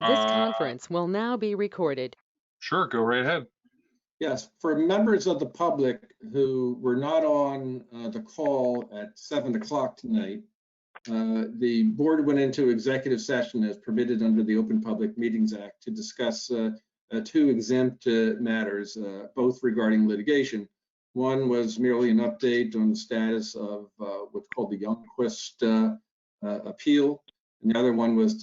This conference will now be recorded. Sure, go right ahead. Yes, for members of the public who were not on the call at 7 o'clock tonight, the board went into executive session as permitted under the Open Public Meetings Act to discuss two exempt matters, both regarding litigation. One was merely an update on the status of what's called the Youngquist appeal. And the other one was to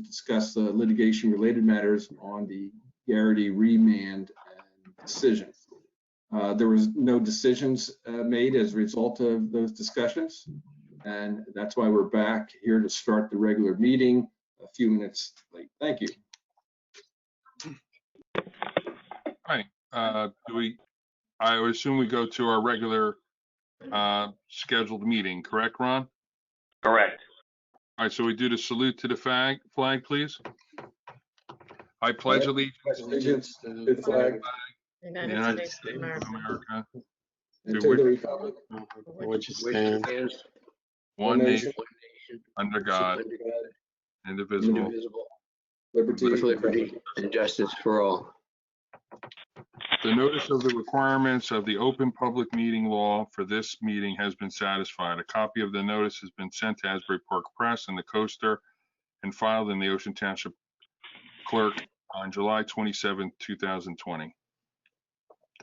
discuss litigation-related matters on the Garrity remand and decision. There was no decisions made as a result of those discussions, and that's why we're back here to start the regular meeting a few minutes late. Thank you. All right, I would assume we go to our regular scheduled meeting, correct, Ron? Correct. All right, so we do the salute to the flag, please. I pledge allegiance To the flag to the United States of America, and to the republic which stands one nation, under God, indivisible. liberty, with liberty and justice for all. The notice of the requirements of the open public meeting law for this meeting has been satisfied. A copy of the notice has been sent to Asbury Park Press and the Coaster and filed in the Ocean Township Clerk on July 27, 2020.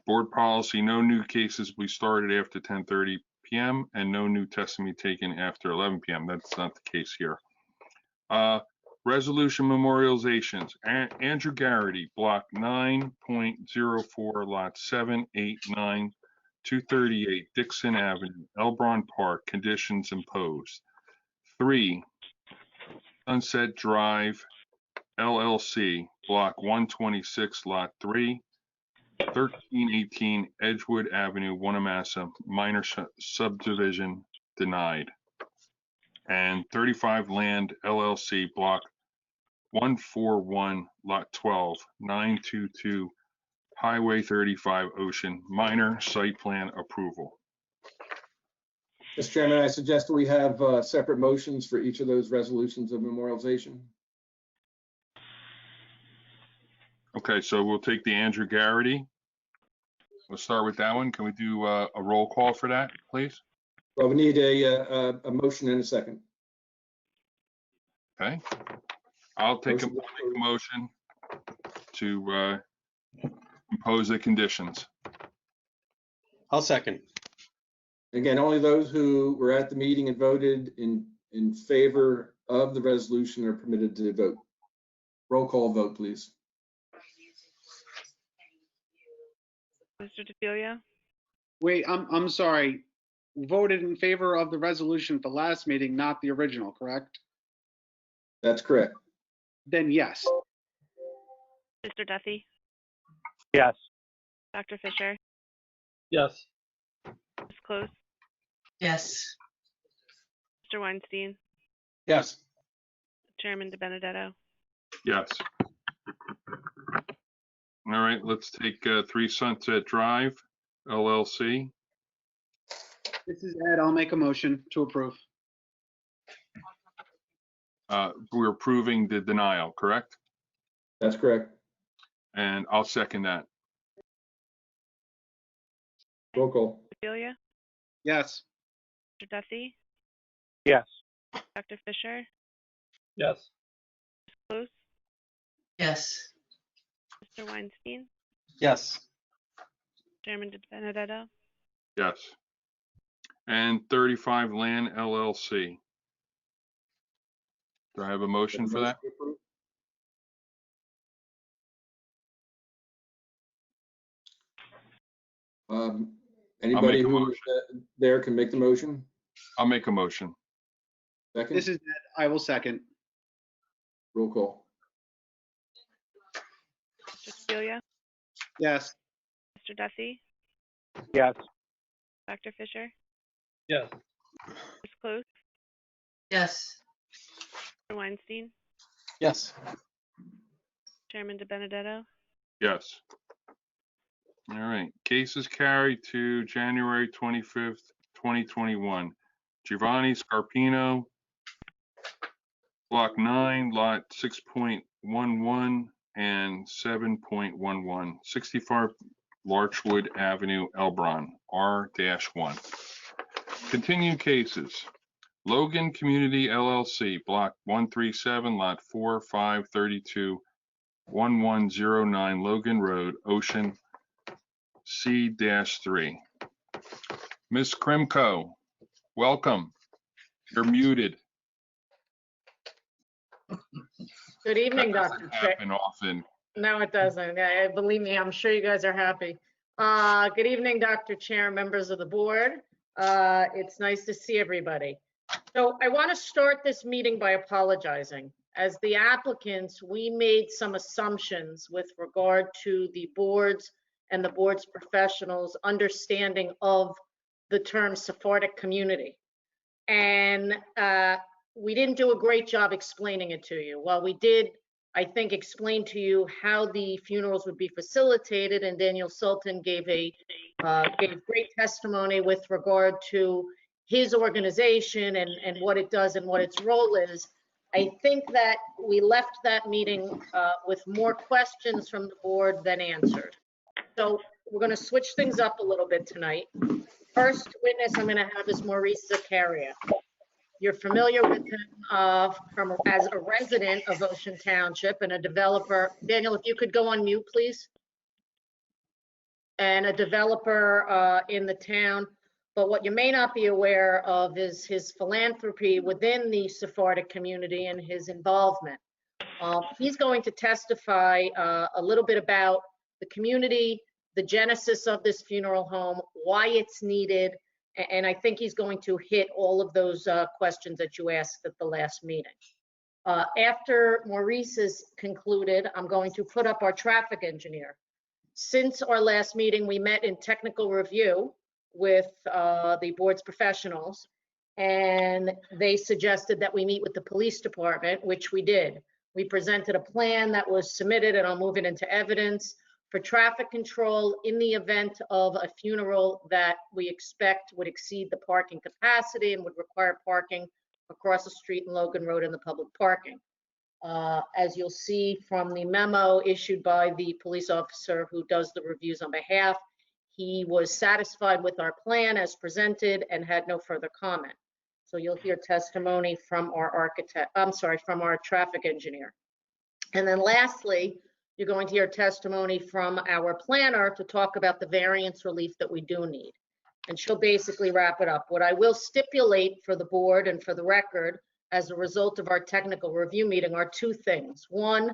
Board policy, no new cases will be started after 10:30 p.m. and no new testimony taken after 11 p.m. That's not the case here. Resolution memorializations. Andrew Garrity, block 9.04, lot 7, 8, 9, 238 Dixon Avenue, Elbron Park, conditions imposed. 3, Sunset Drive, LLC, block 126, lot 3, 1318 Edgewood Avenue, Wanamassa, minor subdivision denied. And 35 Land LLC, block 141, lot 12, 922 Highway 35 Ocean, minor site plan approval. Mr. Chairman, I suggest we have separate motions for each of those resolutions of memorialization. Okay, so we'll take the Andrew Garrity. We'll start with that one. Can we do a roll call for that, please? Well, we need a motion in a second. Okay. I'll make a Motion. motion to impose the conditions. I'll second. Again, only those who were at the meeting and voted in favor of the resolution are permitted to vote. Roll call vote, please. Mr. DeFilia? Wait, I'm sorry. Voted in favor of the resolution for last meeting, not the original, correct? That's correct. Then yes. Mr. Duffy? Yes. Dr. Fisher? Yes. Ms. Close? yes, Mr. Weinstein? Yes. Chairman DeBenedetto? Yes. All right, let's take 3 Sunset Drive, LLC. This is Ed. I'll make a motion to approve. We're approving the denial, correct? That's correct. And I'll second that. Roll call. DeFilia? Yes. Mr. Duffy? Yes. Dr. Fisher? Yes. Ms. Close? yes, Mr. Weinstein? Yes. Chairman DeBenedetto? Yes. And 35 Land LLC. Do I have a motion for that? Anybody make a who there can make the motion? I'll make a motion. Second? This is Ed. I will second. Roll call. Mr. DeFilia? Yes. Mr. Duffy? Yes. Dr. Fisher? Yes. Ms. Close? yes, Mr. Weinstein? Yes. Chairman DeBenedetto? Yes. All right, case is carried to January 25th, 2021. Giovanni Scarpino, Block 9, Lot 6.11 and 7.11, 65 Larchwood Avenue, Elbron, R-1. Continued cases. Logan Community LLC, Block 137, Lot 4, 532, 1109 Logan Road, Ocean, C-3. Ms. Krimko, welcome. You're muted. Good evening, That Dr. doesn't Chair. happen often. No, it doesn't. Believe me, I'm sure you guys are happy. Good evening, Dr. Chair, members of the board. It's nice to see everybody. So I want to start this meeting by apologizing. As the applicants, we made some assumptions with regard to the board's and the board's professionals' understanding of the term Sephardic community. And we didn't do a great job explaining it to you. Well, we did, I think, explain to you how the funerals would be facilitated, and Daniel Sultan gave great testimony with regard to his organization and what it does and what its role is. I think that we left that meeting with more questions from the board than answered. So we're going to switch things up a little bit tonight. First witness I'm going to have is Maurice Zakaria. You're familiar with him as a resident of Ocean Township and a developer. Daniel, if you could go on mute, please. And a developer in the town. But what you may not be aware of is his philanthropy within the Sephardic community and his involvement. He's going to testify a little bit about the community, the genesis of this funeral home, why it's needed, and I think he's going to hit all of those questions that you asked at the last meeting. After Maurice is concluded, I'm going to put up our traffic engineer. Since our last meeting, we met in technical review with the board's professionals, and they suggested that we meet with the police department, which we did. We presented a plan that was submitted, and I'll move it into evidence, for traffic control in the event of a funeral that we expect would exceed the parking capacity and would require parking across the street in Logan Road in the public parking. As you'll see from the memo issued by the police officer who does the reviews on behalf, he was satisfied with our plan as presented and had no further comment. So you'll hear testimony from our from our traffic engineer. And then lastly, you're going to hear testimony from our planner to talk about the variance relief that we do need. And she'll basically wrap it up. What I will stipulate for the board and for the record as a result of our technical review meeting are two things. One,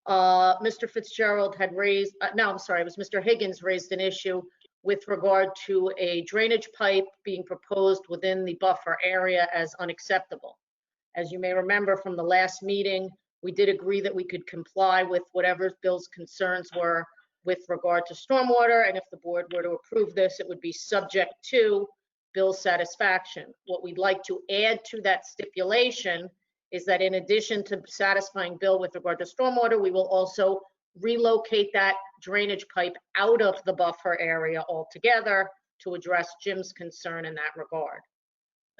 Mr. Fitzgerald had raised, it was Mr. Higgins raised an issue with regard to a drainage pipe being proposed within the buffer area as unacceptable. As you may remember from the last meeting, we did agree that we could comply with whatever Bill's concerns were with regard to stormwater, and if the board were to approve this, it would be subject to Bill's satisfaction. What we'd like to add to that stipulation is that in addition to satisfying Bill with regard to stormwater, we will also relocate that drainage pipe out of the buffer area altogether to address Jim's concern in that regard.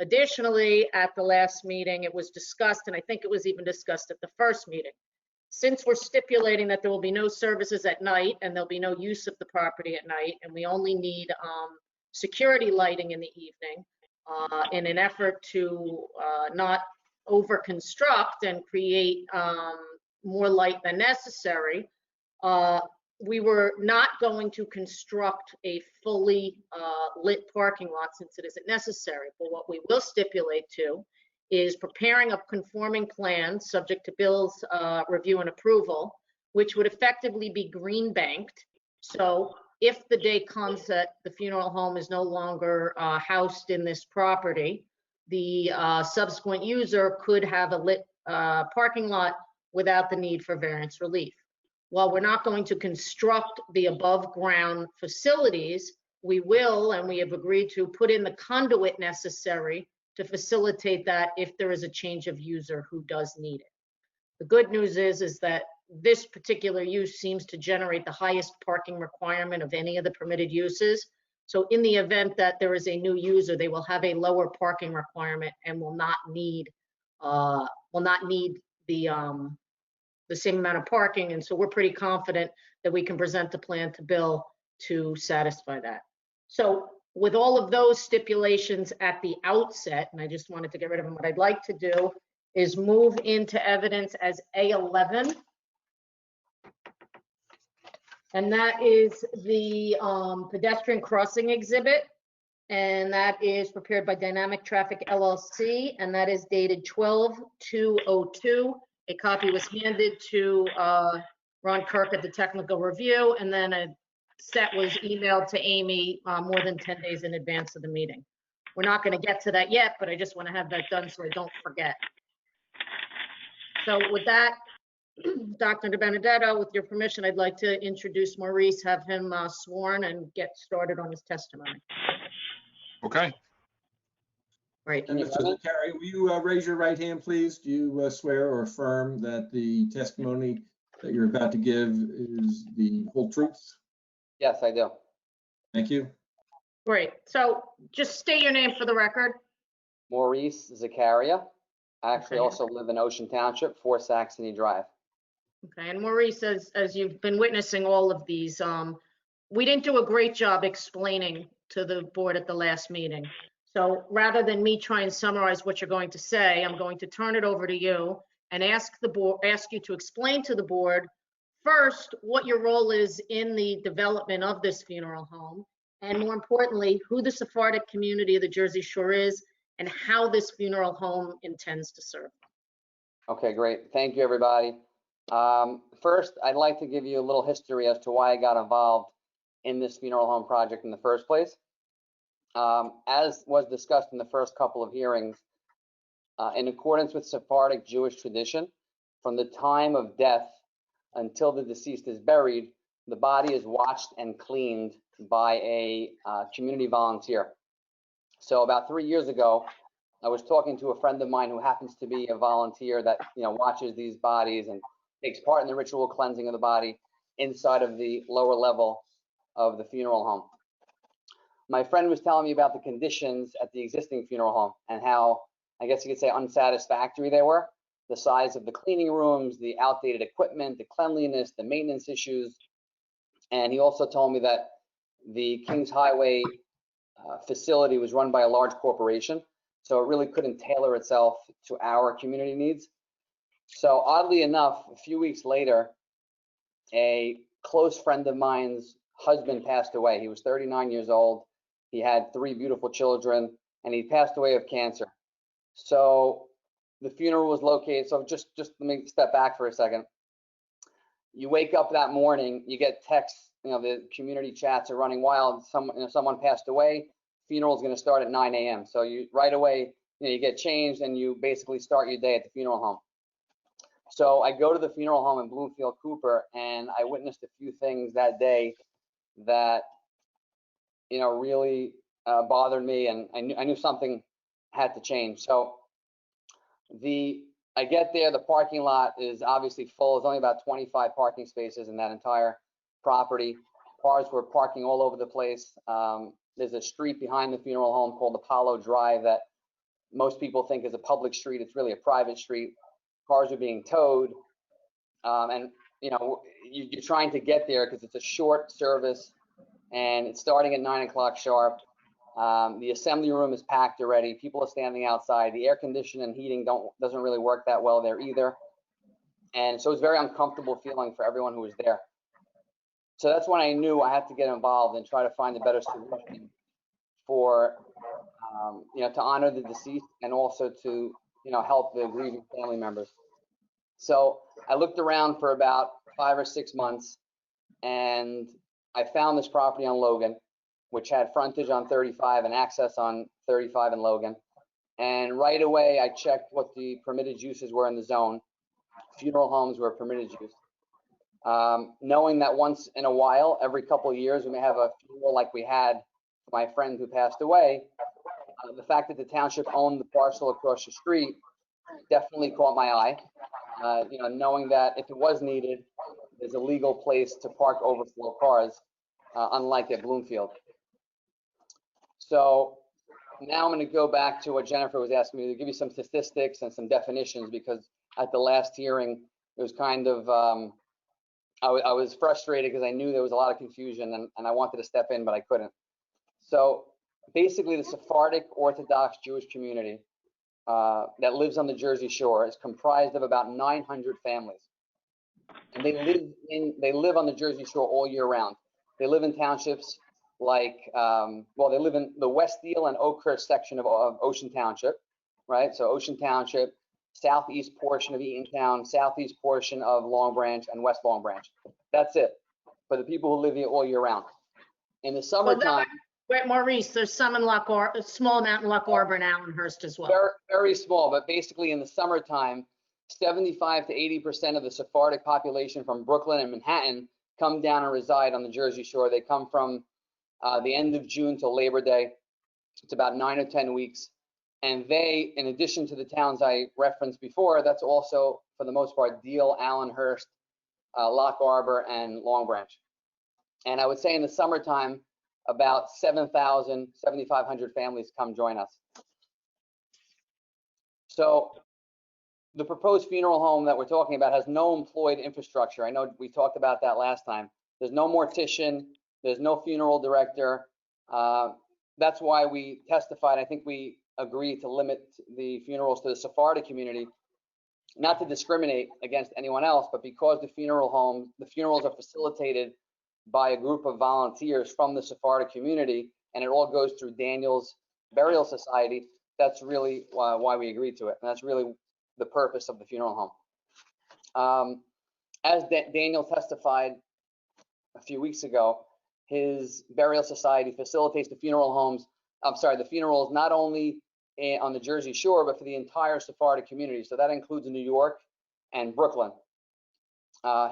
Additionally, at the last meeting, it was discussed, and I think it was even discussed at the first meeting, since we're stipulating that there will be no services at night and there'll be no use of the property at night, and we only need security lighting in the evening in an effort to not over-construct and create more light than necessary, we were not going to construct a fully lit parking lot since it isn't necessary. But what we will stipulate to is preparing a conforming plan subject to Bill's review and approval, which would effectively be green banked. So if the day comes that the funeral home is no longer housed in this property, the subsequent user could have a lit parking lot without the need for variance relief. While we're not going to construct the above ground facilities, we will, and we have agreed to, put in the conduit necessary to facilitate that if there is a change of user who does need it. The good news is that this particular use seems to generate the highest parking requirement of any of the permitted uses. So in the event that there is a new user, they will have a lower parking requirement and will not need will not need the same amount of parking. And so we're pretty confident that we can present the plan to Bill to satisfy that. So with all of those stipulations at the outset, and I just wanted to get rid of them, what I'd like to do is move into evidence as A11. And that is the pedestrian crossing exhibit. And that is prepared by Dynamic Traffic LLC, and that is dated 12/2/02. A copy was handed to Ron Kirk at the technical review, and then a set was emailed to Amy more than 10 days in advance of the meeting. We're not going to get to that yet, but I just want to have that done so I don't forget. So with that, Dr. DiBenedetto, with your permission, I'd like to introduce Maurice, have him sworn, and get started on his testimony. Okay. Great. And Mr. Zakari, will you raise your right hand, please? Do you swear or affirm that the testimony that you're about to give is the whole truth? Yes, I do. Thank you. Great. So just state your name for the record. Maurice Zakaria. I actually Okay. also live in Ocean Township, 4 Saxony Drive. Okay, and Maurice, as you've been witnessing all of these, we didn't do a great job explaining to the board at the last meeting. So rather than me try and summarize what you're going to say, I'm going to turn it over to you and ask you to explain to the board first what your role is in the development of this funeral home, and more importantly, who the Sephardic community of the Jersey Shore is and how this funeral home intends to serve. Okay, great. Thank you, everybody. First, I'd like to give you a little history as to why I got involved in this funeral home project in the first place. As was discussed in the first couple of hearings, in accordance with Sephardic Jewish tradition, from the time of death until the deceased is buried, the body is washed and cleaned by a community volunteer. So about 3 years ago, I was talking to a friend of mine who happens to be a volunteer that watches these bodies and takes part in the ritual cleansing of the body inside of the lower level of the funeral home. My friend was telling me about the conditions at the existing funeral home and how, I guess you could say, unsatisfactory they were. The size of the cleaning rooms, the outdated equipment, the cleanliness, the maintenance issues. And he also told me that the Kings Highway facility was run by a large corporation, so it really couldn't tailor itself to our community needs. So oddly enough, a few weeks later, a close friend of mine's husband passed away. He was 39 years old. He had 3 beautiful children, and he passed away of cancer. So the funeral was located. So just let me step back for a second. You wake up that morning, you get texts. The community chats are running wild. Someone passed away. Funeral is going to start at 9 a.m. So you right away, you get changed and you basically start your day at the funeral home. So I go to the funeral home in Bloomfield Cooper, and I witnessed a few things that day that really bothered me, and I knew something had to change. So I get there, the parking lot is obviously full. There's only about 25 parking spaces in that entire property. Cars were parking all over the place. There's a street behind the funeral home called Apollo Drive that most people think is a public street. It's really a private street. Cars are being towed, and you're trying to get there because it's a short service, and it's starting at 9 o'clock sharp. The assembly room is packed already. People are standing outside. The air conditioning and heating doesn't really work that well there either, and so it's very uncomfortable feeling for everyone who was there. So that's when I knew I had to get involved and try to find a better solution for to honor the deceased and also to help the grieving family members. So I looked around for about 5 or 6 months, and I found this property on Logan, which had frontage on 35 and access on 35 and Logan. And right away, I checked what the permitted uses were in the zone. Funeral homes were permitted use. Knowing that once in a while, every couple of years, we may have a funeral like we had for my friend who passed away. The fact that the township owned the parcel across the street definitely caught my eye. Knowing that if it was needed, there's a legal place to park overflow cars, unlike at Bloomfield. So now I'm going to go back to what Jennifer was asking me to give you some statistics and some definitions, because at the last hearing, it was kind of, I was frustrated because I knew there was a lot of confusion and I wanted to step in, but I couldn't. So basically, the Sephardic Orthodox Jewish community that lives on the Jersey Shore is comprised of about 900 families. And they live on the Jersey Shore all year round. They live in townships like, well, they live in the Westfield and Oakhurst section of Ocean Township, right? So Ocean Township, southeast portion of Eatontown, southeast portion of Long Branch, and West Long Branch. That's it for the people who live here all year round. In the summertime, Wait, Maurice, there's some in a small amount in Loch Arbor and Allenhurst as well. very, very small, but basically in the summertime, 75 to 80% of the Sephardic population from Brooklyn and Manhattan come down and reside on the Jersey Shore. They come from the end of June till Labor Day. It's about 9 or 10 weeks. And they, in addition to the towns I referenced before, that's also, for the most part, Deal, Allenhurst, Loch Arbor, and Long Branch. And I would say in the summertime, about 7,000, 7,500 families come join us. So the proposed funeral home that we're talking about has no employed infrastructure. I know we talked about that last time. There's no mortician, there's no funeral director. That's why we testified. I think we agreed to limit the funerals to the Sephardic community, not to discriminate against anyone else, but because the funerals are facilitated by a group of volunteers from the Sephardic community, and it all goes through Daniel's Burial Society. That's really why we agreed to it, and that's really the purpose of the funeral home. As Daniel testified a few weeks ago, his burial society facilitates the funerals not only on the Jersey Shore, but for the entire Sephardic community. So that includes New York and Brooklyn.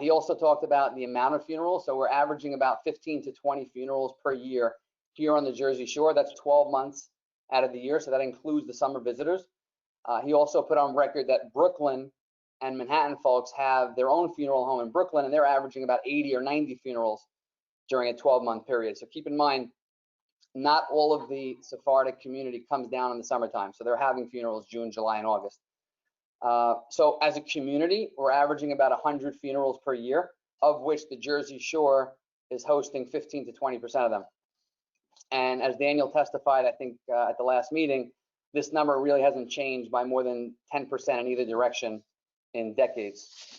He also talked about the amount of funerals. So we're averaging about 15 to 20 funerals per year here on the Jersey Shore. That's 12 months out of the year. So that includes the summer visitors. He also put on record that Brooklyn and Manhattan folks have their own funeral home in Brooklyn, and they're averaging about 80 or 90 funerals during a 12-month period. So keep in mind, not all of the Sephardic community comes down in the summertime. So they're having funerals June, July, and August. So as a community, we're averaging about 100 funerals per year, of which the Jersey Shore is hosting 15 to 20% of them. And as Daniel testified, I think at the last meeting, this number really hasn't changed by more than 10% in either direction in decades.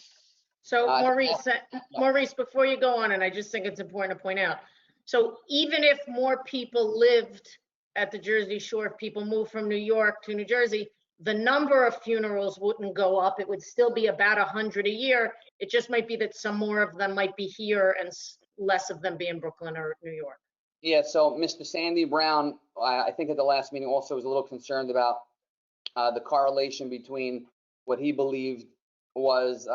So Maurice, before you go on, and I just think it's important to point out, so even if more people lived at the Jersey Shore, if people moved from New York to New Jersey, the number of funerals wouldn't go up. It would still be about 100 a year. It just might be that some more of them might be here and less of them be in Brooklyn or New York. Yeah, so Mr. Sandy Brown, I think at the last meeting also was a little concerned about the correlation between what he believed was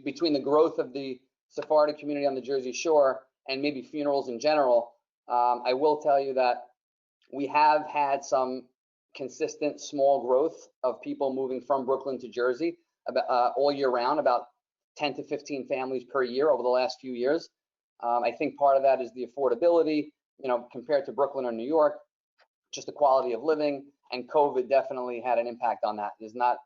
between the growth of the Sephardic community on the Jersey Shore and maybe funerals in general. I will tell you that we have had some consistent small growth of people moving from Brooklyn to Jersey all year round, about 10 to 15 families per year over the last few years. I think part of that is the affordability, compared to Brooklyn or New York, just the quality of living, and COVID definitely had an impact on that. There's not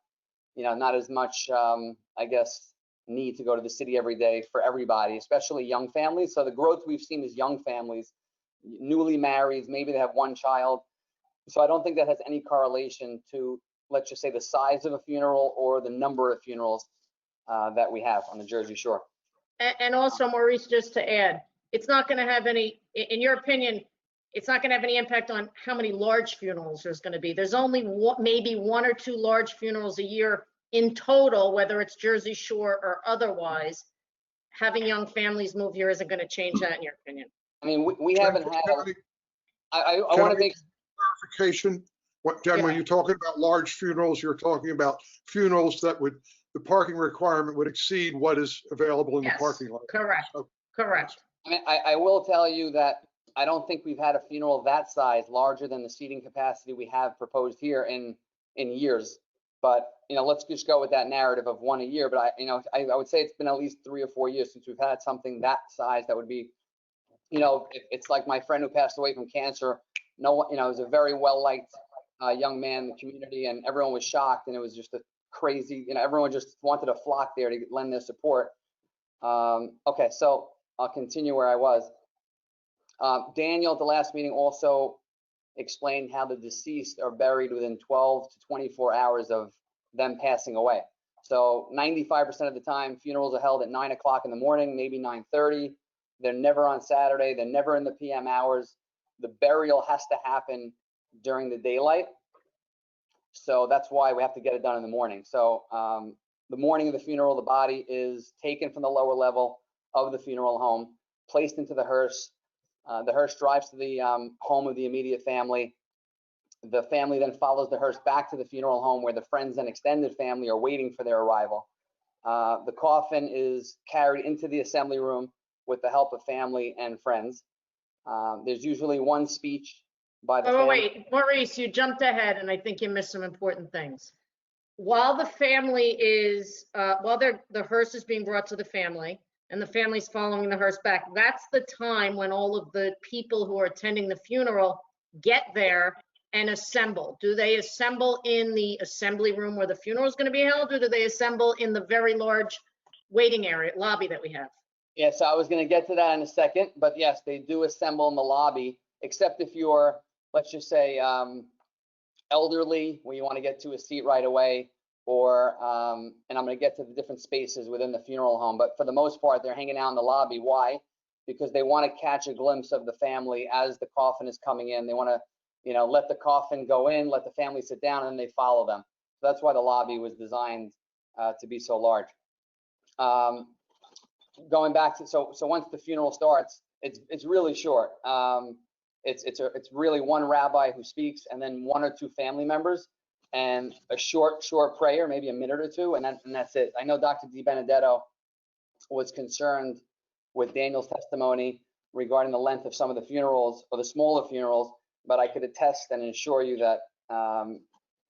as much, I guess, need to go to the city every day for everybody, especially young families. So the growth we've seen is young families, newly married, maybe they have one child. So I don't think that has any correlation to, let's just say, the size of a funeral or the number of funerals that we have on the Jersey Shore. And also, Maurice, just to add, it's not going to have any, in your opinion, it's not going to have any impact on how many large funerals there's going to be. There's only maybe 1 or 2 large funerals a year in total, whether it's Jersey Shore or otherwise. Having young families move here isn't going to change that, in your opinion. I mean, we haven't had, I want to make clarification. What, Jen, when you're talking about large funerals, you're talking about funerals that the parking requirement would exceed what is available in the parking lot. Correct. So, Correct. I mean, I will tell you that I don't think we've had a funeral that size, larger than the seating capacity we have proposed here in years. But, let's just go with that narrative of 1 a year. But I would say it's been at least 3 or 4 years since we've had something that size that would be, it's like my friend who passed away from cancer. It was a very well-liked young man in the community, and everyone was shocked, and it was just a crazy, everyone just wanted to flock there to lend their support. Okay, so I'll continue where I was. Daniel at the last meeting also explained how the deceased are buried within 12 to 24 hours of them passing away. So 95% of the time, funerals are held at 9 o'clock in the morning, maybe 9:30. They're never on Saturday. They're never in the PM hours. The burial has to happen during the daylight. So that's why we have to get it done in the morning. So the morning of the funeral, the body is taken from the lower level of the funeral home, placed into the hearse. The hearse drives to the home of the immediate family. The family then follows the hearse back to the funeral home where the friends and extended family are waiting for their arrival. The coffin is carried into the assembly room with the help of family and friends. There's usually one speech by the family. Wait, Maurice, you jumped ahead and I think you missed some important things. While the family is, the hearse is being brought to the family and the family's following the hearse back, that's the time when all of the people who are attending the funeral get there and assemble. Do they assemble in the assembly room where the funeral is going to be held, or do they assemble in the very large waiting area, lobby that we have? Yeah, so I was going to get to that in a second, but yes, they do assemble in the lobby, except if you're, let's just say, elderly, where you want to get to a seat right away, or, and I'm going to get to the different spaces within the funeral home, but for the most part, they're hanging out in the lobby. Why? Because they want to catch a glimpse of the family as the coffin is coming in. They want to, let the coffin go in, let the family sit down, and they follow them. So that's why the lobby was designed to be so large. Going back to, so once the funeral starts, it's really short. It's really one rabbi who speaks, and then one or two family members, and a short prayer, maybe a minute or two, and that's it. I know Dr. DiBenedetto was concerned with Daniel's testimony regarding the length of some of the funerals, or the smaller funerals, but I could attest and assure you that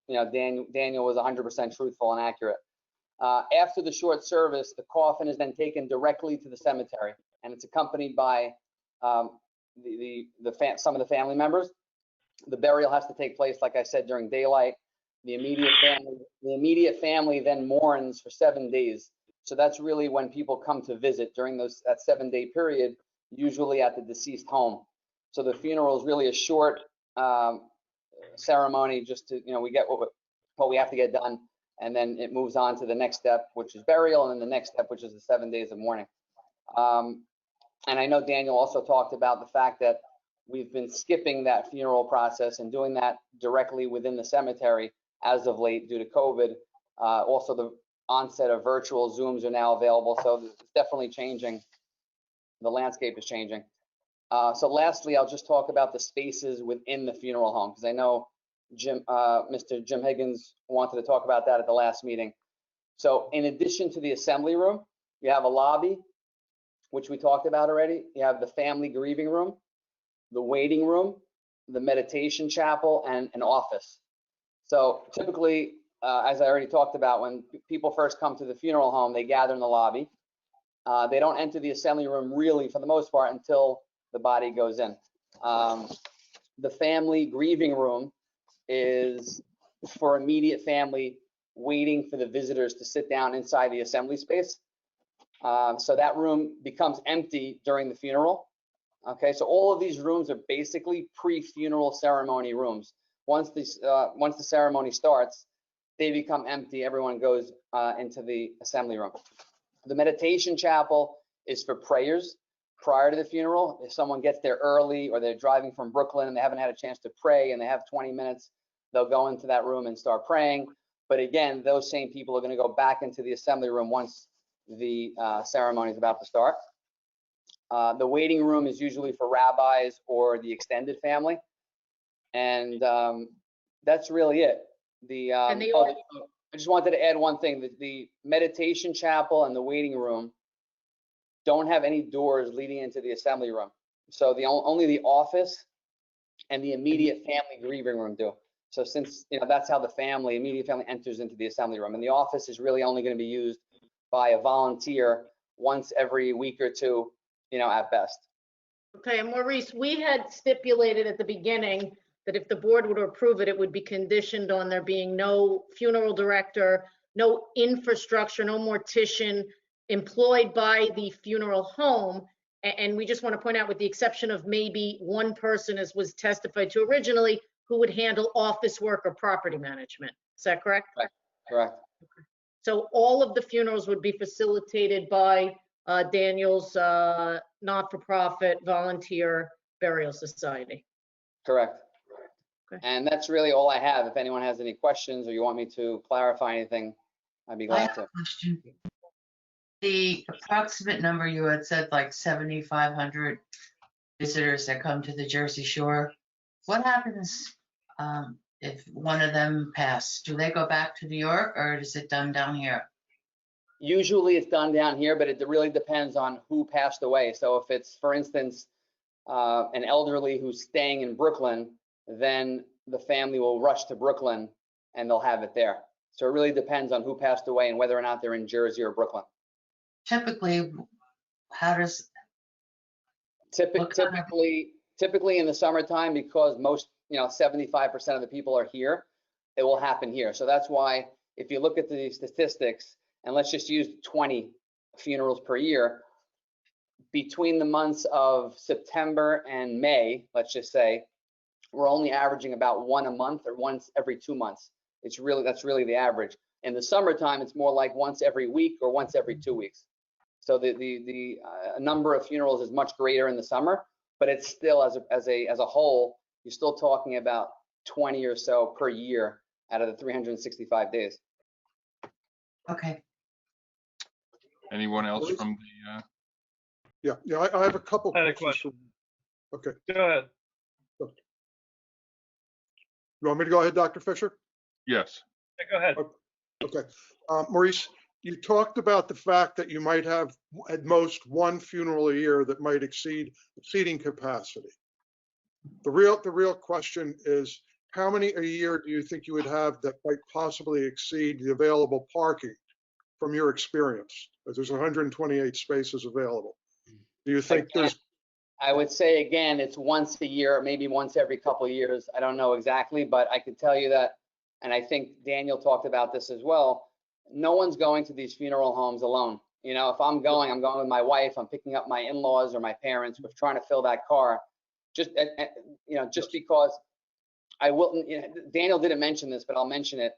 Daniel was 100% truthful and accurate. After the short service, the coffin is then taken directly to the cemetery, and it's accompanied by some of the family members. The burial has to take place, like I said, during daylight. The immediate family then mourns for 7 days. So that's really when people come to visit during that 7-day period, usually at the deceased home. So the funeral is really a short ceremony, just to, we get what we have to get done. And then it moves on to the next step, which is burial, and then the next step, which is the 7 days of mourning. And I know Daniel also talked about the fact that we've been skipping that funeral process and doing that directly within the cemetery as of late due to COVID. Also, the onset of virtual Zooms are now available, so it's definitely changing. The landscape is changing. So lastly, I'll just talk about the spaces within the funeral home, because I know Mr. Jim Higgins wanted to talk about that at the last meeting. So in addition to the assembly room, you have a lobby, which we talked about already. You have the family grieving room, the waiting room, the meditation chapel, and an office. So typically, as I already talked about, when people first come to the funeral home, they gather in the lobby. They don't enter the assembly room really, for the most part, until the body goes in. The family grieving room is for immediate family waiting for the visitors to sit down inside the assembly space. So that room becomes empty during the funeral. Okay, so all of these rooms are basically pre-funeral ceremony rooms. Once the ceremony starts, they become empty. Everyone goes into the assembly room. The meditation chapel is for prayers prior to the funeral. If someone gets there early, or they're driving from Brooklyn and they haven't had a chance to pray and they have 20 minutes, they'll go into that room and start praying. But again, those same people are going to go back into the assembly room once the ceremony is about to start. The waiting room is usually for rabbis or the extended family. And that's really it. I just wanted to add one thing. The meditation chapel and the waiting room don't have any doors leading into the assembly room. So only the office and the immediate family grieving room do. So since that's how the immediate family enters into the assembly room, and the office is really only going to be used by a volunteer once every week or two, at best. Okay, and Maurice, we had stipulated at the beginning that if the board were to approve it, it would be conditioned on there being no funeral director, no infrastructure, no mortician employed by the funeral home. And we just want to point out, with the exception of maybe one person, as was testified to originally, who would handle office work or property management. Is that correct? Correct. So all of the funerals would be facilitated by Daniel's not-for-profit volunteer burial society. Correct. Okay. And that's really all I have. If anyone has any questions or you want me to clarify anything, I'd be I glad have to. a question. The approximate number you had said, like 7,500 visitors that come to the Jersey Shore. What happens if one of them pass? Do they go back to New York, or is it done down here? Usually it's done down here, but it really depends on who passed away. So if it's, for instance, an elderly who's staying in Brooklyn, then the family will rush to Brooklyn and they'll have it there. So it really depends on who passed away and whether or not they're in Jersey or Brooklyn. Typically, how does Typically in the summertime, because most, 75% of the people are here, it will happen here. So that's why if you look at the statistics, and let's just use 20 funerals per year, between the months of September and May, let's just say, we're only averaging about one a month or once every 2 months. That's really the average. In the summertime, it's more like once every week or once every 2 weeks. So the number of funerals is much greater in the summer, but it's still as a whole, you're still talking about 20 or so per year out of the 365 days. Okay. Anyone else from the? Yeah, I have a couple. I had a questions. question. Okay. Go ahead. You want me to go ahead, Dr. Fisher? Yes. Yeah, go ahead. Okay. Maurice, you talked about the fact that you might have at most one funeral a year that might exceed seating capacity. The real question is, how many a year do you think you would have that might possibly exceed the available parking from your experience? As there's 128 spaces available. Do you think there's? I would say, again, it's once a year, maybe once every couple of years. I don't know exactly, but I can tell you that, and I think Daniel talked about this as well, no one's going to these funeral homes alone. If I'm going with my wife, I'm picking up my in-laws or my parents, we're trying to fill that car. Just because I will, Daniel didn't mention this, but I'll mention it.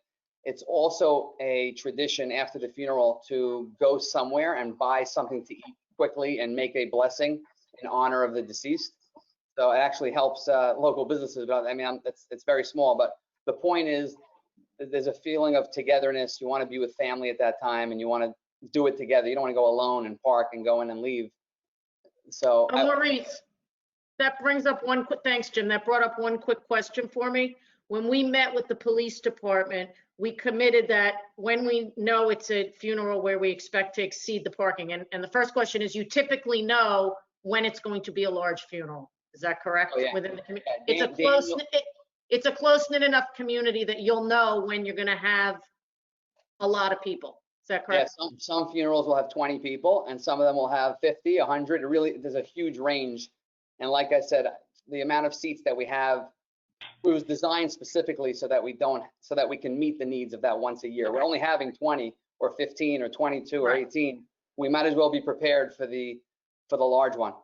It's also a tradition after the funeral to go somewhere and buy something to eat quickly and make a blessing in honor of the deceased. So it actually helps local businesses. But I mean, it's very small. But the point is, there's a feeling of togetherness. You want to be with family at that time, and you want to do it together. You don't want to go alone and park and go in and leave. So Maurice, that brings up one quick, thanks, Jim. That brought up one quick question for me. When we met with the police department, we committed that when we know it's a funeral where we expect to exceed the parking. And the first question is, you typically know when it's going to be a large funeral. Is that correct? Oh, yeah. Within the community, Yeah, it's a close-knit enough community that you'll know when you're going to have a lot of people. Is that correct? Yeah, some funerals will have 20 people, and some of them will have 50, 100. There's a huge range. And like I said, the amount of seats that we have, it was designed specifically so that we can meet the needs of that once a year. We're only having 20 or 15 or 22 or 18. We might as well be prepared for the large one.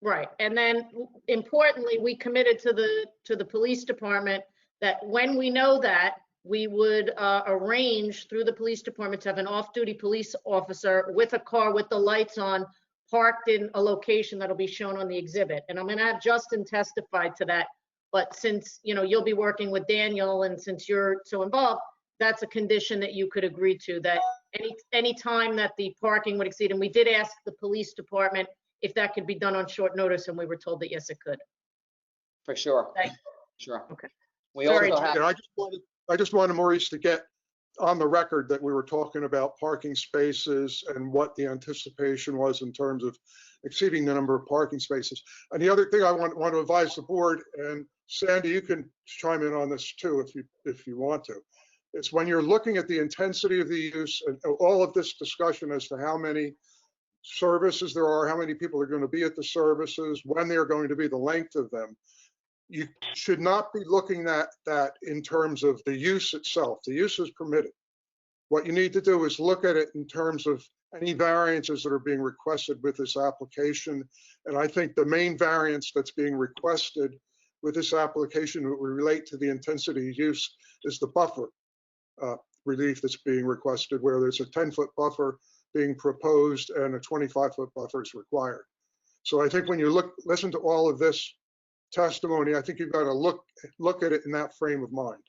Right. And then importantly, we committed to the police department that when we know that, we would arrange through the police department to have an off-duty police officer with a car with the lights on, parked in a location that'll be shown on the exhibit. And I'm going to have Justin testify to that. But since, you'll be working with Daniel, and since you're so involved, that's a condition that you could agree to, that any time that the parking would exceed. And we did ask the police department if that could be done on short notice, and we were told that yes, it could. For sure. Thanks. Sure. Okay. We Sorry, also have. I just wanted Maurice to get on the record that we were talking about parking spaces and what the anticipation was in terms of exceeding the number of parking spaces. And the other thing I want to advise the board, and Sandy, you can chime in on this too if you want to. It's when you're looking at the intensity of the use and all of this discussion as to how many services there are, how many people are going to be at the services, when they're going to be, the length of them. you should not be looking at that in terms of the use itself. The use is permitted. What you need to do is look at it in terms of any variances that are being requested with this application. And I think the main variance that's being requested with this application that would relate to the intensity use is the buffer relief that's being requested, where there's a 10-foot buffer being proposed and a 25-foot buffer is required. So I think when you listen to all of this testimony, I think you've got to look at it in that frame of mind.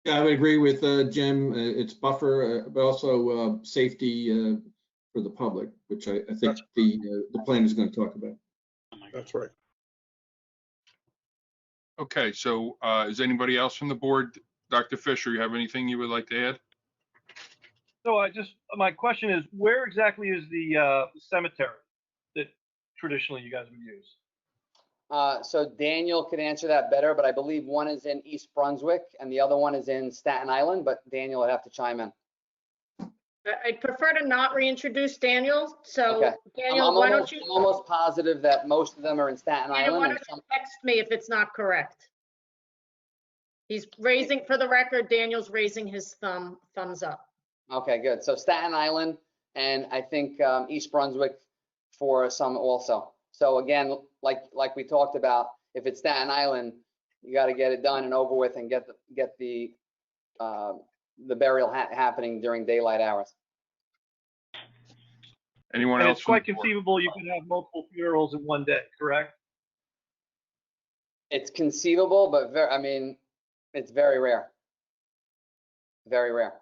Yeah, I would agree with Jim. It's buffer, but also safety for the public, which I think the plan is going to talk about. That's right. Okay, so is anybody else from the board? Dr. Fisher, you have anything you would like to add? So my question is, where exactly is the cemetery that traditionally you guys would use? So Daniel could answer that better, but I believe one is in East Brunswick and the other one is in Staten Island, but Daniel would have to chime in. I'd prefer to not reintroduce Daniel. So Okay. Daniel, why don't you? I'm almost positive that most of them are in Staten Daniel, why Island. don't you text me if it's not correct? He's raising, for the record, Daniel's raising his thumbs up. Okay, good. So Staten Island and I think East Brunswick for some also. So again, like we talked about, if it's Staten Island, you got to get it done and over with and get the burial happening during daylight hours. Anyone And else? it's quite conceivable you could have multiple funerals in one day, correct? It's conceivable, but it's very rare. Very rare.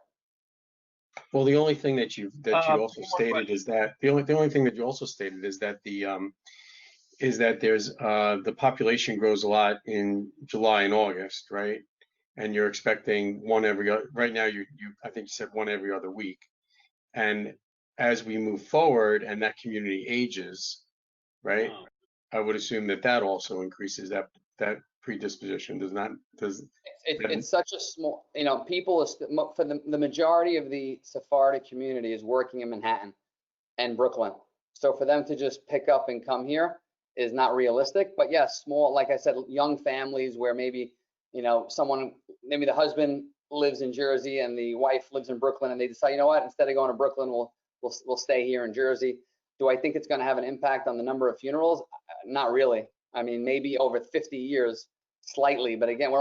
Well, the only thing that you also stated is that the only thing that you also stated is that there's the population grows a lot in July and August, right? And you're expecting one every other. Right now, I think you said one every other week. And as we move forward and that community ages, right? I would assume that also increases that predisposition. It's such a small, people for the majority of the Sephardic community is working in Manhattan and Brooklyn. So for them to just pick up and come here is not realistic. But yes, small, like I said, young families where maybe, maybe the husband lives in Jersey and the wife lives in Brooklyn and they decide, you know what, instead of going to Brooklyn, we'll stay here in Jersey. Do I think it's going to have an impact on the number of funerals? Not really. I mean, maybe over 50 years, slightly, but again,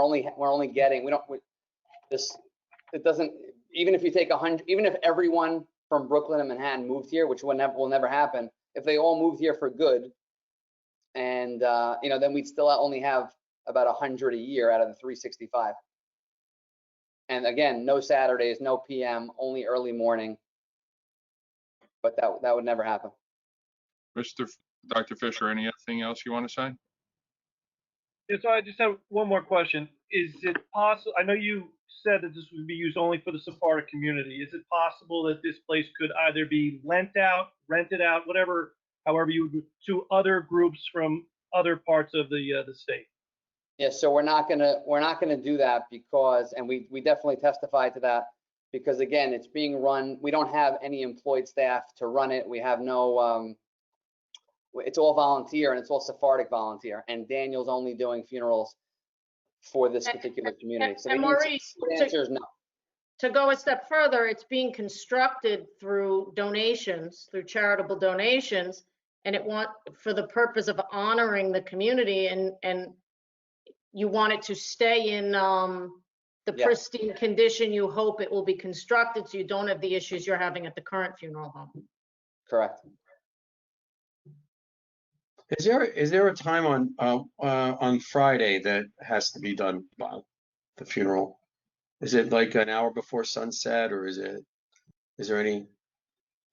it doesn't, even if you take 100, even if everyone from Brooklyn and Manhattan moved here, which will never happen, if they all moved here for good, and then we'd still only have about 100 a year out of the 365. And again, no Saturdays, no PM, only early morning. But that would never happen. Dr. Fisher, anything else you want to say? Yeah, so I just have one more question. Is it possible, I know you said that this would be used only for the Sephardic community. Is it possible that this place could either be lent out, rented out, however you would, to other groups from other parts of the state? Yeah, so we're not gonna do that because, and we definitely testified to that, because again, it's being run, we don't have any employed staff to run it. We have no, it's all volunteer and it's all Sephardic volunteer, and Daniel's only doing funerals for this particular community. So and Maurice, the answer is no. To go a step further, it's being constructed through donations, through charitable donations, and for the purpose of honoring the community, and you want it to stay in the pristine condition you hope it will be constructed, so you don't have the issues you're having at the current funeral home. Correct. Is there a time on Friday that has to be done by the funeral? Is it like an hour before sunset, or is there any?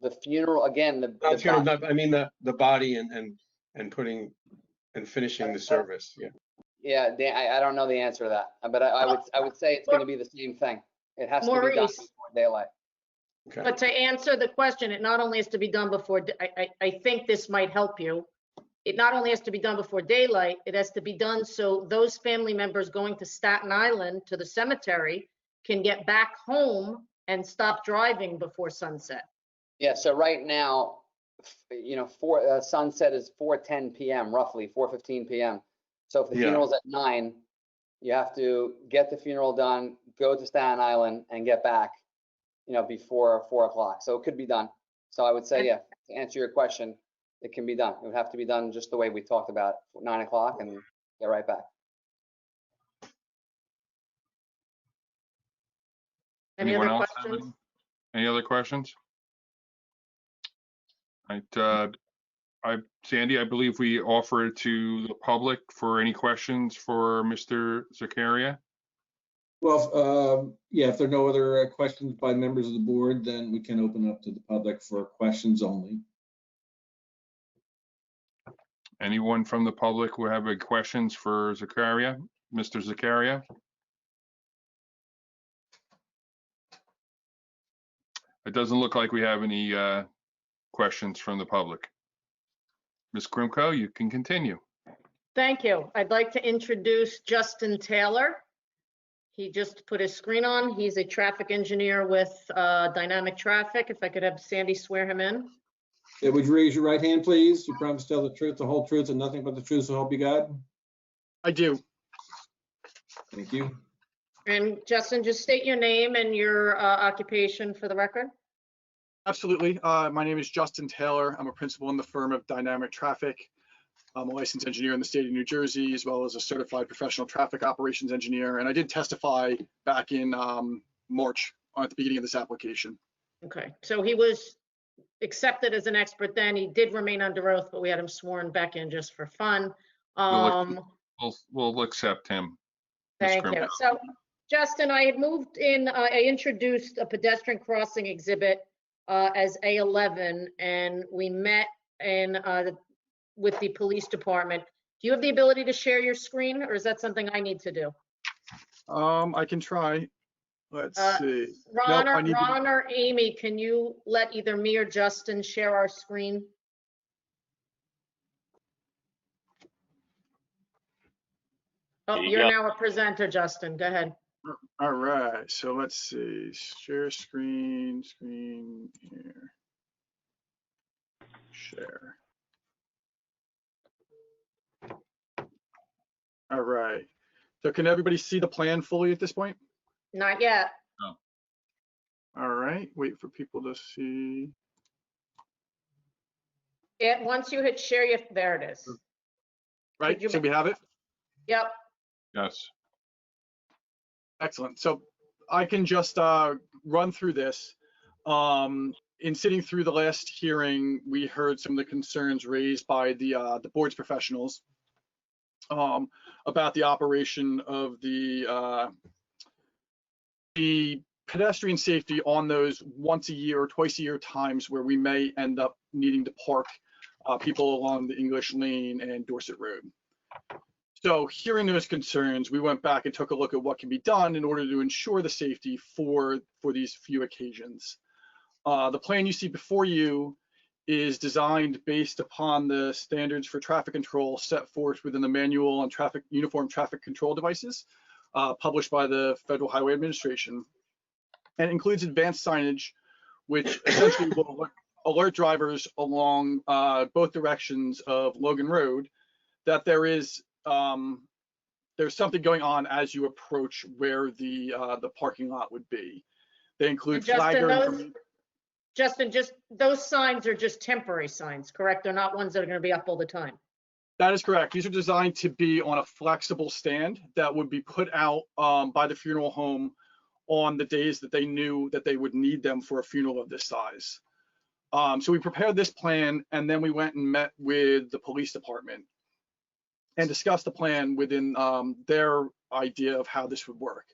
The funeral, again, I mean the body and putting and finishing the service. Yeah. Yeah, Dan, I don't know the answer to that, but I would say it's going to be the same thing. It has to be done before daylight. Okay. But to answer the question, it not only has to be done before, I think this might help you. It not only has to be done before daylight, it has to be done so those family members going to Staten Island to the cemetery can get back home and stop driving before sunset. Yeah, so right now, sunset is 4:10 p.m., roughly 4:15 p.m. So if the Yeah. funeral's at 9, you have to get the funeral done, go to Staten Island and get back, before 4 o'clock. So it could be done. So I would say, yeah, to answer your question, it can be done. It would have to be done just the way we talked about, 9 o'clock, and get right back. Any Anyone other else have questions? any other questions? Right, Sandy, I believe we offered to the public for any questions for Mr. Zakaria. Well, yeah, if there are no other questions by members of the board, then we can open up to the public for questions only. Anyone from the public who have any questions for Zakaria, Mr. Zakaria? It doesn't look like we have any questions from the public. Ms. Krimko, you can continue. Thank you. I'd like to introduce Justin Taylor. He just put his screen on. He's a traffic engineer with Dynamic Traffic. If I could have Sandy swear him in. Yeah, would you raise your right hand, please? You promise to tell the truth, the whole truth, and nothing but the truth, so help you God? I do. Thank you. And Justin, just state your name and your occupation for the record. Absolutely. My name is Justin Taylor. I'm a principal in the firm of Dynamic Traffic. I'm a licensed engineer in the state of New Jersey, as well as a certified professional traffic operations engineer. And I did testify back in March at the beginning of this application. Okay, so he was accepted as an expert then. He did remain under oath, but we had him sworn back in just for fun. We'll accept him. Ms. Thank you. Krimko. So Justin, I had moved in, I introduced a pedestrian crossing exhibit as A11, and we met in with the police department. Do you have the ability to share your screen, or is that something I need to do? I can try. Let's see. Ron, Nope, I need to- Ron or Amy, can you let either me or Justin share our screen? Oh, There you you're go. now a presenter, Justin. Go ahead. All right, so let's see. Share screen here. Share. All right. So can everybody see the plan fully at this point? Not yet. All right, wait for people to see. Once you hit share, there it is. Right, so we have it? Yep. Yes. Excellent. So I can just run through this. In sitting through the last hearing, we heard some of the concerns raised by the board's professionals about the operation of the pedestrian safety on those once a year or twice a year times where we may end up needing to park people along the English Lane and Dorset Road. So hearing those concerns, we went back and took a look at what can be done in order to ensure the safety for these few occasions. The plan you see before you is designed based upon the standards for traffic control set forth within the Manual on Uniform Traffic Control Devices, published by the Federal Highway Administration, and includes advanced signage, which essentially will alert drivers along both directions of Logan Road that there's something going on as you approach where the parking lot would be. They include flagger. Justin, just those signs are just temporary signs, correct? They're not ones that are going to be up all the time. That is correct. These are designed to be on a flexible stand that would be put out by the funeral home on the days that they knew that they would need them for a funeral of this size. So we prepared this plan, and then we went and met with the police department and discussed the plan within their idea of how this would work.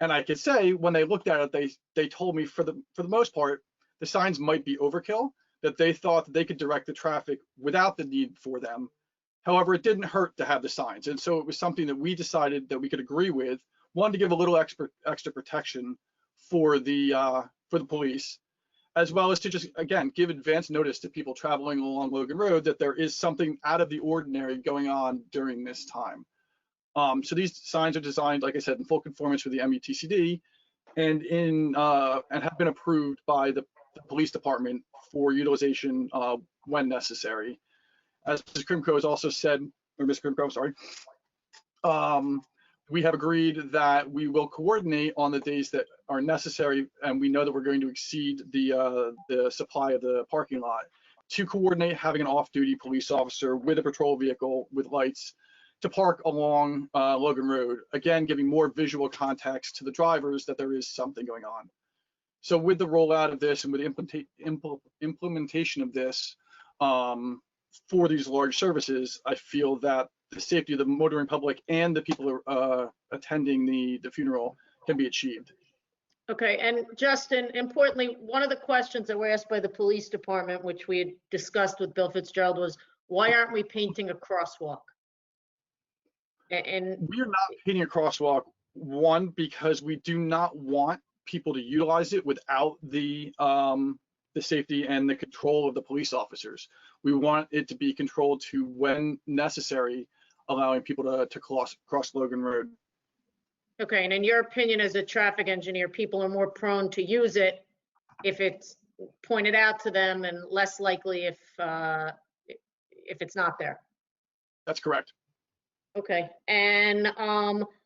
And I could say when they looked at it, they told me for the most part, the signs might be overkill, that they thought that they could direct the traffic without the need for them. However, it didn't hurt to have the signs. And so it was something that we decided that we could agree with, one, to give a little extra protection for the police, as well as to just, again, give advance notice to people traveling along Logan Road that there is something out of the ordinary going on during this time. So these signs are designed, like I said, in full conformance with the MUTCD and have been approved by the police department for utilization when necessary. As Ms. Krimko has also said, or Ms. Krimko, sorry, we have agreed that we will coordinate on the days that are necessary, and we know that we're going to exceed the supply of the parking lot, to coordinate having an off-duty police officer with a patrol vehicle with lights to park along Logan Road, again, giving more visual context to the drivers that there is something going on. So with the rollout of this and with the implementation of this for these large services, I feel that the safety of the motoring public and the people attending the funeral can be achieved. Okay, and Justin, importantly, one of the questions that were asked by the police department, which we had discussed with Bill Fitzgerald, was why aren't we painting a crosswalk? And we are not painting a crosswalk, one, because we do not want people to utilize it without the safety and the control of the police officers. We want it to be controlled to, when necessary, allowing people to cross Logan Road. Okay, and in your opinion as a traffic engineer, people are more prone to use it if it's pointed out to them and less likely if it's not there. That's correct. Okay, and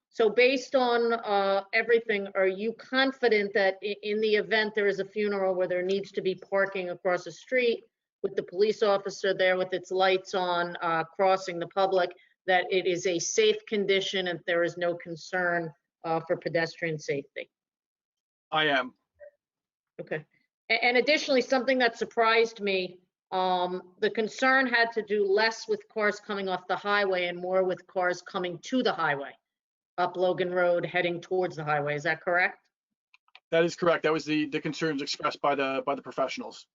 so based on everything, are you confident that in the event there is a funeral where there needs to be parking across the street with the police officer there with its lights on, crossing the public, that it is a safe condition and there is no concern for pedestrian safety? I am. Okay. And additionally, something that surprised me, the concern had to do less with cars coming off the highway and more with cars coming to the highway, up Logan Road, heading towards the highway. Is that correct? That is correct. That was the concerns expressed by the professionals.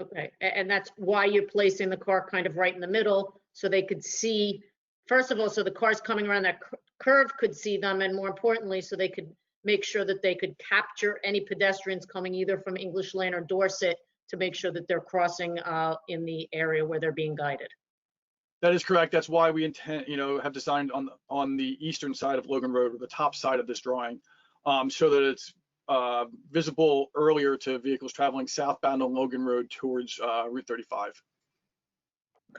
Okay, and that's why you're placing the car kind of right in the middle, so they could see, first of all, so the cars coming around that curve could see them, and more importantly, so they could make sure that they could capture any pedestrians coming either from English Lane or Dorset to make sure that they're crossing in the area where they're being guided. That is correct. That's why we have designed on the eastern side of Logan Road, or the top side of this drawing, so that it's visible earlier to vehicles traveling southbound on Logan Road towards Route 35.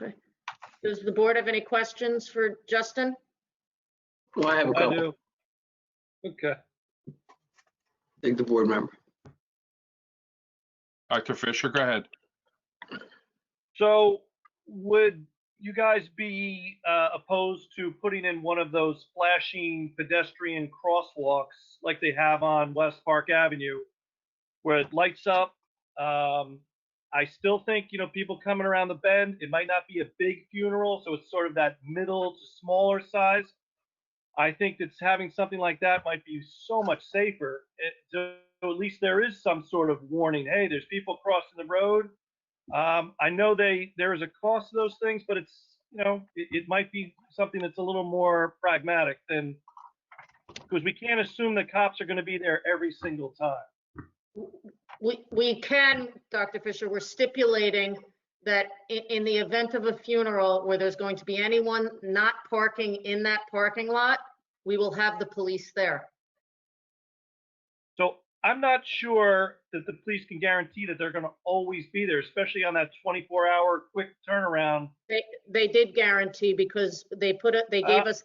Okay. Does the board have any questions for Justin? Well, I have a couple. I do. Okay. Thank the board member. Dr. Fisher, go ahead. So would you guys be opposed to putting in one of those flashing pedestrian crosswalks like they have on West Park Avenue, where it lights up? I still think, people coming around the bend, it might not be a big funeral, so it's sort of that middle to smaller size. I think that having something like that might be so much safer. So at least there is some sort of warning. Hey, there's people crossing the road. I know there is a cost to those things, but it's, it might be something that's a little more pragmatic than, because we can't assume that cops are going to be there every single time. We can, Dr. Fisher, we're stipulating that in the event of a funeral where there's going to be anyone not parking in that parking lot, we will have the police there. So I'm not sure that the police can guarantee that they're going to always be there, especially on that 24-hour quick turnaround. They did guarantee, because they gave us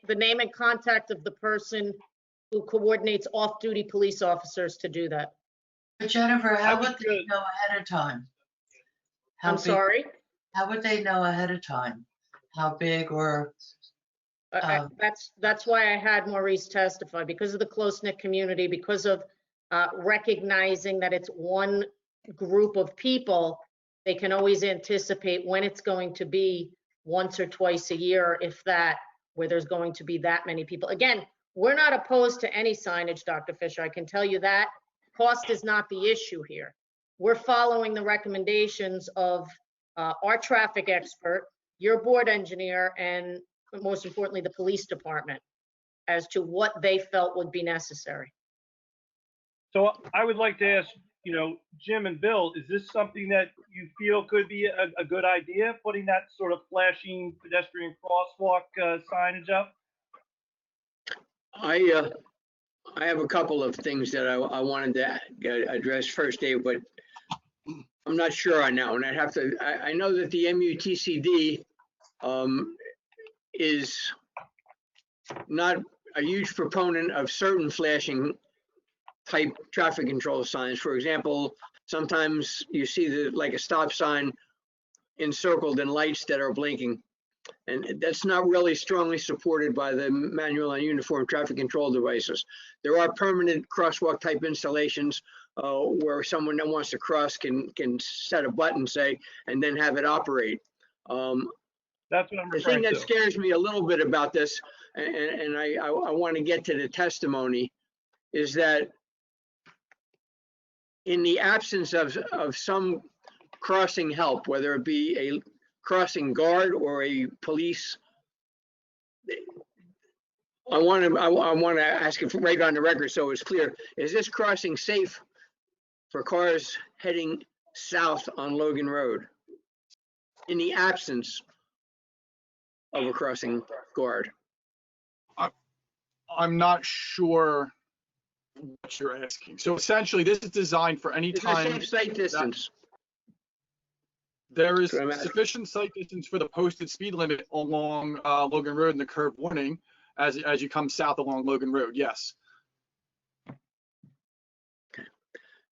the name and contact of the person who coordinates off-duty police officers to do that. But Jennifer, how would they know ahead of time? I'm sorry? How would they know ahead of time? How big or? That's why I had Maurice testify, because of the close-knit community, because of recognizing that it's one group of people. They can always anticipate when it's going to be once or twice a year, if that, where there's going to be that many people. Again, we're not opposed to any signage, Dr. Fisher. I can tell you that. Cost is not the issue here. We're following the recommendations of our traffic expert, your board engineer, and most importantly, the police department, as to what they felt would be necessary. So I would like to ask, Jim and Bill, is this something that you feel could be a good idea, putting that sort of flashing pedestrian crosswalk signage up? I have a couple of things that I wanted to address first, Dave, but I'm not sure on that one. I know that the MUTCD is not a huge proponent of certain flashing type traffic control signs. For example, sometimes you see like a stop sign encircled in lights that are blinking. And that's not really strongly supported by the manual and uniform traffic control devices. There are permanent crosswalk type installations where someone that wants to cross can set a button, say, and then have it operate. That's what I'm The thing referring that to. scares me a little bit about this, and I want to get to the testimony, is that in the absence of some crossing help, whether it be a crossing guard or a police, I want to ask it right on the record so it's clear. Is this crossing safe for cars heading south on Logan Road in the absence of a crossing guard? I'm not sure what you're asking. So essentially, this is designed for any Is time. there safe sight distance? There is That's what I'm asking. sufficient sight distance for the posted speed limit along Logan Road and the curb warning as you come south along Logan Road, yes.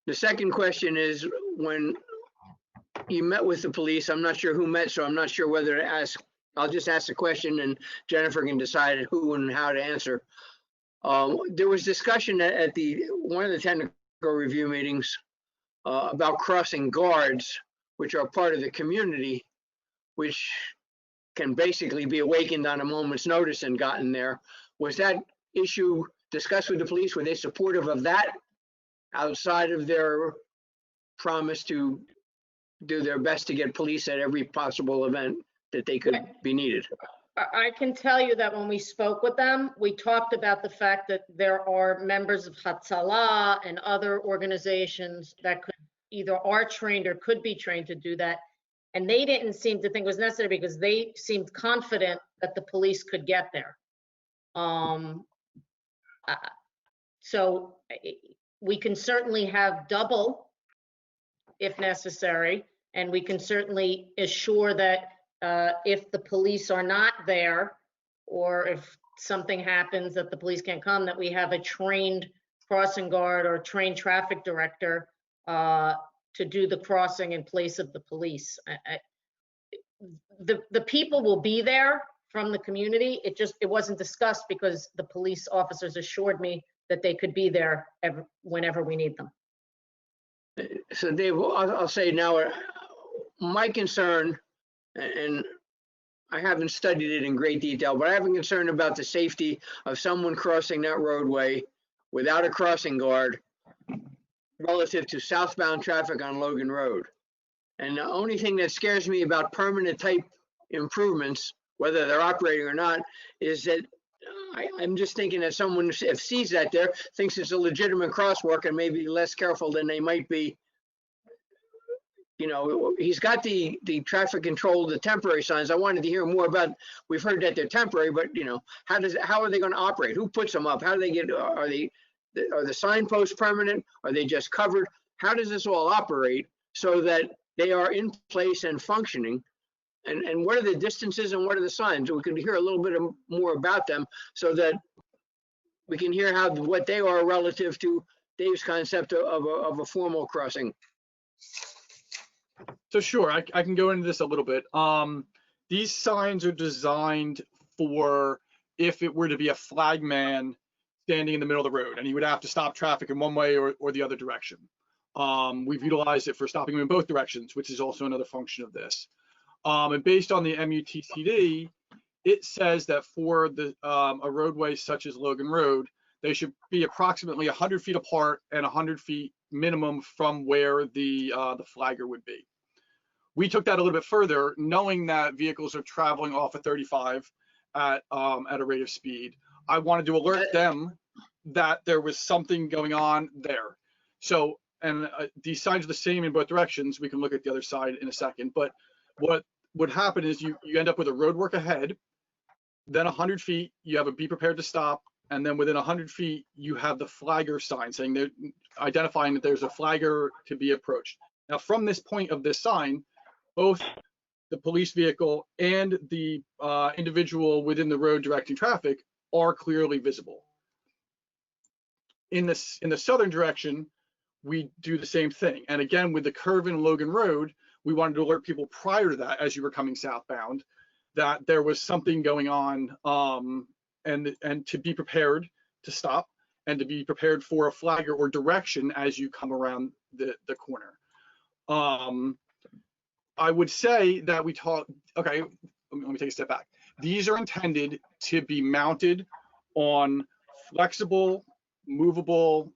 The second question is, when you met with the police, I'm not sure who met, so I'm not sure whether to ask. I'll just ask the question and Jennifer can decide who and how to answer. There was discussion at one of the technical review meetings about crossing guards, which are part of the community, which can basically be awakened on a moment's notice and gotten there. Was that issue discussed with the police? Were they supportive of that outside of their promise to do their best to get police at every possible event that they could be needed? I can tell you that when we spoke with them, we talked about the fact that there are members of Hatzalah and other organizations that could either are trained or could be trained to do that. And they didn't seem to think it was necessary because they seemed confident that the police could get there. So we can certainly have double if necessary, and we can certainly assure that if the police are not there, or if something happens that the police can't come, that we have a trained crossing guard or trained traffic director to do the crossing in place of the police. The people will be there from the community. It wasn't discussed because the police officers assured me that they could be there whenever we need them. So Dave, I'll say now, my concern, and I haven't studied it in great detail, but I have a concern about the safety of someone crossing that roadway without a crossing guard relative to southbound traffic on Logan Road. And the only thing that scares me about permanent type improvements, whether they're operating or not, is that I'm just thinking that someone, if sees that there, thinks it's a legitimate crosswalk and may be less careful than they might be. You know, he's got the traffic control, the temporary signs. I wanted to hear more about, we've heard that they're temporary, but you know, how are they going to operate? Who puts them up? How do they get, are the signposts permanent? Are they just covered? How does this all operate so that they are in place and functioning? And what are the distances and what are the signs? We can hear a little bit more about them so that we can hear what they are relative to Dave's concept of a formal crossing. So sure, I can go into this a little bit. These signs are designed for if it were to be a flagman standing in the middle of the road and he would have to stop traffic in one way or the other direction. We've utilized it for stopping them in both directions, which is also another function of this. And based on the MUTCD, it says that for a roadway such as Logan Road, they should be approximately 100 feet apart and 100 feet minimum from where the flagger would be. We took that a little bit further, knowing that vehicles are traveling off of 35 at a rate of speed. I wanted to alert them that there was something going on there. So, and these signs are the same in both directions. We can look at the other side in a second, but what would happen is you end up with a roadwork ahead, then 100 feet, you have a be prepared to stop, and then within 100 feet, you have the flagger sign saying they're identifying that there's a flagger to be approached. Now, from this point of this sign, both the police vehicle and the individual within the road directing traffic are clearly visible. In the southern direction, we do the same thing. And again, with the curve in Logan Road, we wanted to alert people prior to that, as you were coming southbound, that there was something going on, and to be prepared to stop and to be prepared for a flagger or direction as you come around the corner. I would say that okay, let me take a step back. These are intended to be mounted on flexible, movable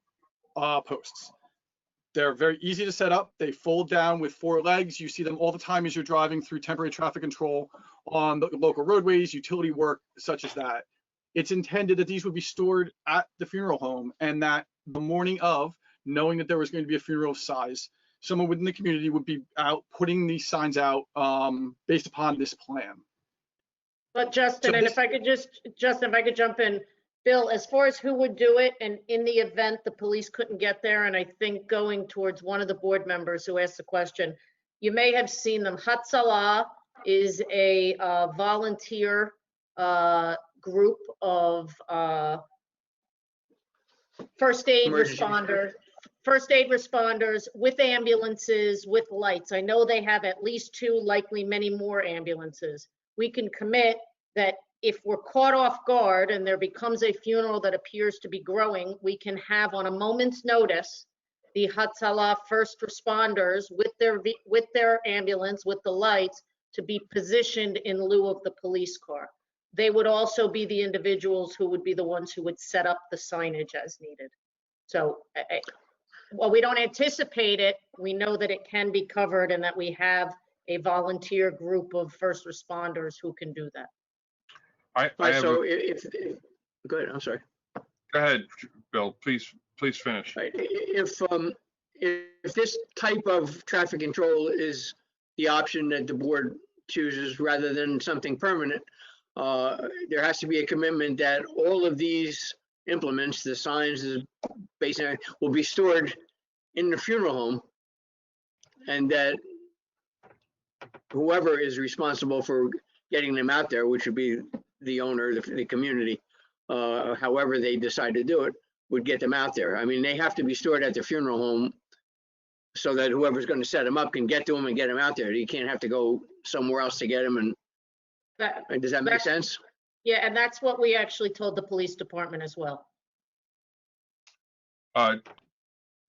posts. They're very easy to set up. They fold down with 4 legs. You see them all the time as you're driving through temporary traffic control on the local roadways, utility work, such as that. It's intended that these would be stored at the funeral home, and that the morning of, knowing that there was going to be a funeral of size, someone within the community would be out putting these signs out based upon this plan. But Justin, So and this- if I could jump in, Bill, as far as who would do it, and in the event the police couldn't get there, and I think going towards one of the board members who asked the question, you may have seen them. Hatzalah is a volunteer group of first aid responders with ambulances, with lights. I know they have at least 2, likely many more ambulances. We can commit that if we're caught off guard and there becomes a funeral that appears to be growing, we can have on a moment's notice the Hatzalah first responders with their ambulance, with the lights, to be positioned in lieu of the police car. They would also be the individuals who would be the ones who would set up the signage as needed. So, while we don't anticipate it, we know that it can be covered and that we have a volunteer group of first responders who can do that. So go ahead, I'm sorry. Go ahead, Bill, please finish. Right. If this type of traffic control is the option that the board chooses rather than something permanent, there has to be a commitment that all of these implements, the signs, the basic, will be stored in the funeral home, and that whoever is responsible for getting them out there, which would be the owner, the community, however they decide to do it, would get them out there. I mean, they have to be stored at the funeral home so that whoever's going to set them up can get to them and get them out there. You can't have to go somewhere else to get them. And does that make sense? Yeah, and that's what we actually told the police department as well.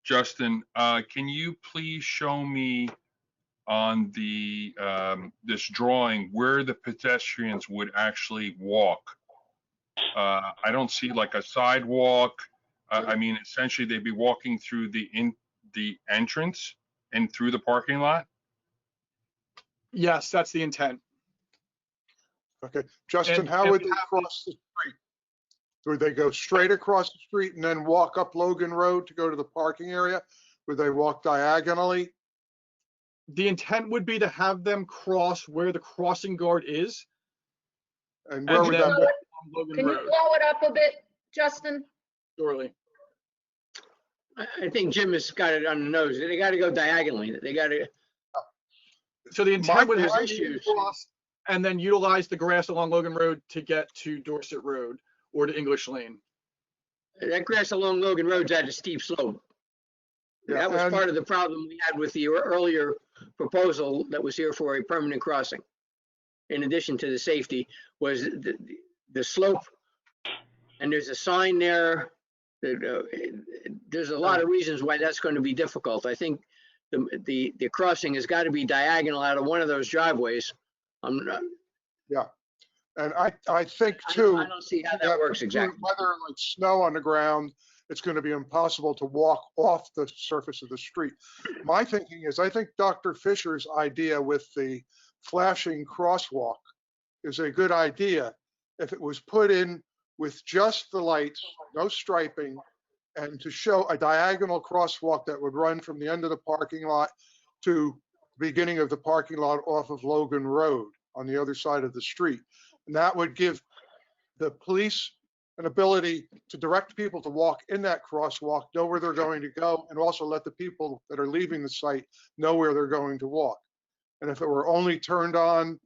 Justin, can you please show me on the this drawing where the pedestrians would actually walk? I don't see like a sidewalk. I mean, essentially they'd be walking through the entrance and through the parking lot. Yes, that's the intent. Okay, Justin, how would they cross the street? Would they go straight across the street and then walk up Logan Road to go to the parking area? Would they walk diagonally? The intent would be to have them cross where the crossing guard is. And where would that be? Can you blow it up a bit, Justin? Surely. I think Jim has got it on the nose. They got to go diagonally. They got to. So the intent would My be issues. to cross and then utilize the grass along Logan Road to get to Dorset Road or to English Lane. That grass along Logan Road's at a steep slope. Yeah, That was part of the problem we had with the earlier proposal that was here for a permanent crossing. In addition to the safety, was the slope, and there's a sign there. There's a lot of reasons why that's going to be difficult. I think the crossing has got to be diagonal out of one of those driveways. Yeah, and I think too. I don't see how that works exactly. Whether like snow on the ground, it's going to be impossible to walk off the surface of the street. My thinking is, I think Dr. Fisher's idea with the flashing crosswalk is a good idea if it was put in with just the lights, no striping, and to show a diagonal crosswalk that would run from the end of the parking lot to the beginning of the parking lot off of Logan Road on the other side of the street. And that would give the police an ability to direct people to walk in that crosswalk, know where they're going to go, and also let the people that are leaving the site know where they're going to walk. And if it were only turned on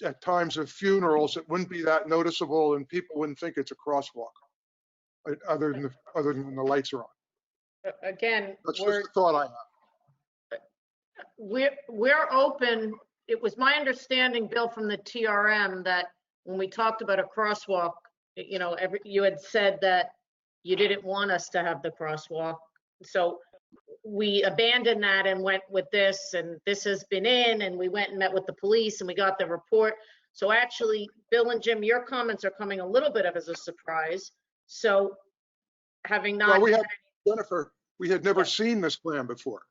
at times of funerals, it wouldn't be that noticeable and people wouldn't think it's a crosswalk, other than the lights are on. Again, That's just a thought I have. we're open. It was my understanding, Bill, from the TRM, that when we talked about a crosswalk, you know, you had said that you didn't want us to have the crosswalk. So we abandoned that and went with this, and this has been in, and we went and met with the police and we got the report. So actually, Bill and Jim, your comments are coming a little bit of as a surprise. So having not. Well, Jennifer, we had never seen this plan before.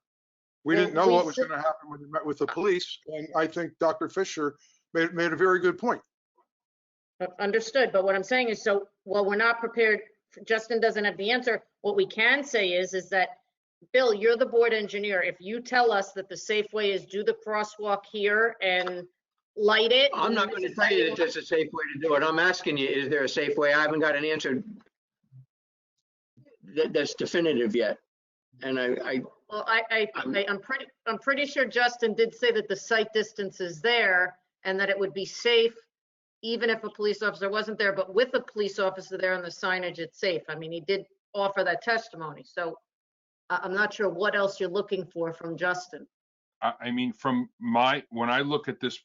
We didn't know what was going to happen when we met with the police. And I think Dr. Fisher made a very good point. Understood. But what I'm saying is, so, well, we're not prepared. Justin doesn't have the answer. What we can say is that, Bill, you're the board engineer. If you tell us that the safe way is do the crosswalk here and light it. I'm not going to tell you that there's a safe way to do it. I'm asking you, is there a safe way? I haven't got an answer that's definitive yet. And well, I'm pretty sure Justin did say that the sight distance is there and that it would be safe even if a police officer wasn't there, but with a police officer there on the signage, it's safe. I mean, he did offer that testimony. So I'm not sure what else you're looking for from Justin. I mean, when I look at this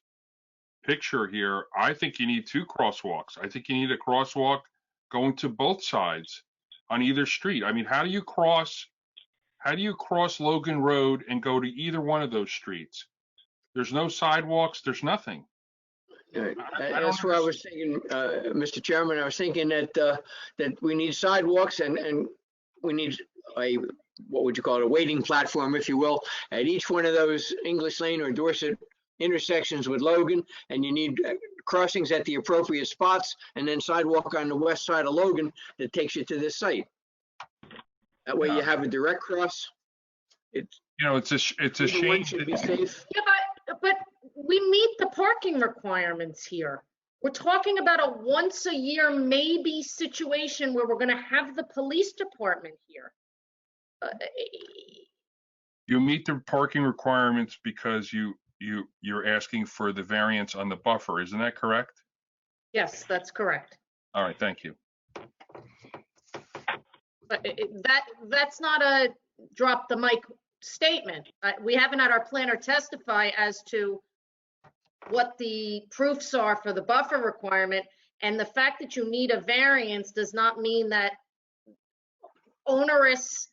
picture here, I think you need two crosswalks. I think you need a crosswalk going to both sides on either street. I mean, how do you cross Logan Road and go to either one of those streets? There's no sidewalks, there's nothing. That's where I was thinking, Mr. Chairman, I was thinking that we need sidewalks and we need what would you call it, a waiting platform, if you will, at each one of those English Lane or Dorset intersections with Logan, and you need crossings at the appropriate spots, and then sidewalk on the west side of Logan that takes you to this site. That way you have a direct cross. It's a shame. Should be safe. Yeah, but we meet the parking requirements here. We're talking about a once a year maybe situation where we're going to have the police department here. You meet the parking requirements because you're asking for the variance on the buffer. Isn't that correct? Yes, that's correct. All right, thank you. But that's not a drop the mic statement. We haven't had our planner testify as to what the proofs are for the buffer requirement, and the fact that you need a variance does not mean that onerous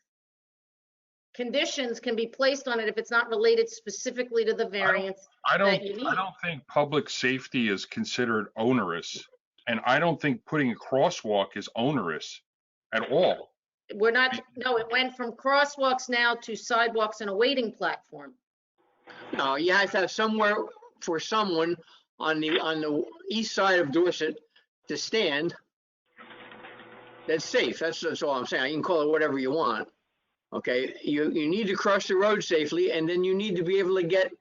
conditions can be placed on it if it's not related specifically to the variance. I don't think public safety is considered onerous, and I don't think putting a crosswalk is onerous at all. We're not, no, it went from crosswalks now to sidewalks and a waiting platform. No, you have to have somewhere for someone on the east side of Dorset to stand that's safe. That's all I'm saying. You can call it whatever you want. Okay, you need to cross the road safely, and then you need to be able to get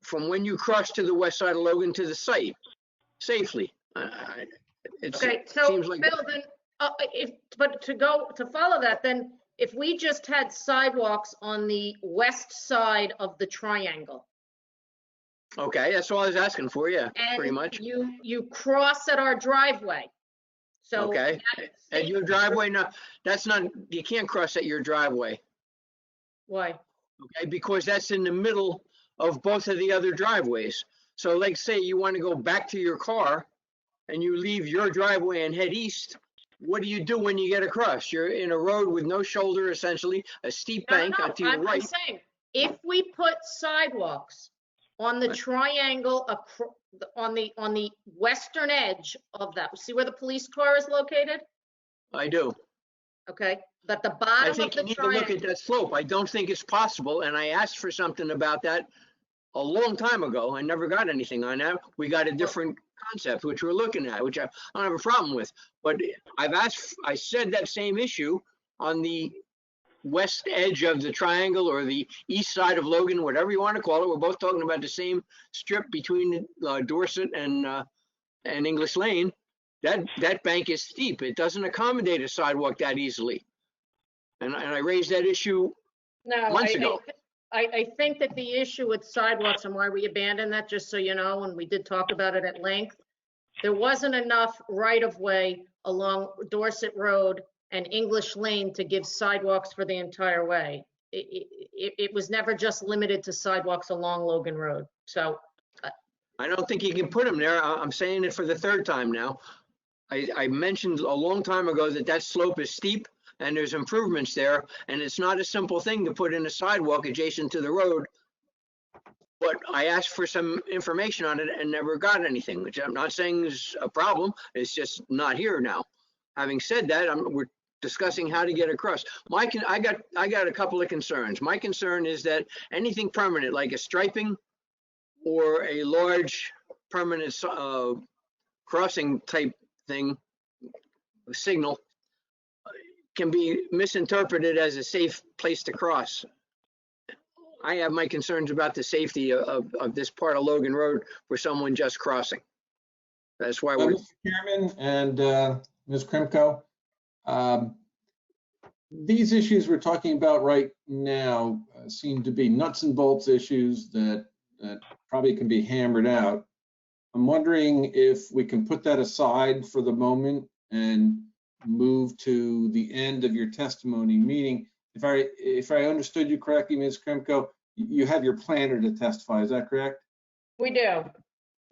from when you cross to the west side of Logan to the site safely. Okay, so seems like Bill, then, to follow that, then if we just had sidewalks on the west side of the triangle. Okay, that's all I was asking for, yeah, And pretty much. You cross at our driveway. So okay, at your driveway, no, that's not, you can't cross at your driveway. Why? Okay, because that's in the middle of both of the other driveways. So like say you want to go back to your car and you leave your driveway and head east, what do you do when you get across? You're in a road with no shoulder, essentially, a steep bank to your right. I'm saying, if we put sidewalks on the triangle on the western edge of that, see where the police car is located? I do. Okay, but the bottom of the triangle. I think you need to look at that slope. I don't think it's possible, and I asked for something about that a long time ago. I never got anything on that. We got a different concept, which we're looking at, which I don't have a problem with. But I said that same issue on the west edge of the triangle or the east side of Logan, whatever you want to call it. We're both talking about the same strip between Dorset and English Lane. That bank is steep. It doesn't accommodate a sidewalk that easily. And I raised that issue months ago. I think that the issue with sidewalks and why we abandoned that, just so you know, and we did talk about it at length, there wasn't enough right-of-way along Dorset Road and English Lane to give sidewalks for the entire way. It was never just limited to sidewalks along Logan Road. So I don't think you can put them there. I'm saying it for the third time now. I mentioned a long time ago that that slope is steep and there's improvements there, and it's not a simple thing to put in a sidewalk adjacent to the road. But I asked for some information on it and never got anything, which I'm not saying is a problem. It's just not here now. Having said that, we're discussing how to get across. I got a couple of concerns. My concern is that anything permanent, like a striping or a large permanent crossing type thing, signal, can be misinterpreted as a safe place to cross. I have my concerns about the safety of this part of Logan Road for someone just crossing. That's why we're. Mr. Chairman and Ms. Krimko, these issues we're talking about right now seem to be nuts and bolts issues that probably can be hammered out. I'm wondering if we can put that aside for the moment and move to the end of your testimony, meaning if I understood you correctly, Ms. Krimko, you have your planner to testify, is that correct? we do.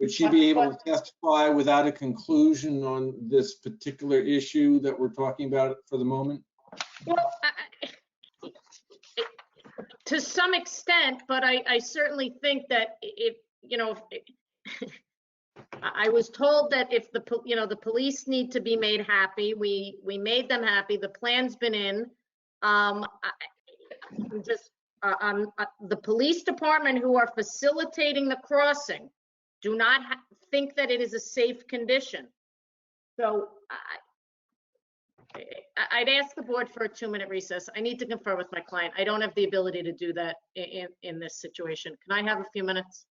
Would she be able to testify without a conclusion on this particular issue that we're talking about for the moment? Well, to some extent, but I certainly think that if, I was told that if the police need to be made happy, we made them happy. The plan's been in. The police department who are facilitating the crossing do not think that it is a safe condition. So I'd ask the board for a 2-minute recess. I need to confer with my client. I don't have the ability to do that in this situation. Can I have a few minutes?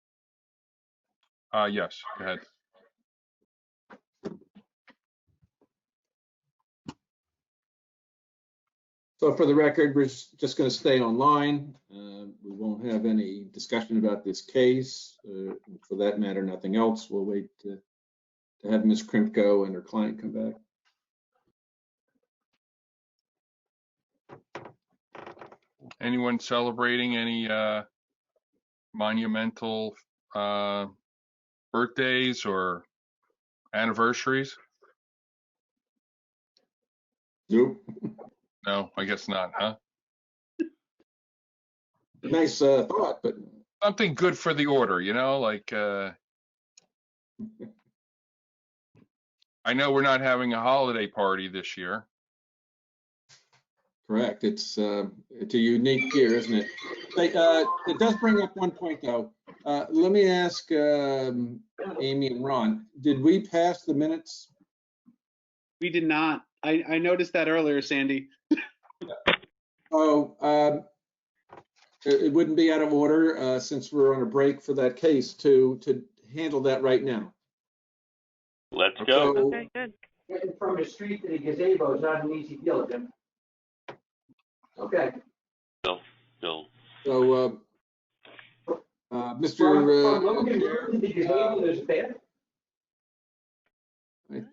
Yes, go ahead. So for the record, we're just going to stay online. We won't have any discussion about this case. For that matter, nothing else. We'll wait to have Ms. Krimko and her client come back. Anyone celebrating any monumental birthdays or anniversaries? Nope. No, I guess not, huh? Nice thought, but something good for the order, like I know we're not having a holiday party this year. Correct. It's a unique year, isn't it? It does bring up one point, though. Let me ask Amy and Ron, did we pass the minutes? We did not. I noticed that earlier, Sandy. Oh, it wouldn't be out of order since we're on a break for that case to handle that right now. Let's go. So, Okay, good. Getting from the street to the gazebo is not an easy deal, Jim. Okay. So, So, Mr. I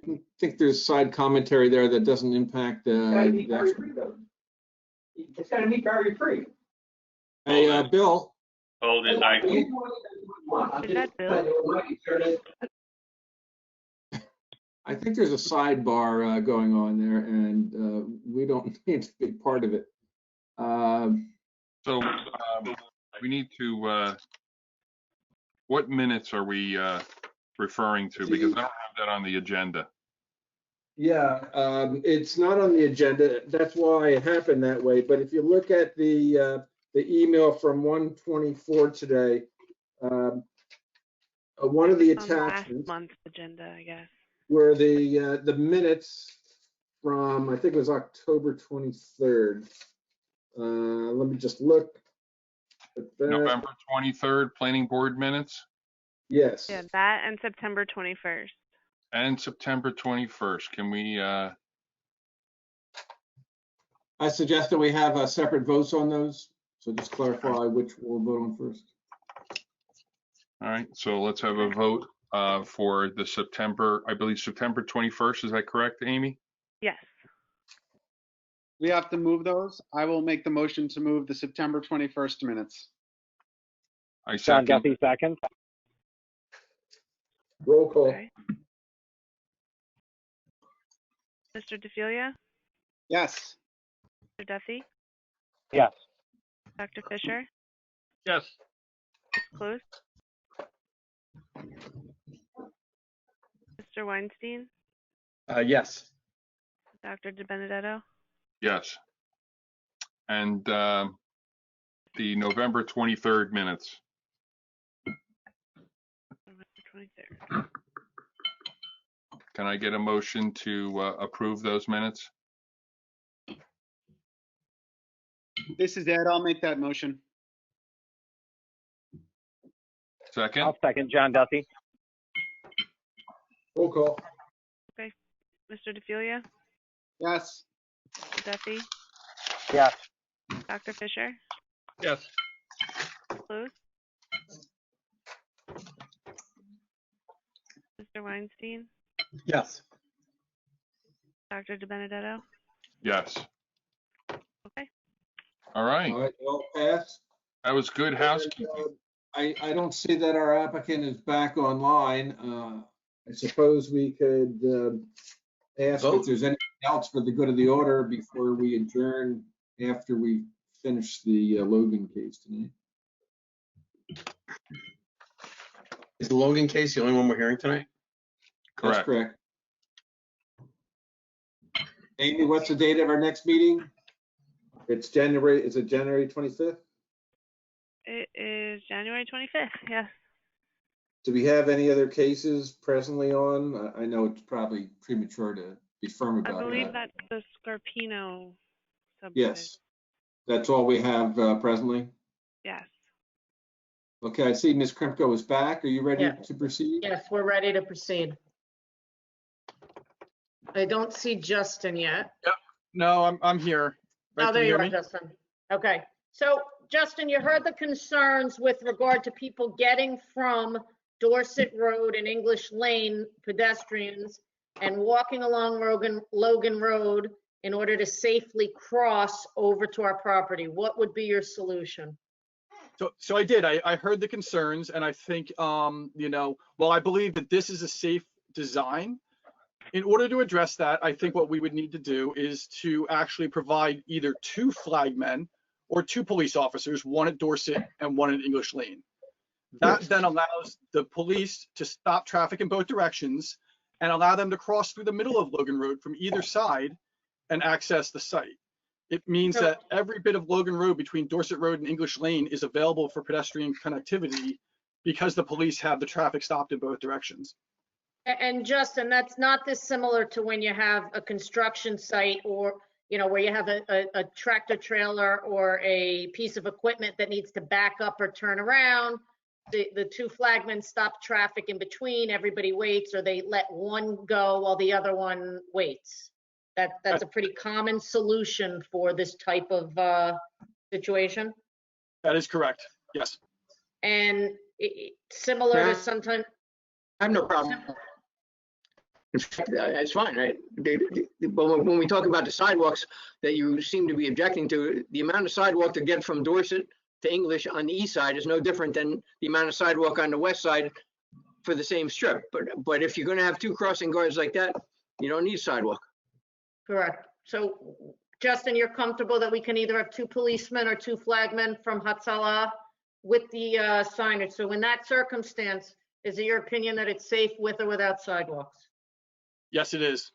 think there's side commentary there that doesn't impact the. It's got to meet barrier free. Hey, Bill. hold it. Is that Bill? I think there's a sidebar going on there, and we don't need to be part of it. So we need to, what minutes are we referring to? Because I don't have that on the agenda. Yeah, it's not on the agenda. That's why it happened that way. But if you look at the email from 1/24 today, one of the On attachments last month's agenda, I guess. were the minutes from, I think it was October 23rd. Let me just look at that. November 23rd, planning board minutes? Yes. Yeah, that and September 21st. And September 21st. Can we, I suggest that we have separate votes on those. So just clarify which we'll vote on first. All right, so let's have a vote for the September, I believe September 21st. Is that correct, Amy? Yes. We have to move those. I will make the motion to move the September 21st minutes. I John second. Duffy, second. Roll call. Okay. Mr. DeFilia, Yes. Mr. Duffy, Yes. Dr. Fisher, Yes. Close, Mr. Weinstein, Yes. Dr. DeBenedetto, Yes. And the November 23rd minutes. November 23rd. Can I get a motion to approve those minutes? This is Ed. I'll make that motion. Second? I'll second John Duffy. Roll call. Okay. Mr. DeFilia, Yes. Mr. Duffy, Yes. Dr. Fisher, Yes. Close, Mr. Weinstein, Yes. Dr. DeBenedetto. Yes. Okay. All right. All right, all passed. That was good housekeeping. I don't see that our applicant is back online. I suppose we could ask Vote. if there's anything else for the good of the order before we adjourn after we finish the Logan case tonight. Is the Logan case the only one we're hearing tonight? That's Correct. correct. Amy, what's the date of our next meeting? It's January, is it January 25th? It is January 25th. Yes. Do we have any other cases presently on? I know it's probably premature to be firm I about believe that. that's the Scarpino subdivision. Yes, that's all we have presently. Yes. Okay, I see Ms. Krimko is back. Are you ready Yeah. to proceed? Yes, we're ready to proceed. I don't see Justin yet. No, I'm here. Right, Oh, can there you hear are, me? Justin. Okay, so Justin, you heard the concerns with regard to people getting from Dorset Road and English Lane, pedestrians, and walking along Logan Road in order to safely cross over to our property. What would be your solution? So I did. I heard the concerns, and I think, while I believe that this is a safe design, in order to address that, I think what we would need to do is to actually provide either 2 flagmen or 2 police officers, one at Dorset and one at English Lane. That then allows the police to stop traffic in both directions and allow them to cross through the middle of Logan Road from either side and access the site. It means that every bit of Logan Road between Dorset Road and English Lane is available for pedestrian connectivity because the police have the traffic stopped in both directions. And Justin, that's not dissimilar to when you have a construction site or, where you have a tractor trailer or a piece of equipment that needs to back up or turn around. The 2 flagmen stop traffic in between, everybody waits, or they let one go while the other one waits. That's a pretty common solution for this type of situation. That is correct. Yes. And similar to sometimes. I have no problem. In fact, it's fine, right? But when we talk about the sidewalks that you seem to be objecting to, the amount of sidewalk to get from Dorset to English on the east side is no different than the amount of sidewalk on the west side for the same strip. But if you're going to have 2 crossing guards like that, you don't need sidewalk. Correct. So, Justin, you're comfortable that we can either have 2 policemen or 2 flagmen from Hatzalah with the signage. So in that circumstance, is it your opinion that it's safe with or without sidewalks? Yes, it is.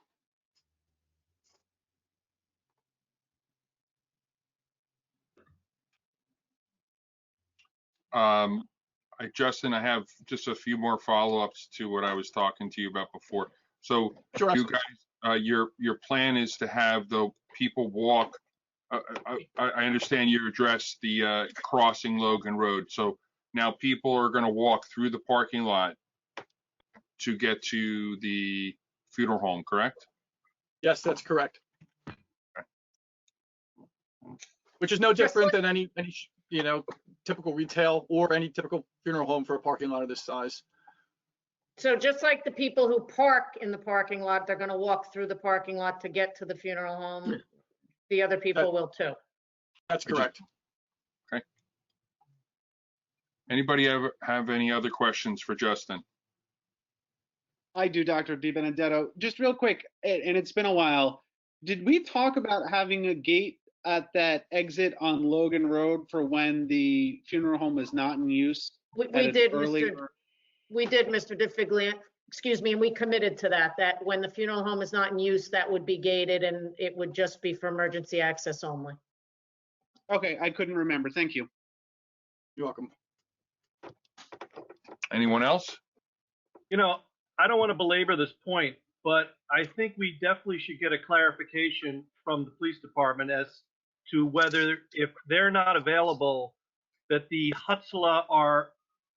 Justin, I have just a few more follow-ups to what I was talking to you about before. So Sure. you guys, your plan is to have the people walk. I understand you addressed the crossing Logan Road. So now people are going to walk through the parking lot to get to the funeral home, correct? Yes, that's correct. which is no different than any typical retail or any typical funeral home for a parking lot of this size. So just like the people who park in the parking lot, they're gonna walk through the parking lot to get to the funeral home, the other people will too. That's correct. Okay. Anybody ever have any other questions for Justin? I do, Dr. DiBenedetto. Just real quick, and it's been a while. Did we talk about having a gate at that exit on Logan Road for when the funeral home is not in use? We did, Mr. DeFiglia, excuse me, and we committed to that when the funeral home is not in use, that would be gated and it would just be for emergency access only. Okay, I couldn't remember. Thank you. You're welcome. Anyone else? I don't want to belabor this point, but I think we definitely should get a clarification from the police department as to whether, if they're not available, that the Hutzla are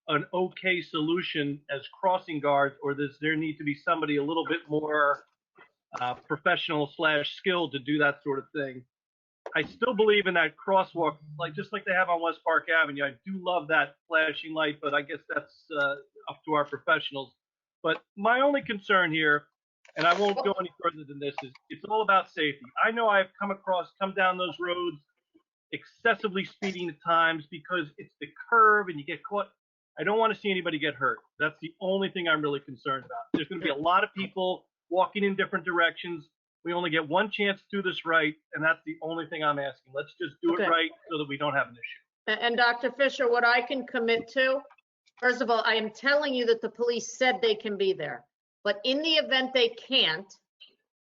an okay solution as crossing guards, or does there need to be somebody a little bit more professional / skilled to do that sort of thing? I still believe in that crosswalk, just like they have on West Park Avenue. I do love that flashing light, but I guess that's up to our professionals. But my only concern here, and I won't go any further than this, is it's all about safety. I know I've come down those roads excessively speeding at times because it's the curve and you get caught. I don't want to see anybody get hurt. That's the only thing I'm really concerned about. There's going to be a lot of people walking in different directions. We only get one chance to do this right, and that's the only thing I'm asking. Let's just do it right so that we don't have an issue. And Dr. Fisher, what I can commit to, first of all, I am telling you that the police said they can be there. But in the event they can't,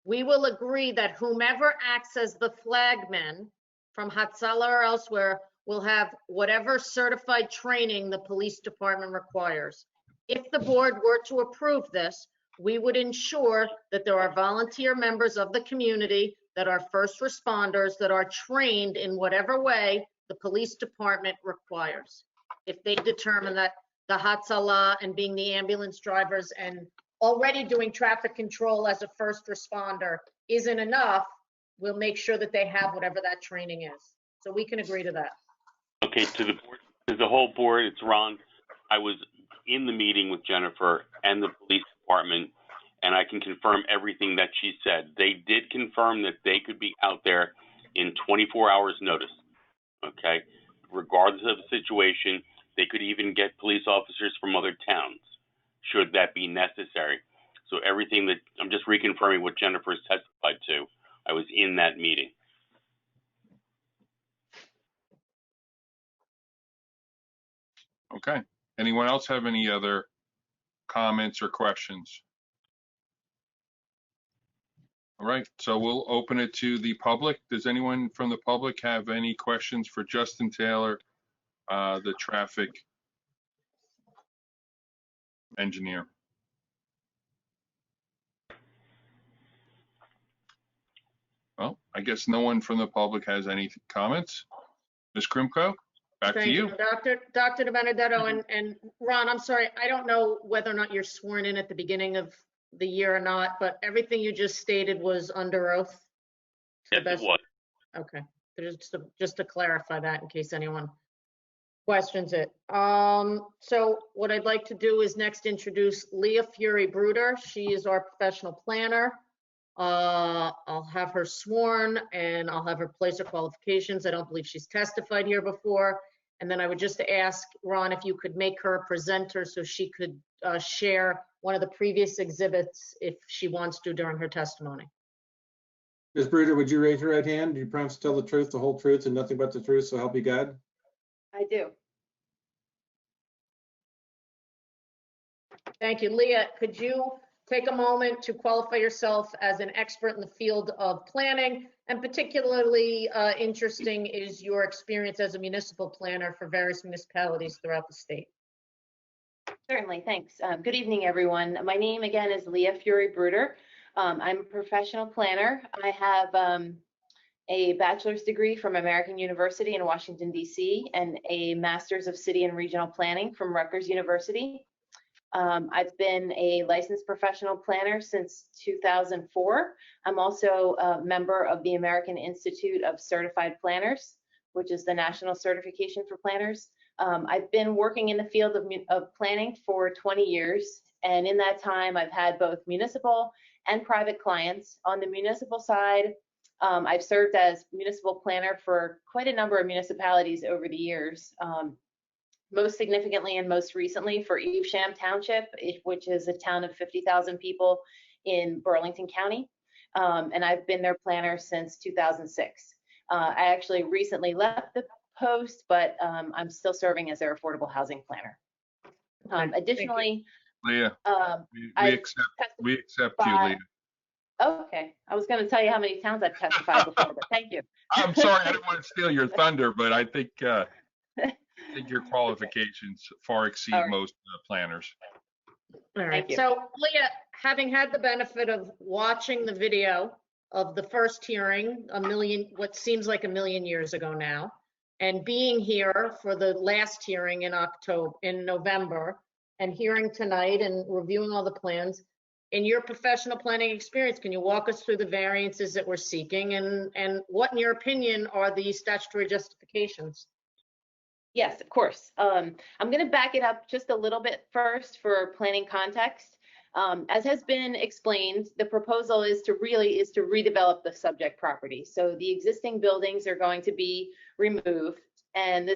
we will agree that whomever acts as the flagman from Hatzala or elsewhere will have whatever certified training the police department requires. If the board were to approve this, we would ensure that there are volunteer members of the community that are first responders that are trained in whatever way the police department requires. If they determine that the Hatzala and being the ambulance drivers and already doing traffic control as a first responder isn't enough, we'll make sure that they have whatever that training is. So we can agree to that. Okay, to the board, to the whole board, it's Ron. I was in the meeting with Jennifer and the police department, and I can confirm everything that she said. They did confirm that they could be out there in 24 hours notice, okay? Regardless of the situation, they could even get police officers from other towns, should that be necessary. So everything that, I'm just reconfirming what Jennifer testified to. I was in that meeting. Okay. Anyone else have any other comments or questions? All right, so we'll open it to the public. Does anyone from the public have any questions for Justin Taylor, the traffic engineer? Well, I guess no one from the public has any comments. Ms. Krimko, back to you. Dr. DiBenedetto and Ron, I'm sorry, I don't know whether or not you're sworn in at the beginning of the year or not, but everything you just stated was under oath? Yes, it was. Okay, just to clarify that in case anyone questions it. So what I'd like to do is next introduce Leah Brooder. She is our professional planner. I'll have her sworn and I'll have her place her qualifications. I don't believe she's testified here before. And then I would just ask Ron if you could make her a presenter so she could share one of the previous exhibits if she wants to during her testimony. Ms. Brooder, would you raise your right hand? Do you promise to tell the truth, the whole truth, and nothing but the truth, so help you God? I do. Thank you. Leah, could you take a moment to qualify yourself as an expert in the field of planning? And particularly interesting is your experience as a municipal planner for various municipalities throughout the state. Certainly, thanks. Good evening, everyone. My name again is Leah Brooder. I'm a professional planner. I have a bachelor's degree from American University in Washington, D.C., and a master's of city and regional planning from Rutgers University. I've been a licensed professional planner since 2004. I'm also a member of the American Institute of Certified Planners, which is the National Certification for Planners. I've been working in the field of planning for 20 years, and in that time, I've had both municipal and private clients. On the municipal side, I've served as municipal planner for quite a number of municipalities over the years. Most significantly and most recently for Evesham Township, which is a town of 50,000 people in Burlington County. And I've been their planner since 2006. I actually recently left the post, but I'm still serving as their affordable housing planner. Additionally, Leah, we accept you, Leah. Okay, I was going to tell you how many towns I've testified before, but thank you. I'm sorry, I didn't want to steal your thunder, but I think your qualifications far exceed most planners. All right. So Leah, having had the benefit of watching the video of the first hearing what seems like a million years ago now, and being here for the last hearing in November, and hearing tonight and reviewing all the plans, in your professional planning experience, can you walk us through the variances that we're seeking and what, in your opinion, are the statutory justifications? Yes, of course. I'm going to back it up just a little bit first for planning context. As has been explained, the proposal is to redevelop the subject property. So the existing buildings are going to be removed, and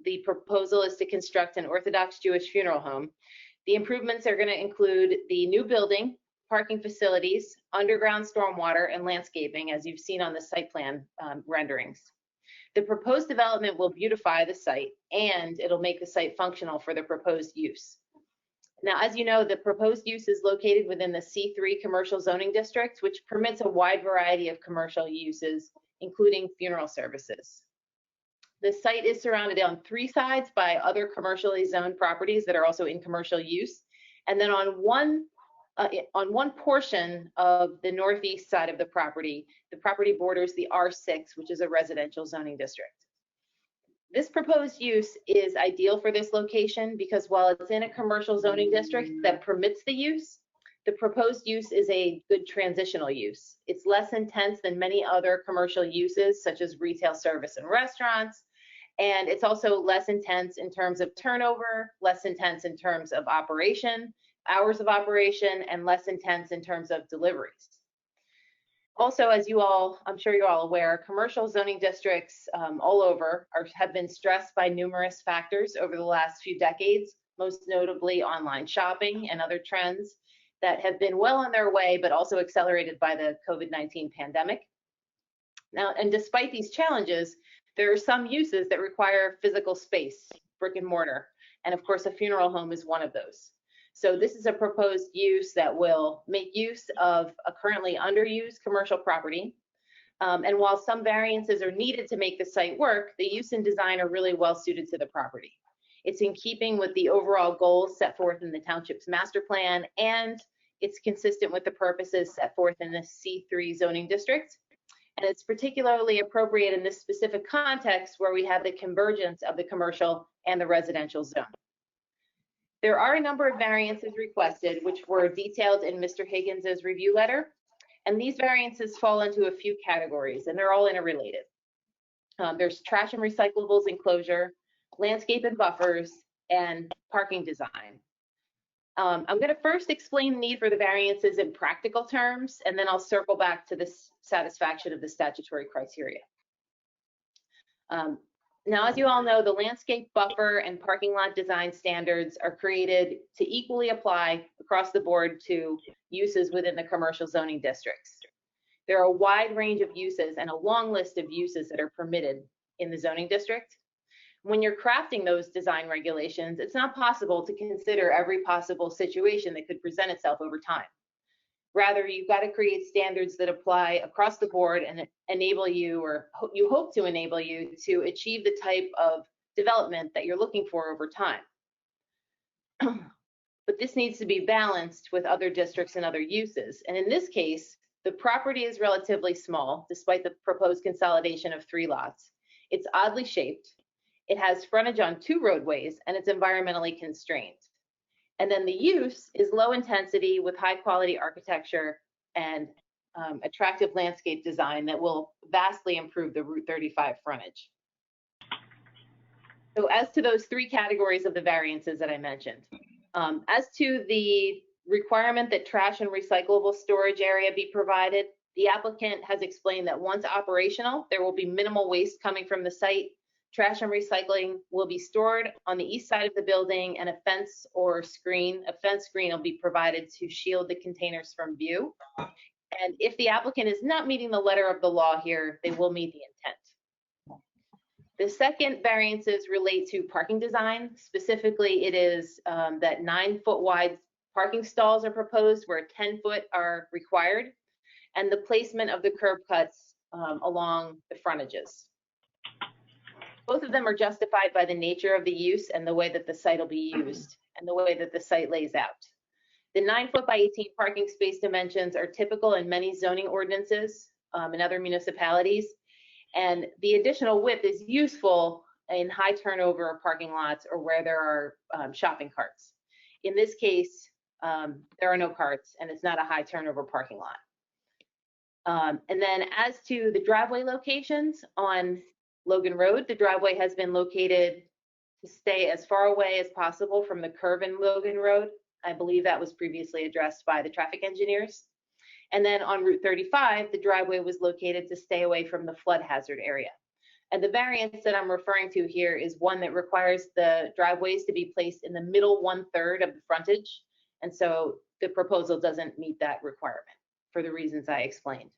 the proposal is to construct an Orthodox Jewish funeral home. The improvements are going to include the new building, parking facilities, underground stormwater, and landscaping, as you've seen on the site plan renderings. The proposed development will beautify the site, and it'll make the site functional for the proposed use. Now, as you know, the proposed use is located within the C3 commercial zoning district, which permits a wide variety of commercial uses, including funeral services. The site is surrounded on 3 sides by other commercially zoned properties that are also in commercial use. And then on one portion of the northeast side of the property borders the R6, which is a residential zoning district. This proposed use is ideal for this location because while it's in a commercial zoning district that permits the use, the proposed use is a good transitional use. It's less intense than many other commercial uses, such as retail service and restaurants. And it's also less intense in terms of turnover, less intense in terms of operation, hours of operation, and less intense in terms of deliveries. Also, as I'm sure you're all aware, commercial zoning districts all over have been stressed by numerous factors over the last few decades, most notably online shopping and other trends that have been well on their way, but also accelerated by the COVID-19 pandemic. Now, and despite these challenges, there are some uses that require physical space, brick and mortar, and of course, a funeral home is one of those. So this is a proposed use that will make use of a currently underused commercial property. And while some variances are needed to make the site work, the use and design are really well suited to the property. It's in keeping with the overall goals set forth in the township's master plan, and it's consistent with the purposes set forth in the C3 zoning district. And it's particularly appropriate in this specific context where we have the convergence of the commercial and the residential zone. There are a number of variances requested, which were detailed in Mr. Higgins's review letter. And these variances fall into a few categories, and they're all interrelated. There's trash and recyclables enclosure, landscape and buffers, and parking design. I'm going to first explain the need for the variances in practical terms, and then I'll circle back to the satisfaction of the statutory criteria. Now, as you all know, the landscape buffer and parking lot design standards are created to equally apply across the board to uses within the commercial zoning districts. There are a wide range of uses and a long list of uses that are permitted in the zoning district. When you're crafting those design regulations, it's not possible to consider every possible situation that could present itself over time. Rather, you've got to create standards that apply across the board and enable you, or you hope to enable you, to achieve the type of development that you're looking for over time. But this needs to be balanced with other districts and other uses. And in this case, the property is relatively small, despite the proposed consolidation of 3 lots. It's oddly shaped. It has frontage on 2 roadways, and it's environmentally constrained. And then the use is low intensity with high quality architecture and attractive landscape design that will vastly improve the Route 35 frontage. So as to those three categories of the variances that I mentioned, as to the requirement that trash and recyclable storage area be provided, the applicant has explained that once operational, there will be minimal waste coming from the site. Trash and recycling will be stored on the east side of the building, and a fence screen will be provided to shield the containers from view. And if the applicant is not meeting the letter of the law here, they will meet the intent. The second variances relate to parking design. Specifically, it is that 9-foot wide parking stalls are proposed where 10-foot are required, and the placement of the curb cuts along the frontages. Both of them are justified by the nature of the use and the way that the site will be used and the way that the site lays out. The 9-foot by 18 parking space dimensions are typical in many zoning ordinances in other municipalities. And the additional width is useful in high turnover parking lots or where there are shopping carts. In this case, there are no carts and it's not a high turnover parking lot. And then as to the driveway locations on Logan Road, the driveway has been located to stay as far away as possible from the curve in Logan Road. I believe that was previously addressed by the traffic engineers. And then on Route 35, the driveway was located to stay away from the flood hazard area. And the variance that I'm referring to here is one that requires the driveways to be placed in the middle 1/3 of the frontage. And so the proposal doesn't meet that requirement for the reasons I explained.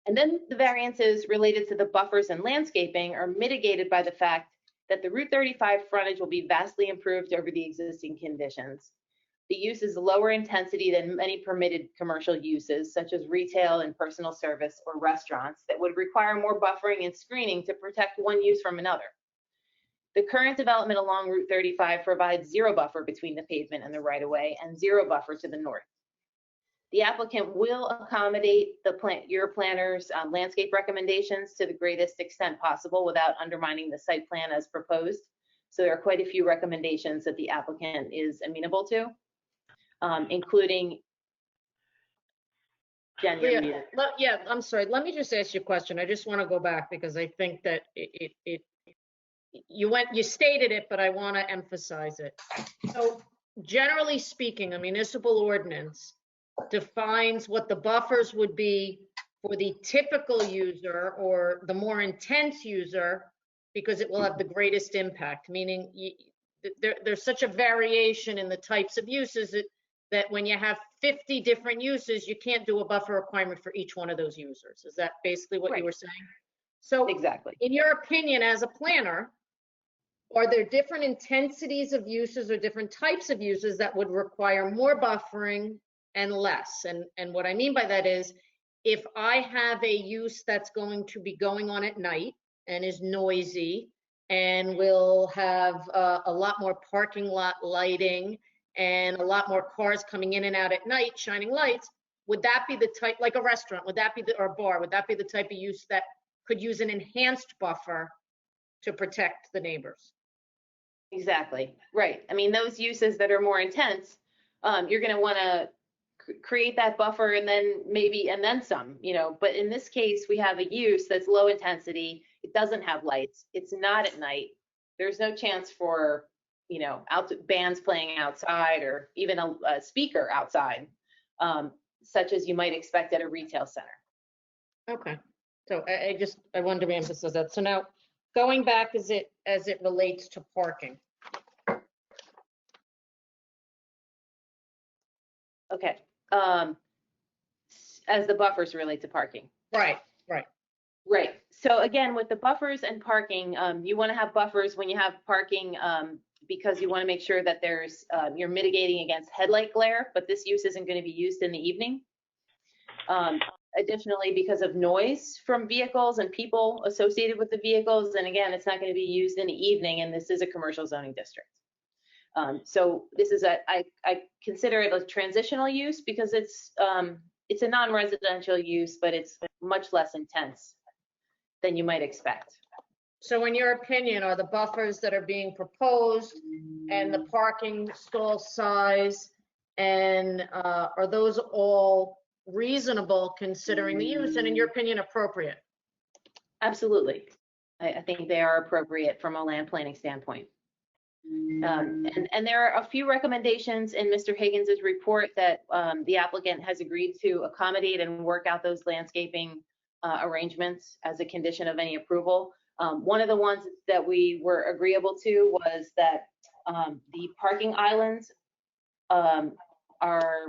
And then the variances related to the buffers and landscaping are mitigated by the fact that the Route 35 frontage will be vastly improved over the existing conditions. The use is lower intensity than many permitted commercial uses, such as retail and personal service or restaurants that would require more buffering and screening to protect one use from another. The current development along Route 35 provides zero buffer between the pavement and the right-of-way and zero buffer to the north. The applicant will accommodate your planner's landscape recommendations to the greatest extent possible without undermining the site plan as proposed. So there are quite a few recommendations that the applicant is amenable to, including Jen, you're muted. Yeah, I'm sorry. Let me just ask you a question. I just want to go back because I think that you stated it, but I want to emphasize it. So generally speaking, a municipal ordinance defines what the buffers would be for the typical user or the more intense user because it will have the greatest impact, meaning there's such a variation in the types of uses that when you have 50 different uses, you can't do a buffer requirement for each one of those users. Is that basically what you were saying? So exactly. In your opinion, as a planner, are there different intensities of uses or different types of uses that would require more buffering and less? And what I mean by that is, if I have a use that's going to be going on at night and is noisy and will have a lot more parking lot lighting and a lot more cars coming in and out at night, shining lights, would that be the type, like a restaurant, would that be or a bar, would that be the type of use that could use an enhanced buffer to protect the neighbors? Exactly, right. I mean, those uses that are more intense, you're going to want to create that buffer and then some, but in this case, we have a use that's low intensity. It doesn't have lights. It's not at night. There's no chance for, bands playing outside or even a speaker outside, such as you might expect at a retail center. Okay. So I wanted to reemphasize that. So now going back as it relates to parking. Okay. As the buffers relate to parking. Right. So again, with the buffers and parking, you want to have buffers when you have parking because you want to make sure that you're mitigating against headlight glare, but this use isn't going to be used in the evening. Additionally, because of noise from vehicles and people associated with the vehicles, and again, it's not going to be used in the evening, and this is a commercial zoning district. So this is I consider it a transitional use because it's a non-residential use, but it's much less intense than you might expect. So in your opinion, are the buffers that are being proposed and the parking stall size and are those all reasonable considering the use and in your opinion appropriate? Absolutely. I think they are appropriate from a land planning standpoint. And there are a few recommendations in Mr. Higgins's report that the applicant has agreed to accommodate and work out those landscaping arrangements as a condition of any approval. One of the ones that we were agreeable to was that the parking islands are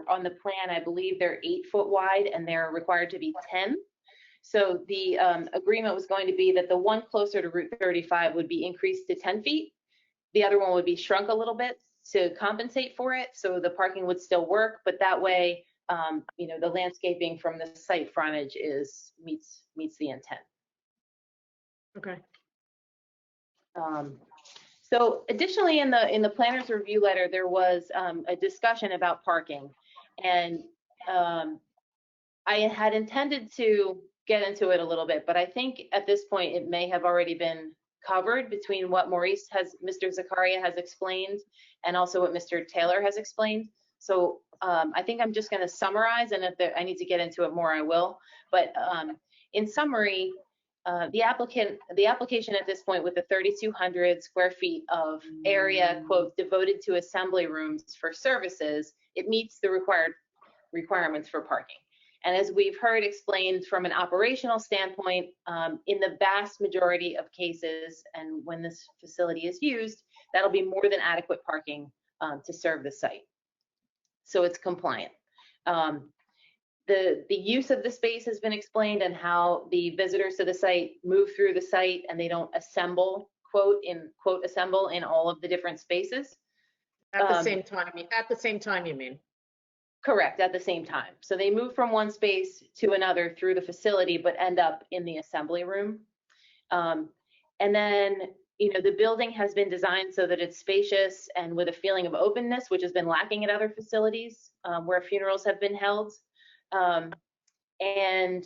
on the plan, I believe they're 8 foot wide and they're required to be 10. So the agreement was going to be that the one closer to Route 35 would be increased to 10 feet. The other one would be shrunk a little bit to compensate for it. So the parking would still work, but that way, you know, the landscaping from the site frontage meets the intent. Okay. So additionally, in the planner's review letter, there was a discussion about parking, and I had intended to get into it a little bit, but I think at this point it may have already been covered between what Mr. Zakaria has explained and also what Mr. Taylor has explained. So I think I'm just going to summarize, and if I need to get into it more, I will. But in summary, the application at this point with the 3,200 square feet of area, quote, devoted to assembly rooms for services, it meets the requirements for parking. And as we've heard explained from an operational standpoint, in the vast majority of cases, and when this facility is used, that'll be more than adequate parking to serve the site. So it's compliant. The use of the space has been explained and how the visitors to the site move through the site and they don't assemble, quote assemble in all of the different spaces. At the same time, you mean? Correct, at the same time. So they move from one space to another through the facility, but end up in the assembly room. And then, you know, the building has been designed so that it's spacious and with a feeling of openness, which has been lacking at other facilities where funerals have been held. And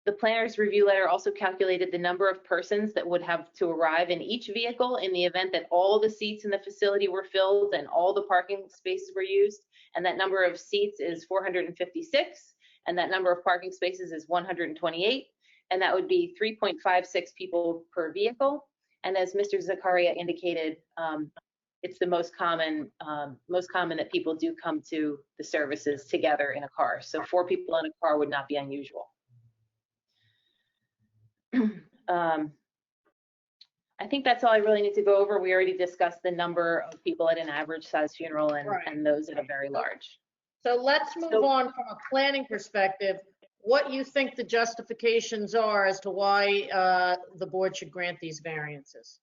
the planner's review letter also calculated the number of persons that would have to arrive in each vehicle in the event that all the seats in the facility were filled and all the parking spaces were used. And that number of seats is 456, and that number of parking spaces is 128, and that would be 3.56 people per vehicle. And as Mr. Zakaria indicated, it's the most common that people do come to the services together in a car. So 4 people in a car would not be unusual. I think that's all I really need to go over. We already discussed the number of people at an average size funeral and those at a very large. So let's move on from a planning perspective, what you think the justifications are as to why the board should grant these variances.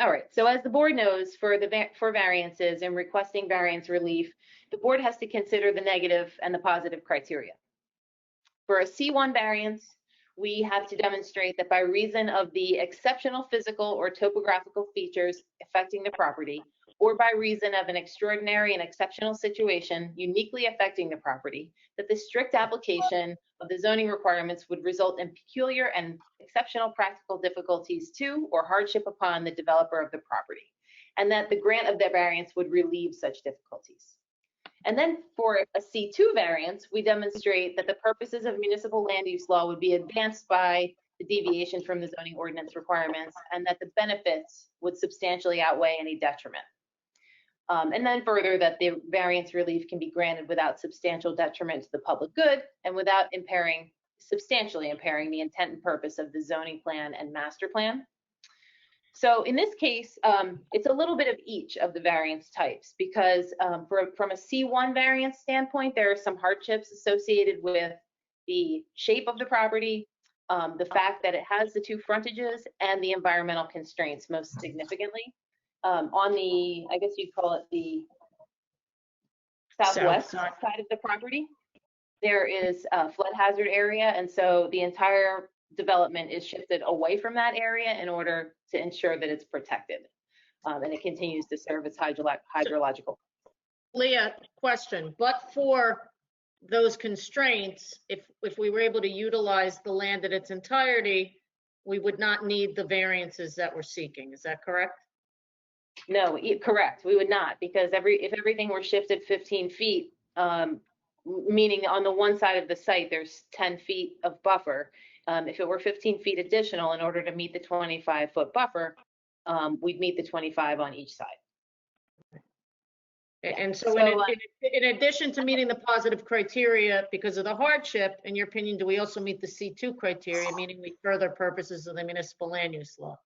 All right, so as the board knows, for variances and requesting variance relief, the board has to consider the negative and the positive criteria. For a C1 variance, we have to demonstrate that by reason of the exceptional physical or topographical features affecting the property, or by reason of an extraordinary and exceptional situation uniquely affecting the property, that the strict application of the zoning requirements would result in peculiar and exceptional practical difficulties to or hardship upon the developer of the property, and that the grant of that variance would relieve such difficulties. And then for a C2 variance, we demonstrate that the purposes of municipal land use law would be advanced by the deviation from the zoning ordinance requirements, and that the benefits would substantially outweigh any detriment. And then further, that the variance relief can be granted without substantial detriment to the public good and without substantially impairing the intent and purpose of the zoning plan and master plan. So in this case, it's a little bit of each of the variance types, because from a C1 variance standpoint, there are some hardships associated with the shape of the property, the fact that it has the 2 frontages, and the environmental constraints most significantly. On the, I guess you'd call it the southwest side of the property, there is a flood hazard area, and so the entire development is shifted away from that area in order to ensure that it's protected, and it continues to serve its hydrological. Leah, question, but for those constraints, if we were able to utilize the land in its entirety, we would not need the variances that we're seeking. Is that correct? No, correct. We would not, because if everything were shifted 15 feet, meaning on the one side of the site, there's 10 feet of buffer. If it were 15 feet additional, in order to meet the 25-foot buffer, we'd meet the 25 on each side. And so So, in addition to meeting the positive criteria because of the hardship, in your opinion, do we also meet the C2 criteria, meaning we further purposes of the municipal land use law?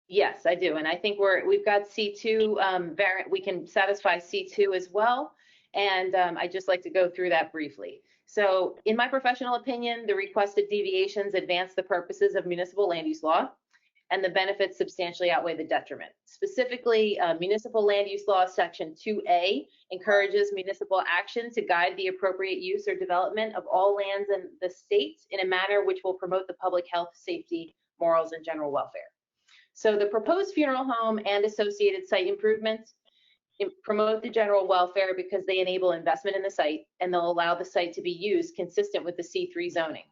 Yes, I do. And I think we've got C2, we can satisfy C2 as well. And I'd just like to go through that briefly. So in my professional opinion, the requested deviations advance the purposes of municipal land use law, and the benefits substantially outweigh the detriment. Specifically, municipal land use law section 2A encourages municipal action to guide the appropriate use or development of all lands in the state in a manner which will promote the public health, safety, morals, and general welfare. So the proposed funeral home and associated site improvements promote the general welfare because they enable investment in the site, and they'll allow the site to be used consistent with the C3 zoning.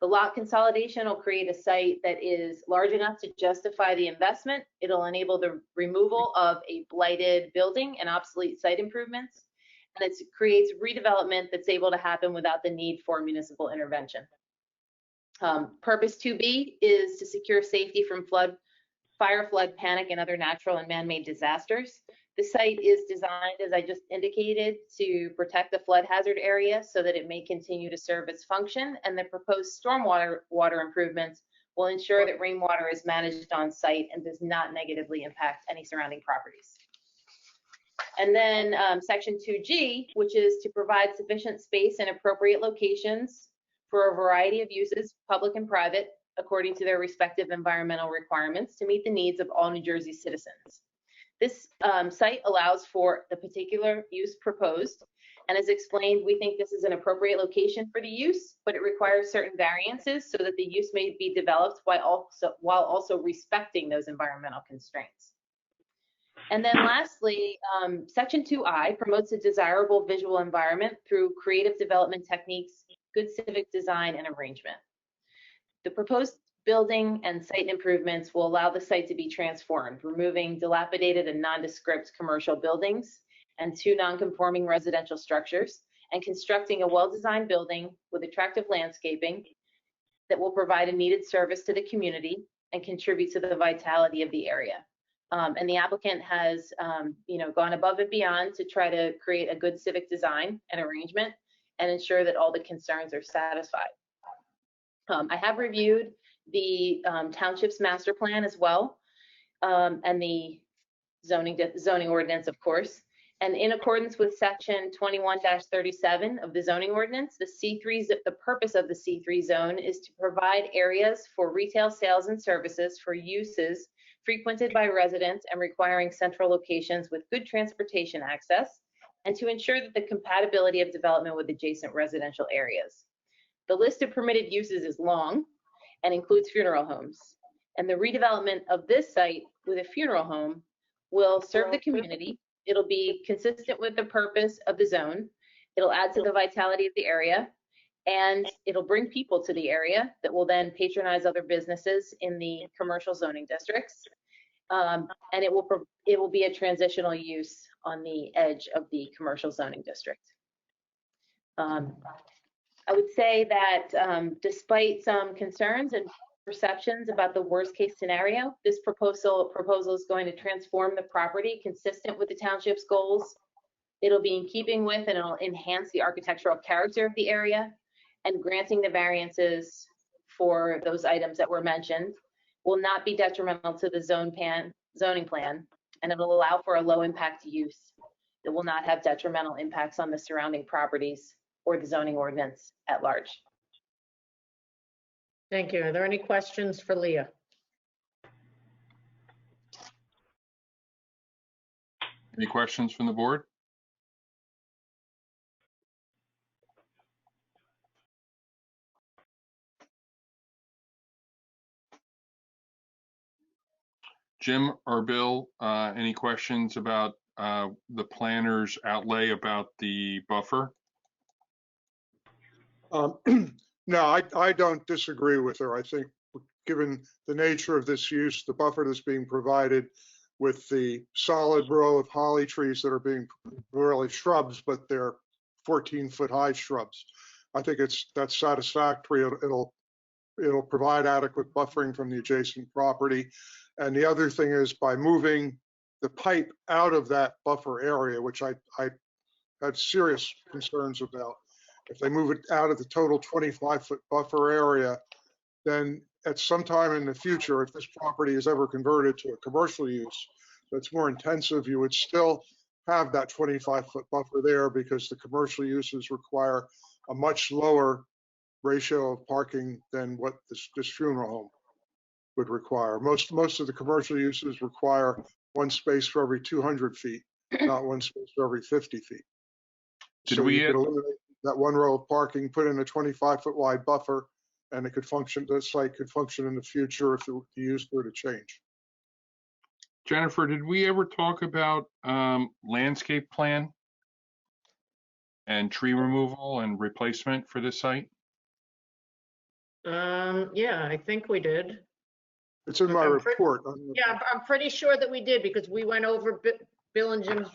The lot consolidation will create a site that is large enough to justify the investment. It'll enable the removal of a blighted building and obsolete site improvements, and it creates redevelopment that's able to happen without the need for municipal intervention. Purpose 2B is to secure safety from fire, flood, panic, and other natural and man-made disasters. The site is designed, as I just indicated, to protect the flood hazard area so that it may continue to serve its function, and the proposed stormwater improvements will ensure that rainwater is managed on site and does not negatively impact any surrounding properties. And then section 2G, which is to provide sufficient space in appropriate locations for a variety of uses, public and private, according to their respective environmental requirements to meet the needs of all New Jersey citizens. This site allows for the particular use proposed, and as explained, we think this is an appropriate location for the use, but it requires certain variances so that the use may be developed while also respecting those environmental constraints. And then lastly, section 2I promotes a desirable visual environment through creative development techniques, good civic design, and arrangement. The proposed building and site improvements will allow the site to be transformed, removing dilapidated and nondescript commercial buildings and 2 non-conforming residential structures, and constructing a well-designed building with attractive landscaping that will provide a needed service to the community and contribute to the vitality of the area. And the applicant has gone above and beyond to try to create a good civic design and arrangement and ensure that all the concerns are satisfied. I have reviewed the Township's master plan as well, and the zoning ordinance, of course. And in accordance with section 21-37 of the zoning ordinance, the purpose of the C3 zone is to provide areas for retail sales and services for uses frequented by residents and requiring central locations with good transportation access, and to ensure that the compatibility of development with adjacent residential areas. The list of permitted uses is long and includes funeral homes. And the redevelopment of this site with a funeral home will serve the community. It'll be consistent with the purpose of the zone. It'll add to the vitality of the area, and it'll bring people to the area that will then patronize other businesses in the commercial zoning districts. And it will be a transitional use on the edge of the commercial zoning district. I would say that despite some concerns and perceptions about the worst case scenario, this proposal is going to transform the property consistent with the township's goals. It'll be in keeping with and it'll enhance the architectural character of the area, and granting the variances for those items that were mentioned will not be detrimental to the zoning plan, and it'll allow for a low impact use that will not have detrimental impacts on the surrounding properties or the zoning ordinance at large. Thank you. Are there any questions for Leah? Any questions from the board? Jim or Bill, any questions about the planner's outlay about the buffer? No, I don't disagree with her. I think given the nature of this use, the buffer that's being provided with the solid row of holly trees that are being really shrubs, but they're 14-foot high shrubs. I think that's satisfactory. It'll provide adequate buffering from the adjacent property. And the other thing is by moving the pipe out of that buffer area, which I had serious concerns about. If they move it out of the total 25-foot buffer area, then at some time in the future, if this property is ever converted to a commercial use that's more intensive, you would still have that 25-foot buffer there because the commercial uses require a much lower ratio of parking than what this funeral home would require. Most of the commercial uses require one space for every 200 feet, not one space for every 50 feet. Did So we- you could eliminate that one row of parking, put in a 25-foot wide buffer, and it could function, the site could function in the future if the use were to change. Jennifer, did we ever talk about landscape plan and tree removal and replacement for this site? Yeah, I think we did. It's in my report. Yeah, I'm pretty sure that we did because we went over Bill and Jim's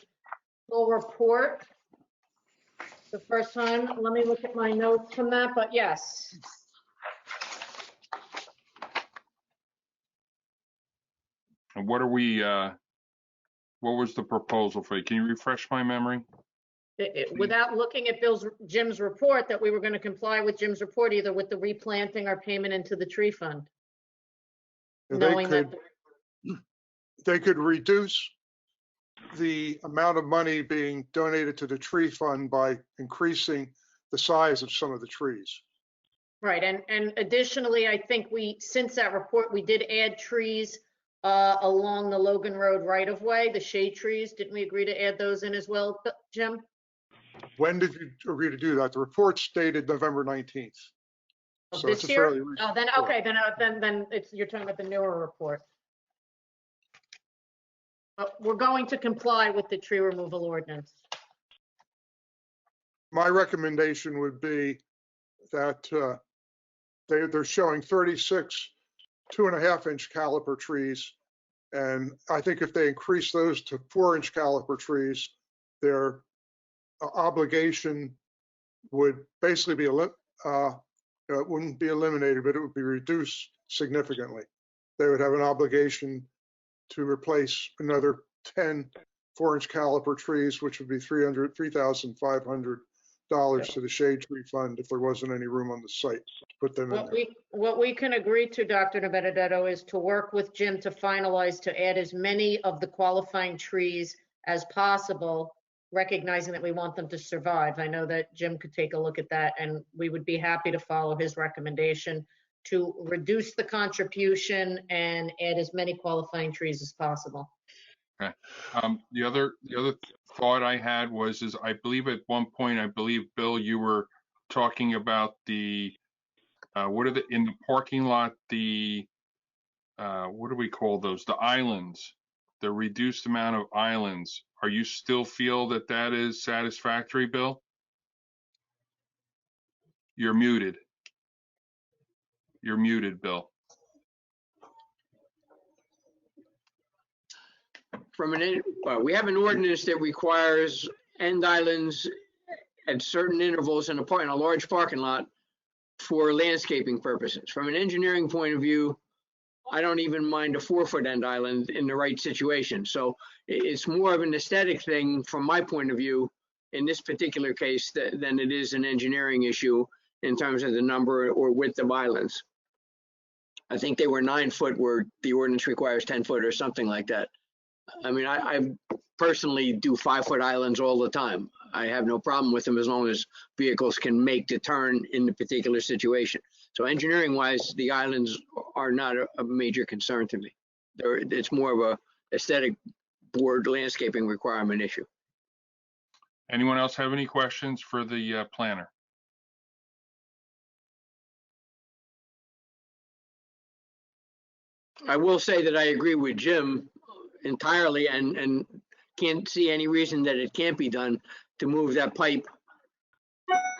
full report the first time. Let me look at my notes from that, but yes. And what are we, what was the proposal for you? Can you refresh my memory? Without looking at Jim's report, that we were going to comply with Jim's report either with the replanting or payment into the tree fund. Knowing that They could reduce the amount of money being donated to the tree fund by increasing the size of some of the trees. right, and additionally, I think since that report, we did add trees along the Logan Road right of way, the shade trees. Didn't we agree to add those in as well, Jim? When did you agree to do that? The report stated November 19th. Of So it's this a year? fairly recent Oh, then, report. okay, then you're talking about the newer report. But we're going to comply with the tree removal ordinance. My recommendation would be that they're showing 36 2.5-inch caliper trees. And I think if they increase those to 4-inch caliper trees, their obligation would basically be, it wouldn't be eliminated, but it would be reduced significantly. They would have an obligation to replace another 10 4-inch caliper trees, which would be $3,500 to the shade tree fund if there wasn't any room on the site to put them in there. What we can agree to, Dr. Benedetto, is to work with Jim to finalize to add as many of the qualifying trees as possible, recognizing that we want them to survive. I know that Jim could take a look at that, and we would be happy to follow his recommendation to reduce the contribution and add as many qualifying trees as possible. Okay. The other thought I had was, I believe at one point, Bill, you were talking about the, in the parking lot, what do we call those? The islands, the reduced amount of islands. Are you still feel that is satisfactory, Bill? You're muted. You're muted, Bill. We have an ordinance that requires end islands at certain intervals in a large parking lot for landscaping purposes. From an engineering point of view, I don't even mind a 4-foot end island in the right situation. So it's more of an aesthetic thing from my point of view in this particular case than it is an engineering issue in terms of the number or width of islands. I think they were 9 foot where the ordinance requires 10 foot or something like that. I mean, I personally do 5-foot islands all the time. I have no problem with them as long as vehicles can make the turn in the particular situation. So engineering wise, the islands are not a major concern to me. It's more of a aesthetic board landscaping requirement issue. Anyone else have any questions for the planner? I will say that I agree with Jim entirely and can't see any reason that it can't be done to move that pipe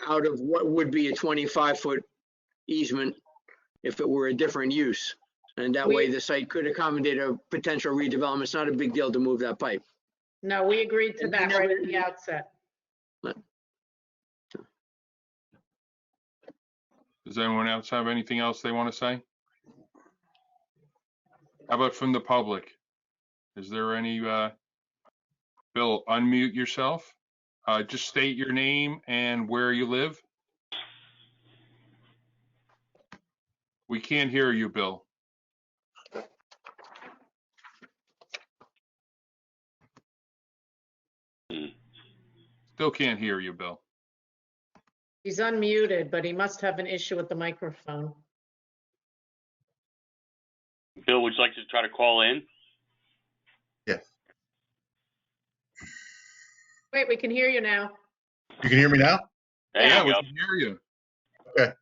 out of what would be a 25-foot easement if it were a different use. And that way the site could accommodate a potential redevelopment. It's not a big deal to move that pipe. No, we agreed to that right at the outset. Does anyone else have anything else they want to say? How about from the public? Is there any, Bill, unmute yourself. Just state your name and where you live. We can't hear you, Bill. Still can't hear you, Bill. He's unmuted, but he must have an issue with the microphone. Bill, would you like to try to call in? Yeah. Wait, we can hear you now. You can hear me now? Yeah, we can hear you. Okay.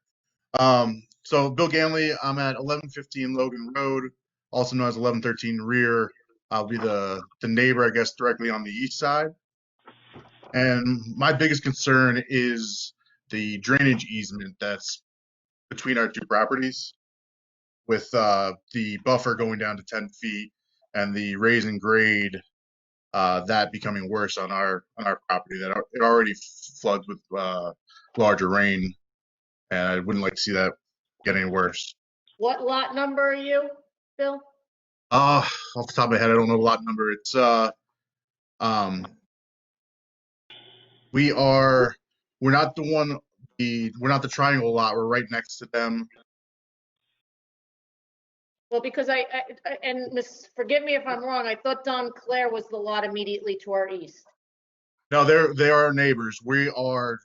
So Bill Ganley, I'm at 1115 Logan Road, also known as 1113 Rear. I'll be the neighbor, I guess, directly on the east side. And my biggest concern is the drainage easement that's between our two properties, with the buffer going down to 10 feet and the raise and grade that becoming worse on our property. That it already floods with larger rain, and I wouldn't like to see that get any worse. What lot number are you, Bill? Off the top of my head, I don't know the lot number. It's we're not the one, we're not the triangle lot. We're right next to them. Well, because and forgive me if I'm wrong, I thought Don Claire was the lot immediately to our east. No, they are neighbors. We are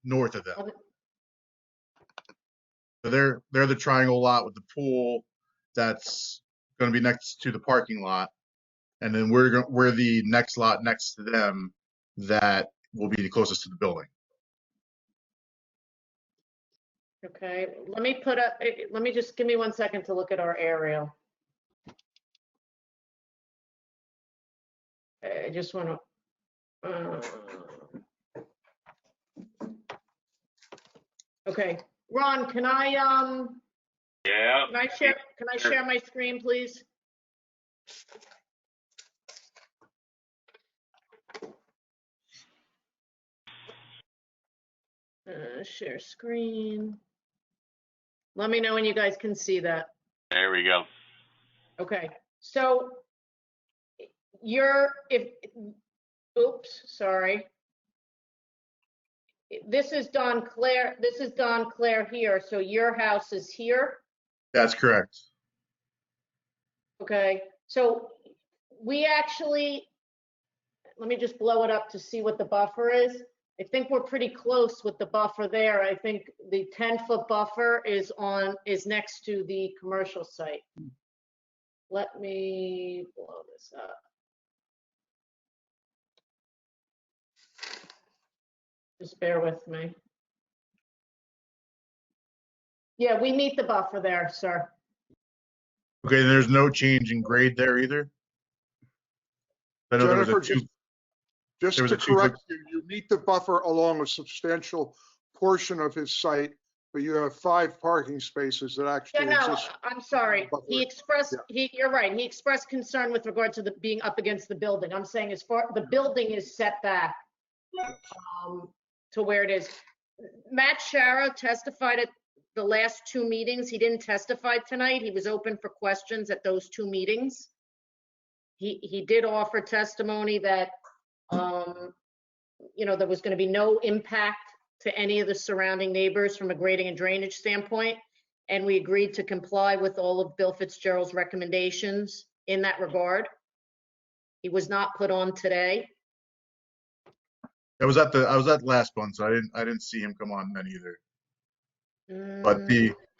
north of them. So they're the triangle lot with the pool that's going to be next to the parking lot, and then we're the next lot next to them that will be the closest to the building. Okay, let me just give me 1 second to look at our aerial. I just want to. Okay, Ron, can I Yeah. Can I share my screen, please? Share screen. Let me know when you guys can see that. There we go. Okay, so oops, sorry. This is Don Claire here, so your house is here? That's correct. Okay, so we actually, let me just blow it up to see what the buffer is. I think we're pretty close with the buffer there. I think the 10-foot buffer is next to the commercial site. Let me blow this up. Just bear with me. Yeah, we meet the buffer there, sir. Okay, there's no change in grade there either? I know Jennifer, just there was to a 2 foot. correct you, you meet the buffer along a substantial portion of his site, but you have 5 parking spaces that actually Yeah, no, exist. I'm sorry. He expressed, you're right. He expressed concern with regard to being up against the building. I'm saying as far, the building is set back to where it is. Matt Shara testified at the last 2 meetings. He didn't testify tonight. He was open for questions at those 2 meetings. He did offer testimony that, there was going to be no impact to any of the surrounding neighbors from a grading and drainage standpoint. And we agreed to comply with all of Bill Fitzgerald's recommendations in that regard. He was not put on today. I was at last one, so I didn't see him come on then either. But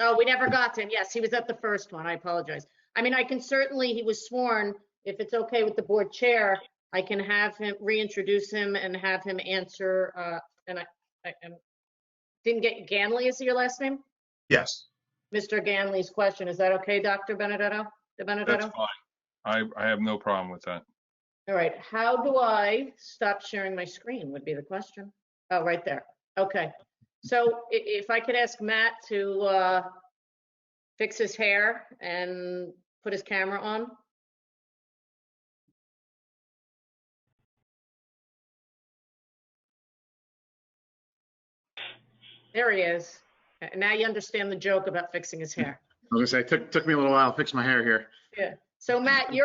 Oh, we never got to him. Yes, he was at the first one. I apologize. I mean, I can certainly, he was sworn, if it's okay with the board chair, I can have him reintroduce him and have him answer, and I didn't get Ganley, is your last name? Yes. Mr. Ganley's question. Is that okay, Dr. Benedetto? That's fine. I have no problem with that. All right, how do I stop sharing my screen would be the question. Oh, right there. Okay, so if I could ask Matt to fix his hair and put his camera on. There he is. Now you understand the joke about fixing his hair. I was gonna say, took me a little while to fix my hair here. Yeah. So Matt, you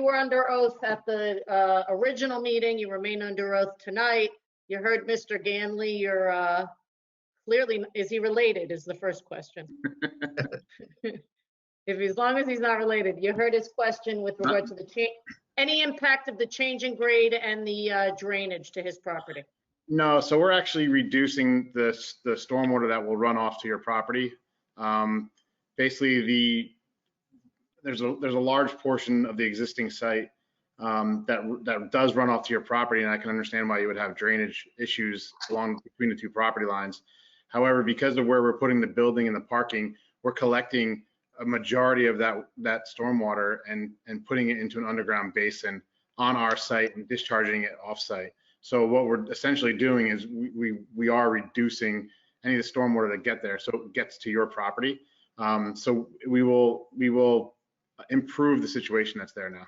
were under oath at the original meeting. You remain under oath tonight. You heard Mr. Ganley. You're clearly, is he related is the first question. As long as he's not related. You heard his question with regard to the any impact of the change in grade and the drainage to his property. No, so we're actually reducing the stormwater that will run off to your property. Basically, there's a large portion of the existing site that does run off to your property, and I can understand why you would have drainage issues along between the two property lines. However, because of where we're putting the building and the parking, we're collecting a majority of that stormwater and putting it into an underground basin on our site and discharging it off-site. So what we're essentially doing is we are reducing any of the stormwater that get there, so it gets to your property. So we will improve the situation that's there now.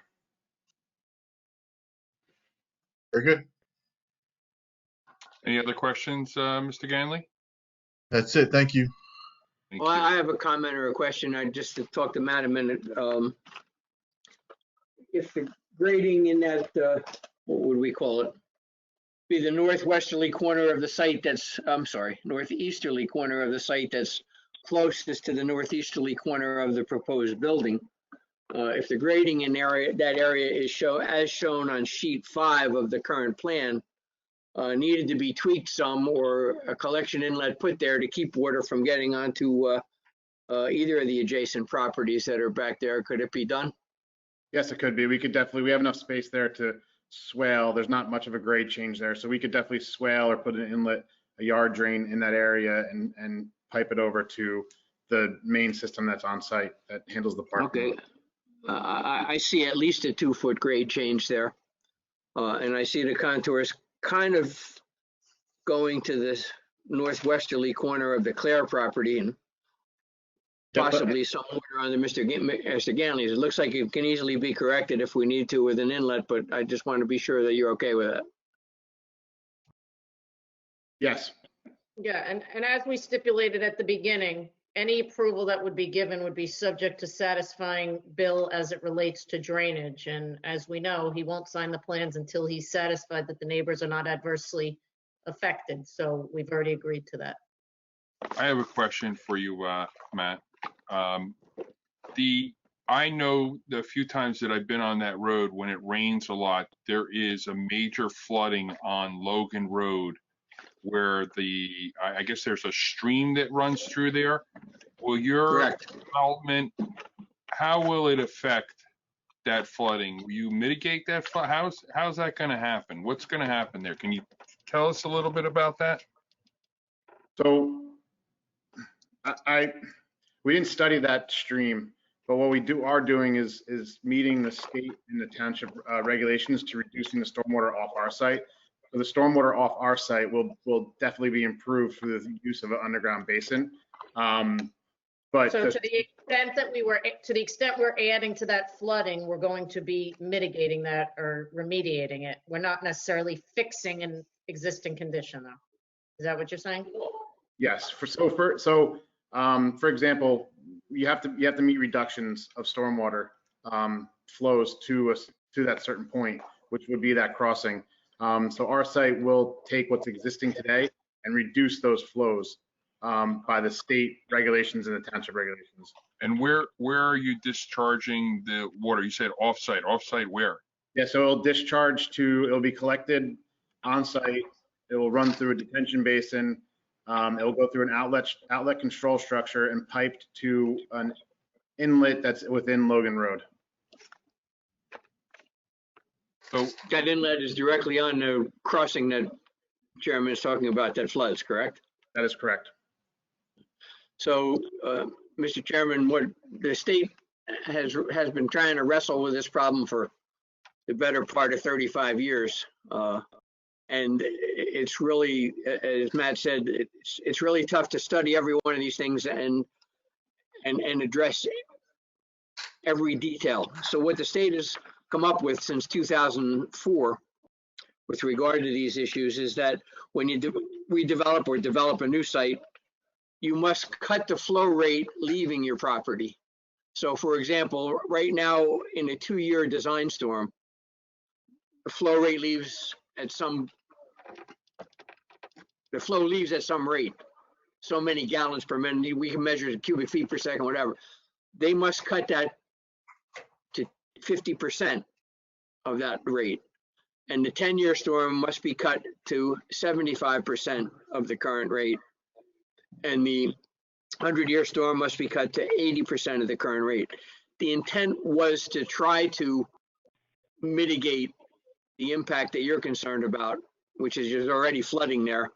Very good. Any other questions, Mr. Ganley? That's it. Thank you. Well, I have a comment or a question. I just to talk to Matt a minute. If the grading in that, what would we call it? Be the northwesterly corner of the site that's, I'm sorry, northeasterly corner of the site that's closest to the northeasterly corner of the proposed building. If the grading in that area is as shown on sheet 5 of the current plan, needed to be tweaked some or a collection inlet put there to keep water from getting onto either of the adjacent properties that are back there, could it be done? Yes, it could be. We have enough space there to swale. There's not much of a grade change there, so we could definitely swale or put an inlet, a yard drain in that area and pipe it over to the main system that's on site that handles the parking. Okay. I see at least a 2-foot grade change there. And I see the contours kind of going to this northwesterly corner of the Clare property and possibly some water on the Mr. Ganley's. It looks like it can easily be corrected if we need to with an inlet, but I just want to be sure that you're okay with that. Yes. Yeah, and as we stipulated at the beginning, any approval that would be given would be subject to satisfying Bill as it relates to drainage. And as we know, he won't sign the plans until he's satisfied that the neighbors are not adversely affected. So we've already agreed to that. I have a question for you, Matt. I know the few times that I've been on that road, when it rains a lot, there is a major flooding on Logan Road where I guess there's a stream that runs through there. Will your development, how will it affect that flooding? Will you mitigate that flood? How's that going to happen? What's going to happen there? Can you tell us a little bit about that? So we didn't study that stream, but what we are doing is meeting the state and the township regulations to reducing the stormwater off our site. So the stormwater off our site will definitely be improved through the use of an underground basin. But so to the extent we're adding to that flooding, we're going to be mitigating that or remediating it. We're not necessarily fixing an existing condition, though. Is that what you're saying? Yes. For example, you have to meet reductions of stormwater flows to that certain point, which would be that crossing. So our site will take what's existing today and reduce those flows by the state regulations and the township regulations. And where are you discharging the water? You said off-site. Off-site where? Yeah, so it'll be collected on-site. It will run through a detention basin. It will go through an outlet control structure and piped to an inlet that's within Logan Road. So that inlet is directly on the crossing that Chairman is talking about that floods, correct? That is correct. So, Mr. Chairman, what the state has been trying to wrestle with this problem for the better part of 35 years. And it's really, as Matt said, it's really tough to study every one of these things and address every detail. So what the state has come up with since 2004 with regard to these issues is that when you develop a new site, you must cut the flow rate leaving your property. So for example, right now in a 2-year design storm, the flow rate leaves at some, the flow leaves at some rate, so many gallons per minute. We can measure it cubic feet per second, whatever. They must cut that to 50% of that rate. And the 10-year storm must be cut to 75% of the current rate. And the 100-year storm must be cut to 80% of the current rate. The intent was to try to mitigate the impact that you're concerned about, which is there's already flooding there.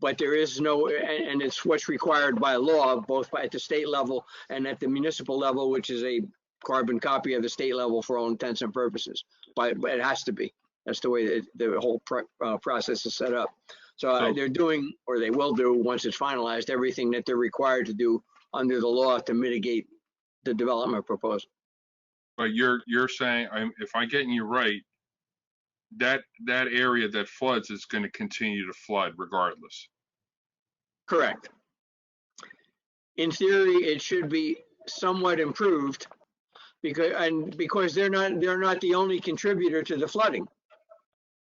But there is no, and it's what's required by law, both at the state level and at the municipal level, which is a carbon copy of the state level for all intents and purposes. But it has to be. That's the way that the whole process is set up. So they're doing, or they will do once it's finalized, everything that they're required to do under the law to mitigate the development proposal. But you're saying, if I'm getting you right, that area that floods is going to continue to flood regardless. Correct. In theory, it should be somewhat improved because they're not the only contributor to the flooding.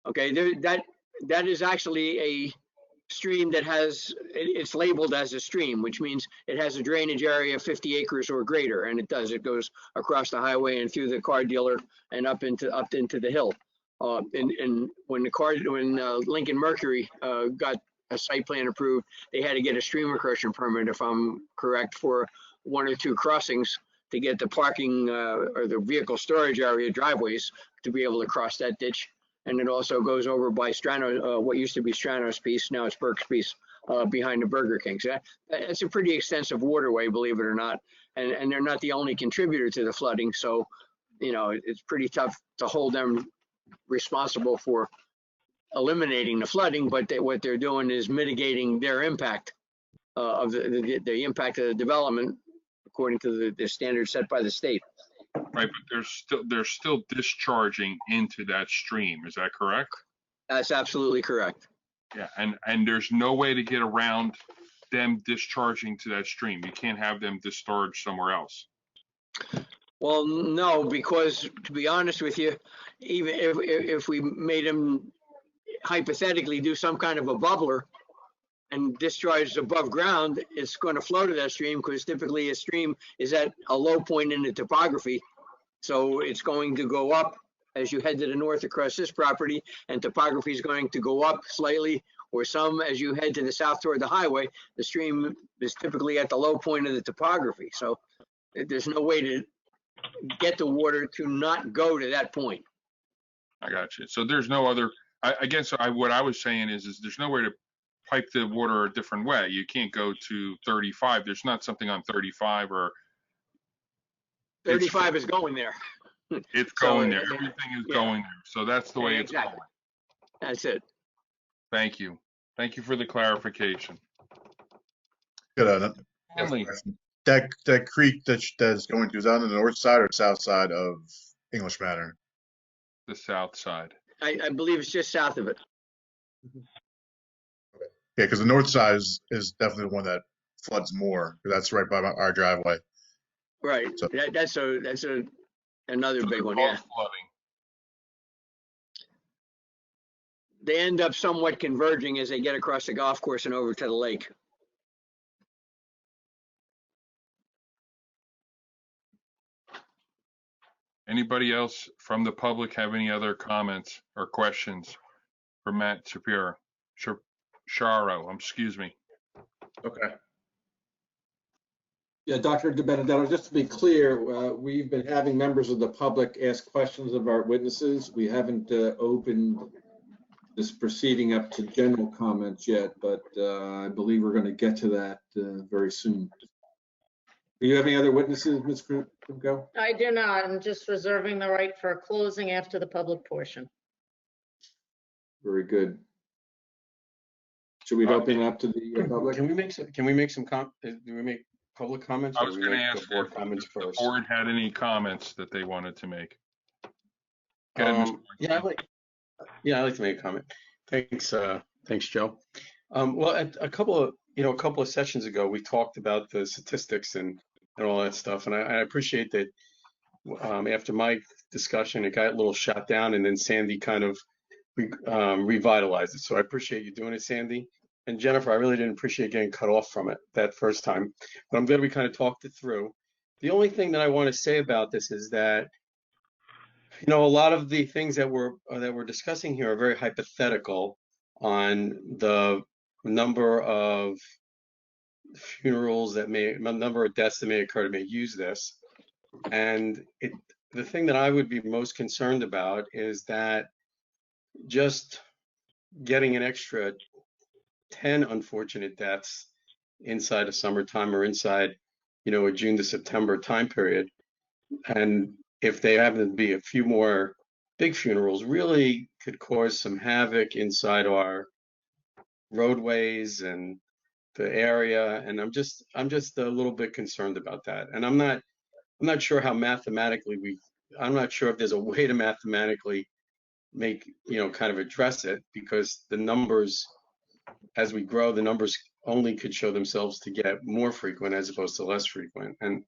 Okay, that is actually a stream that it's labeled as a stream, which means it has a drainage area of 50 acres or greater, and it goes across the highway and through the car dealer and up into the hill. And when Lincoln Mercury got a site plan approved, they had to get a stream recursion permit, if I'm correct, for 1 or 2 crossings to get the parking or the vehicle storage area driveways to be able to cross that ditch. And it also goes over by Strano, what used to be Strano's piece, now it's Burke's piece, behind the Burger King. So it's a pretty extensive waterway, believe it or not. And they're not the only contributor to the flooding. So, it's pretty tough to hold them responsible for eliminating the flooding, but what they're doing is mitigating their impact of the impact of the development according to the standards set by the state. Right, but they're still discharging into that stream. Is that correct? That's absolutely correct. Yeah, and there's no way to get around them discharging to that stream. You can't have them discharge somewhere else. Well, no, because to be honest with you, even if we made them hypothetically do some kind of a bubbler and discharge above ground, it's going to flow to that stream because typically a stream is at a low point in the topography. So it's going to go up as you head to the north across this property, and topography is going to go up slightly, or some as you head to the south toward the highway. The stream is typically at the low point of the topography. So there's no way to get the water to not go to that point. I got you. So there's no other, I guess what I was saying is there's no way to pipe the water a different way. You can't go to 35. There's not something on 35 or 35 is going there. It's going there. Everything is going there. So that's the way it's going. That's it. Thank you. Thank you for the clarification. Good. That creek that's going to, is that on the north side or south side of English Manor? The south side. I believe it's just south of it. Yeah, because the north side is definitely the one that floods more, because that's right by our driveway. Right. So that's another big one. Yeah. Flooding. They end up somewhat converging as they get across the golf course and over to the lake. Anybody else from the public have any other comments or questions for Matt Shapiro? Sharo, excuse me. Okay. Yeah, Dr. DiBenedetto, just to be clear, we've been having members of the public ask questions of our witnesses. We haven't opened this proceeding up to general comments yet, but I believe we're going to get to that very soon. Do you have any other witnesses, Ms. Krupko? I do not. I'm just reserving the right for a closing after the public portion. Very good. Should we open it up to the public? Can we make some do we make public comments? I was going to ask the board comments first. The board had any comments that they wanted to make. Yeah, I'd like to make a comment. Thanks, Joe. Well, a couple of a couple of sessions ago, we talked about the statistics and all that stuff. And I appreciate that after my discussion, it got a little shot down, and then Sandy kind of revitalized it. So I appreciate you doing it, Sandy. And Jennifer, I really didn't appreciate getting cut off from it that first time, but I'm glad we kind of talked it through. The only thing that I want to say about this is that, a lot of the things that we're discussing here are very hypothetical on the number of number of deaths that may occur that may use this. And the thing that I would be most concerned about is that just getting an extra 10 unfortunate deaths inside of summertime or inside, a June to September time period. And if they happen to be a few more big funerals, really could cause some havoc inside our roadways and the area. And I'm just a little bit concerned about that. And I'm not sure how mathematically I'm not sure if there's a way to mathematically make, kind of address it, because the numbers, as we grow, the numbers only could show themselves to get more frequent as opposed to less frequent. And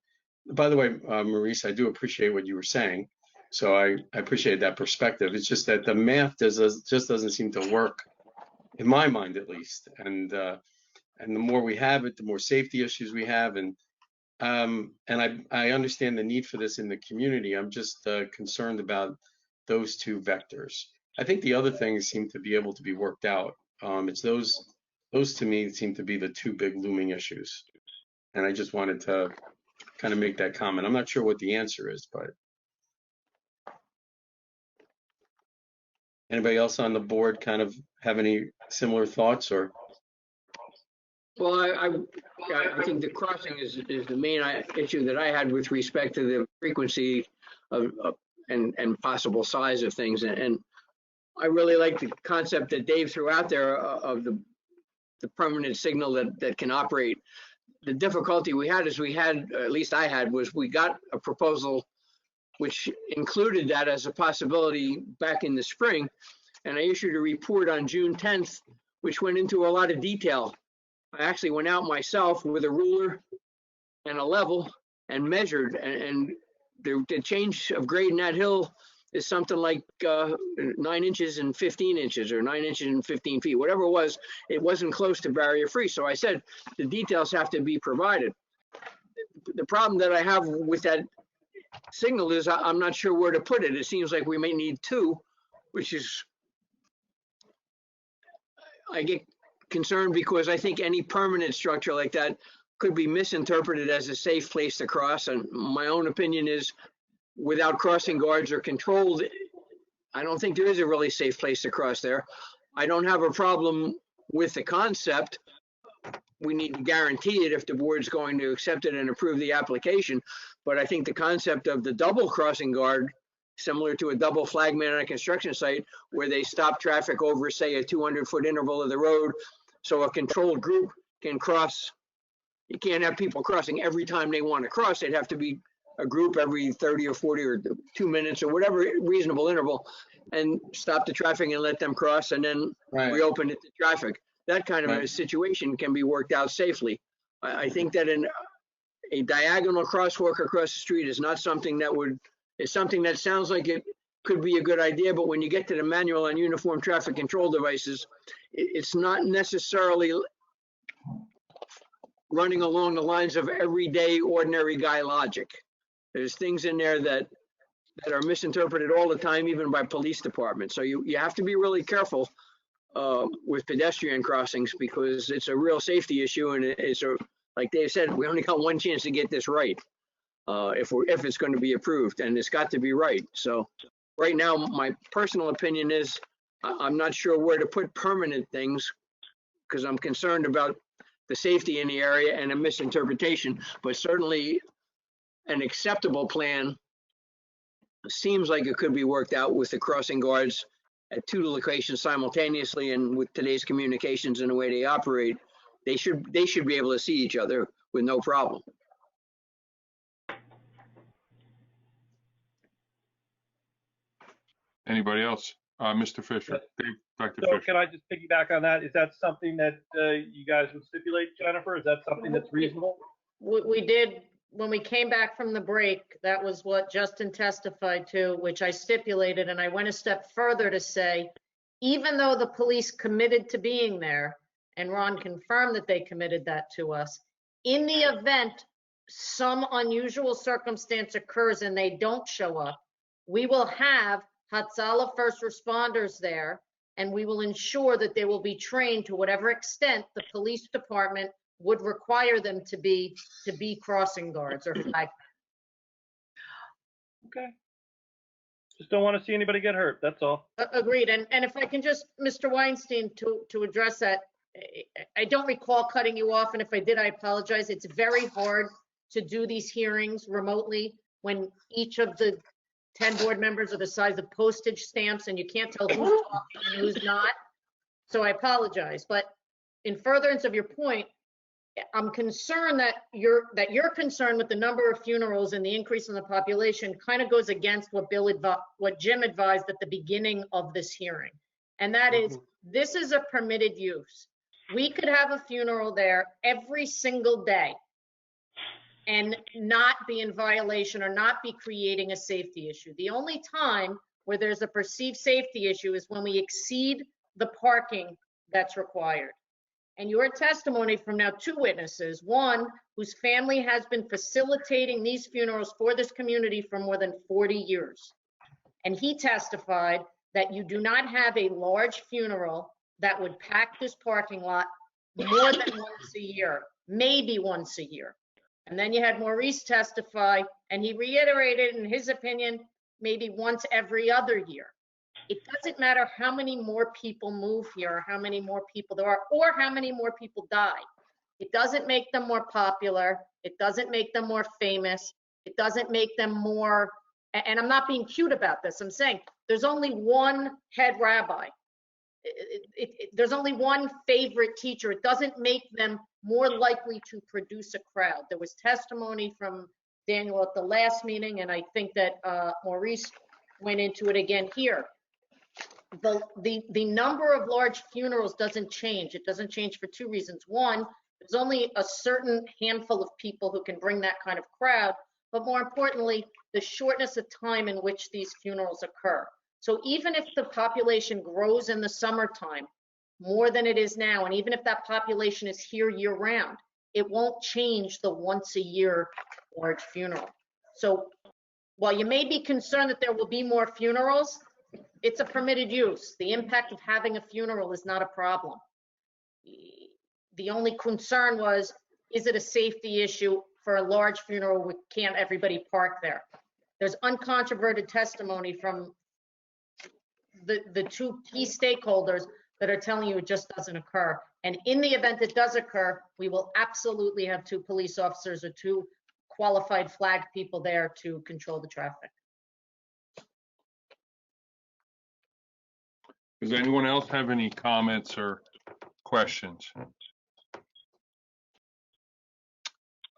by the way, Maurice, I do appreciate what you were saying. So I appreciate that perspective. It's just that the math just doesn't seem to work, in my mind at least. And the more we have it, the more safety issues we have. And I understand the need for this in the community. I'm just concerned about those two vectors. I think the other things seem to be able to be worked out. It's those to me seem to be the two big looming issues. And I just wanted to kind of make that comment. I'm not sure what the answer is, but anybody else on the board kind of have any similar thoughts or? Well, I think the crossing is the main issue that I had with respect to the frequency of and possible size of things. And I really like the concept that Dave threw out there of the permanent signal that can operate. The difficulty we had at least I had, was we got a proposal which included that as a possibility back in the spring. And I issued a report on June 10th, which went into a lot of detail. I actually went out myself with a ruler and a level and measured, and the change of grade in that hill is something like 9 inches and 15 inches, or 9 inches and 15 feet, whatever it was. It wasn't close to barrier free. So I said the details have to be provided. The problem that I have with that signal is I'm not sure where to put it. It seems like we may need two, which is, I get concerned because I think any permanent structure like that could be misinterpreted as a safe place to cross. And my own opinion is, without crossing guards or controlled, I don't think there is a really safe place to cross there. I don't have a problem with the concept. We need to guarantee it if the board's going to accept it and approve the application. But I think the concept of the double crossing guard, similar to a double flagman on a construction site, where they stop traffic over, say, a 200-foot interval of the road, so a controlled group can cross. You can't have people crossing every time they want to cross. They'd have to be a group every 30 or 40 or 2 minutes or whatever reasonable interval, and stop the traffic and let them cross, and then reopen it to traffic. That kind of a situation can be worked out safely. I think that a diagonal crosswalk across the street is not something that is something that sounds like it could be a good idea, but when you get to the manual on uniform traffic control devices, it's not necessarily running along the lines of everyday ordinary guy logic. There's things in there that are misinterpreted all the time, even by police departments. So you have to be really careful with pedestrian crossings, because it's a real safety issue, and like Dave said, we only got one chance to get this right if it's going to be approved, and it's got to be right. So right now, my personal opinion is I'm not sure where to put permanent things, because I'm concerned about the safety in the area and a misinterpretation, but certainly an acceptable plan seems like it could be worked out with the crossing guards at two locations simultaneously. And with today's communications and the way they operate, they should be able to see each other with no problem. Anybody else? Mr. Fisher, Dr. So Fisher. can I just piggyback on that? Is that something that you guys would stipulate, Jennifer? Is that something that's reasonable? We did, when we came back from the break, that was what Justin testified to, which I stipulated, and I went a step further to say, even though the police committed to being there, and Ron confirmed that they committed that to us, in the event some unusual circumstance occurs and they don't show up, we will have Hatzalah first responders there, and we will ensure that they will be trained to whatever extent the police department would require them to be crossing guards or flag. Okay. Just don't want to see anybody get hurt, that's all. Agreed. And if I can just, Mr. Weinstein, to address that, I don't recall cutting you off, and if I did, I apologize. It's very hard to do these hearings remotely when each of the 10 board members are the size of postage stamps, and you can't tell who's talking and who's not. So I apologize. But in furtherance of your point, I'm concerned that your concern with the number of funerals and the increase in the population kind of goes against what Jim advised at the beginning of this hearing. And that is, this is a permitted use. We could have a funeral there every single day and not be in violation or not be creating a safety issue. The only time where there's a perceived safety issue is when we exceed the parking that's required. And your testimony from now 2 witnesses, one whose family has been facilitating these funerals for this community for more than 40 years. And he testified that you do not have a large funeral that would pack this parking lot more than once a year, maybe once a year. And then you had Maurice testify, and he reiterated in his opinion, maybe once every other year. It doesn't matter how many more people move here, or how many more people there are, or how many more people die. It doesn't make them more popular. It doesn't make them more famous. It doesn't make them more, and I'm not being cute about this. I'm saying there's only one head rabbi. There's only one favorite teacher. It doesn't make them more likely to produce a crowd. There was testimony from Daniel at the last meeting, and I think that Maurice went into it again here. The number of large funerals doesn't change. It doesn't change for 2 reasons. One, there's only a certain handful of people who can bring that kind of crowd, but more importantly, the shortness of time in which these funerals occur. So even if the population grows in the summertime more than it is now, and even if that population is here year round, it won't change the once a year large funeral. So while you may be concerned that there will be more funerals, it's a permitted use. The impact of having a funeral is not a problem. The only concern was, is it a safety issue for a large funeral? Can't everybody park there? There's uncontroverted testimony from the 2 key stakeholders that are telling you it just doesn't occur. And in the event it does occur, we will absolutely have 2 police officers or 2 qualified flag people there to control the traffic. Does anyone else have any comments or questions?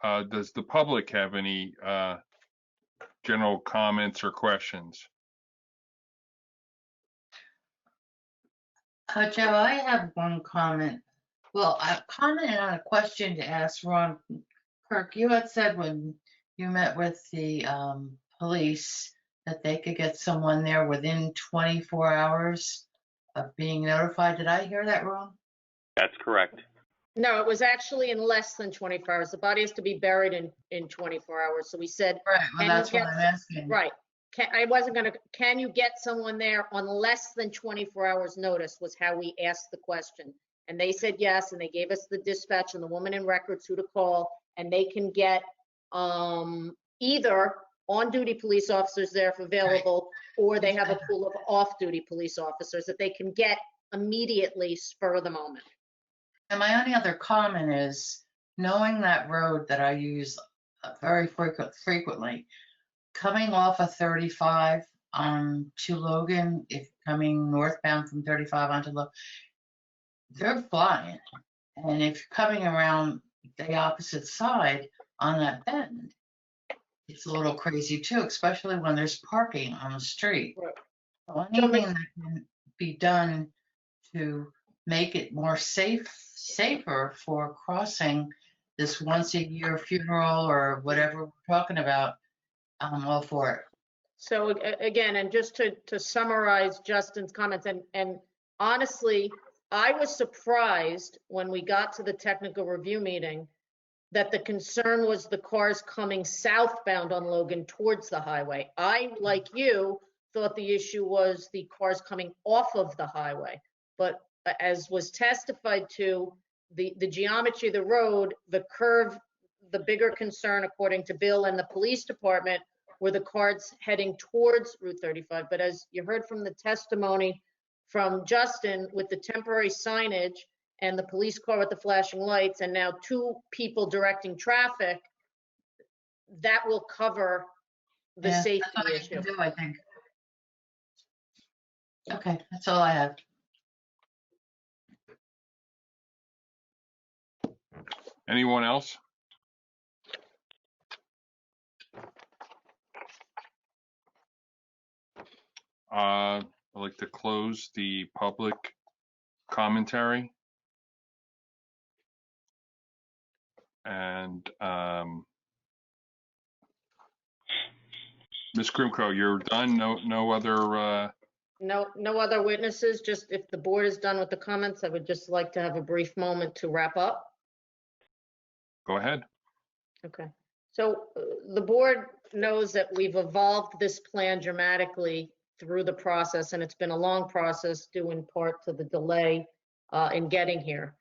Does the public have any general comments or questions? Joe, I have one comment. Well, I commented on a question to ask Ron Kirk. You had said when you met with the police that they could get someone there within 24 hours of being notified. Did I hear that wrong? That's correct. No, it was actually in less than 24 hours. The body has to be buried in 24 hours. So we said, right, well, that's what I'm asking. Right. Can you get someone there on less than 24 hours notice was how we asked the question. And they said yes, and they gave us the dispatch and the woman in records who to call, and they can get either on-duty police officers there if available, or they have a pool of off-duty police officers that they can get immediately spur of the moment. And my only other comment is, knowing that road that I use very frequently, coming off of 35 to Logan, if coming northbound from 35 onto Logan, they're flying. And if you're coming around the opposite side on that bend, it's a little crazy too, especially when there's parking on the street. So anything that can be done to make it more safer for crossing this once a year funeral or whatever we're talking about, I'm all for it. So again, and just to summarize Justin's comments, and honestly, I was surprised when we got to the technical review meeting that the concern was the cars coming southbound on Logan towards the highway. I, like you, thought the issue was the cars coming off of the highway. But as was testified to, the geometry of the road, the curve, the bigger concern, according to Bill and the police department, were the cars heading towards Route 35. But as you heard from the testimony from Justin, with the temporary signage and the police car with the flashing lights, and now 2 people directing traffic, that will cover the safety that's what I issue. can do, I think. Okay, that's all I have. Anyone else? I'd like to close the public commentary. And Ms. Krumko, you're done? No other, No other witnesses, just if the board is done with the comments, I would just like to have a brief moment to wrap up. go ahead. Okay, so the board knows that we've evolved this plan dramatically through the process, and it's been a long process due in part to the delay in getting here.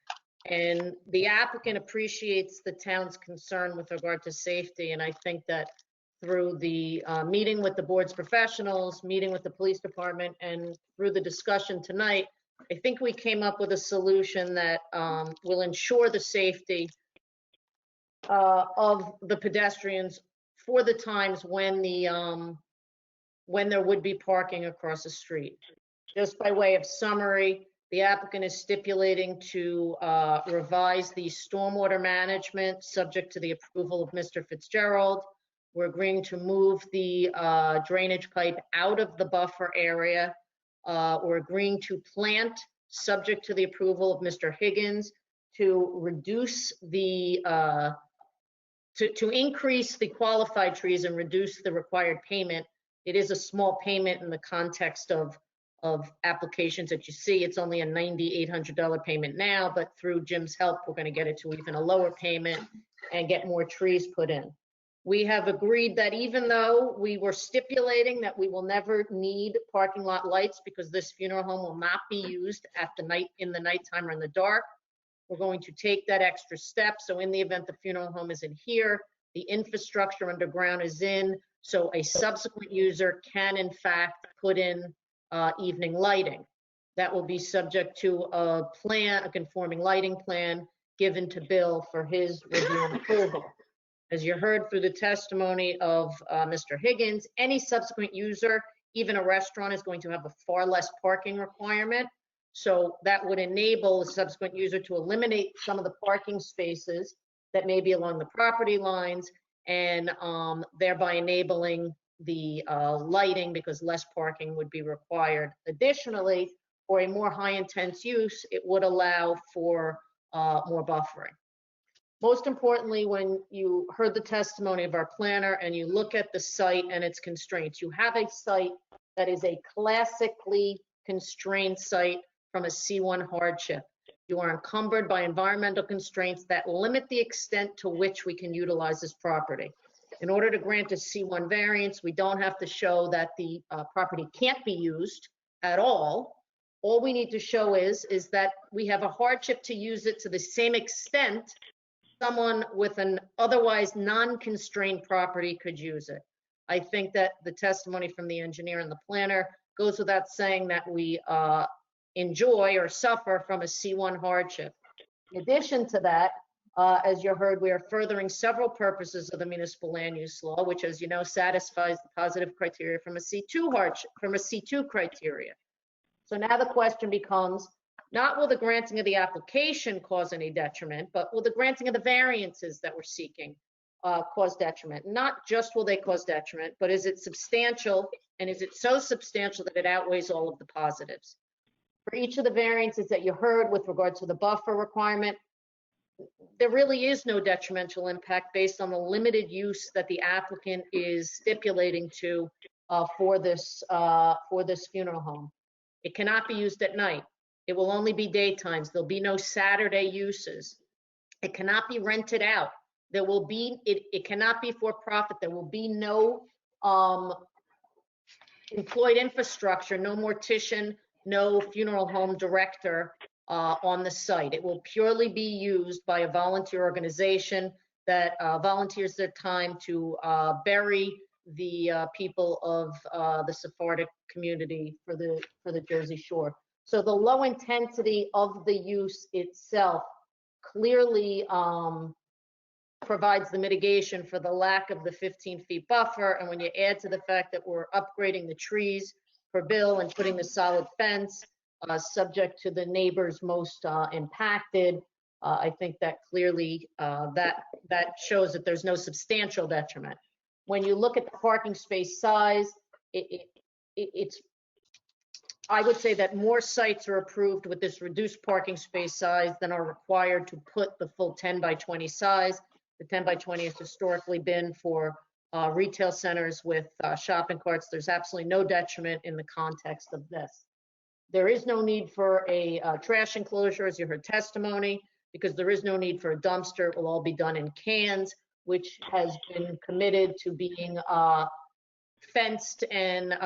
And the applicant appreciates the town's concern with regard to safety, and I think that through the meeting with the board's professionals, meeting with the police department, and through the discussion tonight, I think we came up with a solution that will ensure the safety of the pedestrians for the times when there would be parking across the street. Just by way of summary, the applicant is stipulating to revise the stormwater management subject to the approval of Mr. Fitzgerald. We're agreeing to move the drainage pipe out of the buffer area. We're agreeing to plant, subject to the approval of Mr. Higgins, to reduce the to increase the qualified trees and reduce the required payment. It is a small payment in the context of applications that you see. It's only a $9,800 payment now, but through Jim's help, we're going to get it to even a lower payment and get more trees put in. We have agreed that even though we were stipulating that we will never need parking lot lights because this funeral home will not be used at the night, in the nighttime or in the dark, we're going to take that extra step. So in the event the funeral home isn't here, the infrastructure underground is in, so a subsequent user can in fact put in evening lighting. That will be subject to a plan, a conforming lighting plan given to Bill for his review and approval. As you heard through the testimony of Mr. Higgins, any subsequent user, even a restaurant, is going to have a far less parking requirement. So that would enable the subsequent user to eliminate some of the parking spaces that may be along the property lines, and thereby enabling the lighting because less parking would be required. Additionally, for a more high intense use, it would allow for more buffering. Most importantly, when you heard the testimony of our planner and you look at the site and its constraints, you have a site that is a classically constrained site from a C1 hardship. You are encumbered by environmental constraints that limit the extent to which we can utilize this property. In order to grant a C1 variance, we don't have to show that the property can't be used at all. All we need to show is that we have a hardship to use it to the same extent someone with an otherwise non-constrained property could use it. I think that the testimony from the engineer and the planner goes without saying that we enjoy or suffer from a C1 hardship. In addition to that, as you heard, we are furthering several purposes of the municipal land use law, which, as you know, satisfies the positive criteria from a C2 hardship, from a C2 criteria. So now the question becomes, not will the granting of the application cause any detriment, but will the granting of the variances that we're seeking cause detriment? Not just will they cause detriment, but is it substantial, and is it so substantial that it outweighs all of the positives? for each of the variances that you heard with regard to the buffer requirement, there really is no detrimental impact based on the limited use that the applicant is stipulating to for this funeral home. It cannot be used at night. It will only be daytimes. There'll be no Saturday uses. It cannot be rented out. There will be, it cannot be for profit. There will be no employed infrastructure, no mortician, no funeral home director on the site. It will purely be used by a volunteer organization that volunteers their time to bury the people of the Sephardic community for the Jersey Shore. So the low intensity of the use itself clearly provides the mitigation for the lack of the 15-feet buffer. And when you add to the fact that we're upgrading the trees per bill and putting the solid fence subject to the neighbors most impacted, I think that clearly that shows that there's no substantial detriment. When you look at the parking space size, it's I would say that more sites are approved with this reduced parking space size than are required to put the full 10 by 20 size. The 10 by 20 has historically been for retail centers with shopping carts. There's absolutely no detriment in the context of this. There is no need for a trash enclosure, as you heard testimony, because there is no need for a dumpster. It will all be done in cans, which has been committed to being fenced and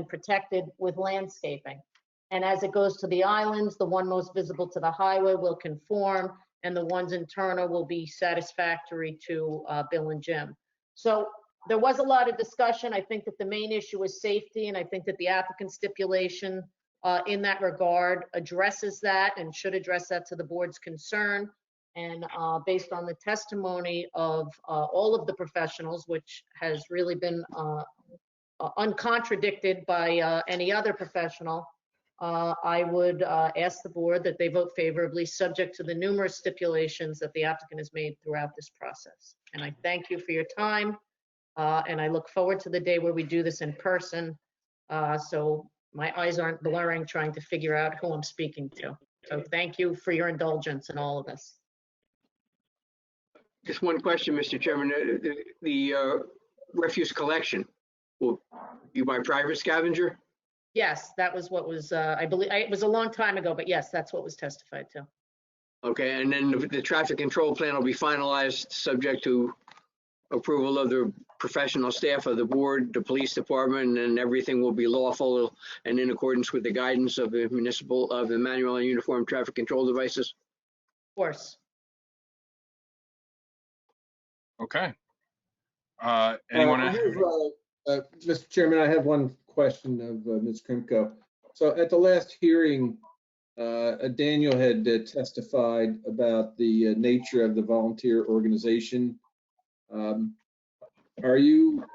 protected with landscaping. And as it goes to the islands, the one most visible to the highway will conform, and the ones internal will be satisfactory to Bill and Jim. So there was a lot of discussion. I think that the main issue is safety, and I think that the applicant stipulation in that regard addresses that and should address that to the board's concern. And based on the testimony of all of the professionals, which has really been uncontradicted by any other professional, I would ask the board that they vote favorably, subject to the numerous stipulations that the applicant has made throughout this process. And I thank you for your time, and I look forward to the day where we do this in person, so my eyes aren't blurring trying to figure out who I'm speaking to. So thank you for your indulgence in all of this. Just one question, Mr. Chairman. The refuse collection, will you by private scavenger? Yes, that was what was, I believe, it was a long time ago, but yes, that's what was testified to. Okay, and then the traffic control plan will be finalized, subject to approval of the professional staff of the board, the police department, and everything will be lawful and in accordance with the guidance of the the manual and uniform traffic control devices? Of course. Okay. Anyone? Mr. Chairman, I have one question of Ms. Krimko. So at the last hearing, Daniel had testified about the nature of the volunteer organization. Are you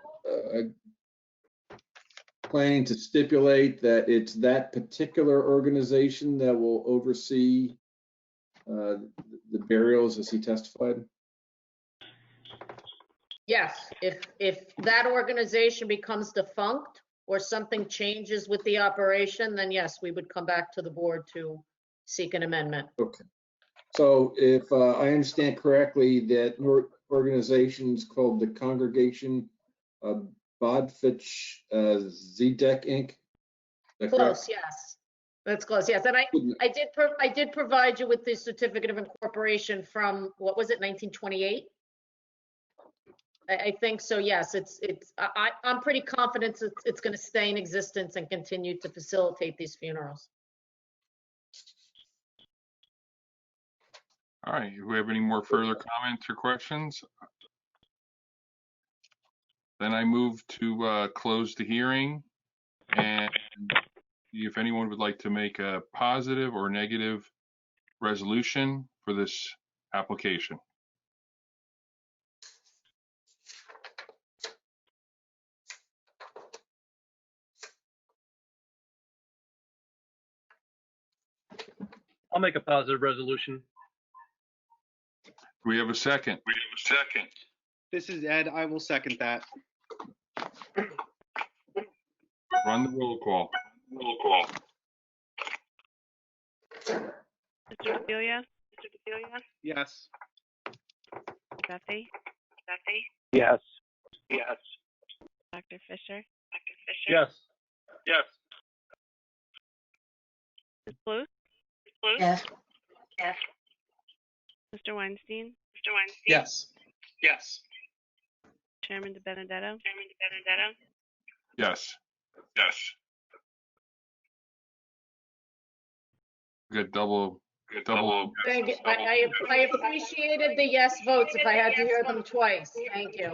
planning to stipulate that it's that particular organization that will oversee the burials as he testified? Yes, if that organization becomes defunct or something changes with the operation, then yes, we would come back to the board to seek an amendment. Okay. So if I understand correctly, that organization's called the Congregation of Bodfitch Zedek Inc. Close, yes. That's close, yes. And I did provide you with the certificate of incorporation from, what was it, 1928? I think so, yes. I'm pretty confident it's going to stay in existence and continue to facilitate these funerals. All right, do we have any more further comments or questions? Then I move to close the hearing and see if anyone would like to make a positive or negative resolution for this application. I'll make a positive resolution. Do we have a second? This is Ed. I will second that. Run the roll call. Roll call. Mr. DeFilia? Yes. Duffy? Yes. Dr. Fisher? Yes. Yes. Ms. Bluth? Yes. Mr. Weinstein? Yes. Chairman DeBenedetto? Yes. Good double. Thank you. I appreciated the yes votes if I had to hear them twice. Thank you.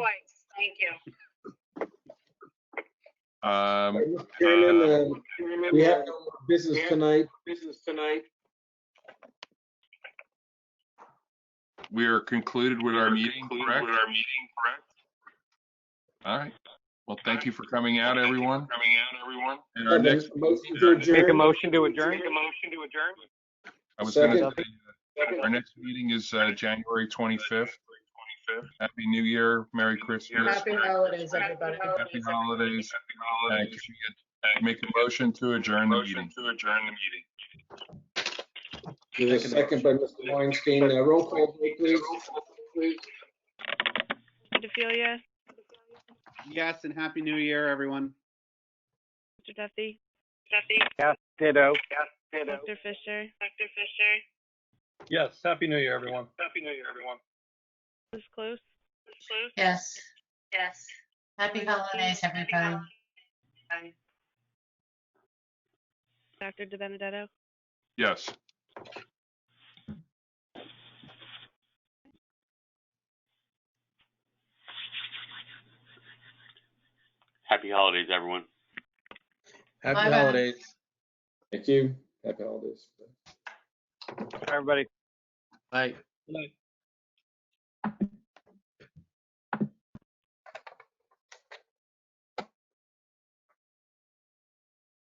Mr. Chairman, we have no more business tonight. We are concluded with our meeting, correct? All right. Well, thank you for coming out, everyone. And our next, Motion to Make a adjourn. motion to adjourn? I was going to Second. say, our next meeting is January 25th. Happy New Year, Merry Christmas, Happy holidays, everybody. Happy Holidays. And can you make a motion to adjourn the meeting? There's a second by Mr. Weinstein. Roll call, vote, please. Mr. DeFilia? Yes, and Happy New Year, everyone. Mr. Duffy? Yes, ditto. Dr. Fisher? Yes. Happy New Year, everyone. Ms. Close? Yes. Happy holidays, everybody. Dr. DeBenedetto? Yes. Happy holidays, everyone. Happy Bye-bye. holidays. Thank you. Happy holidays. Everybody. Bye. Good night.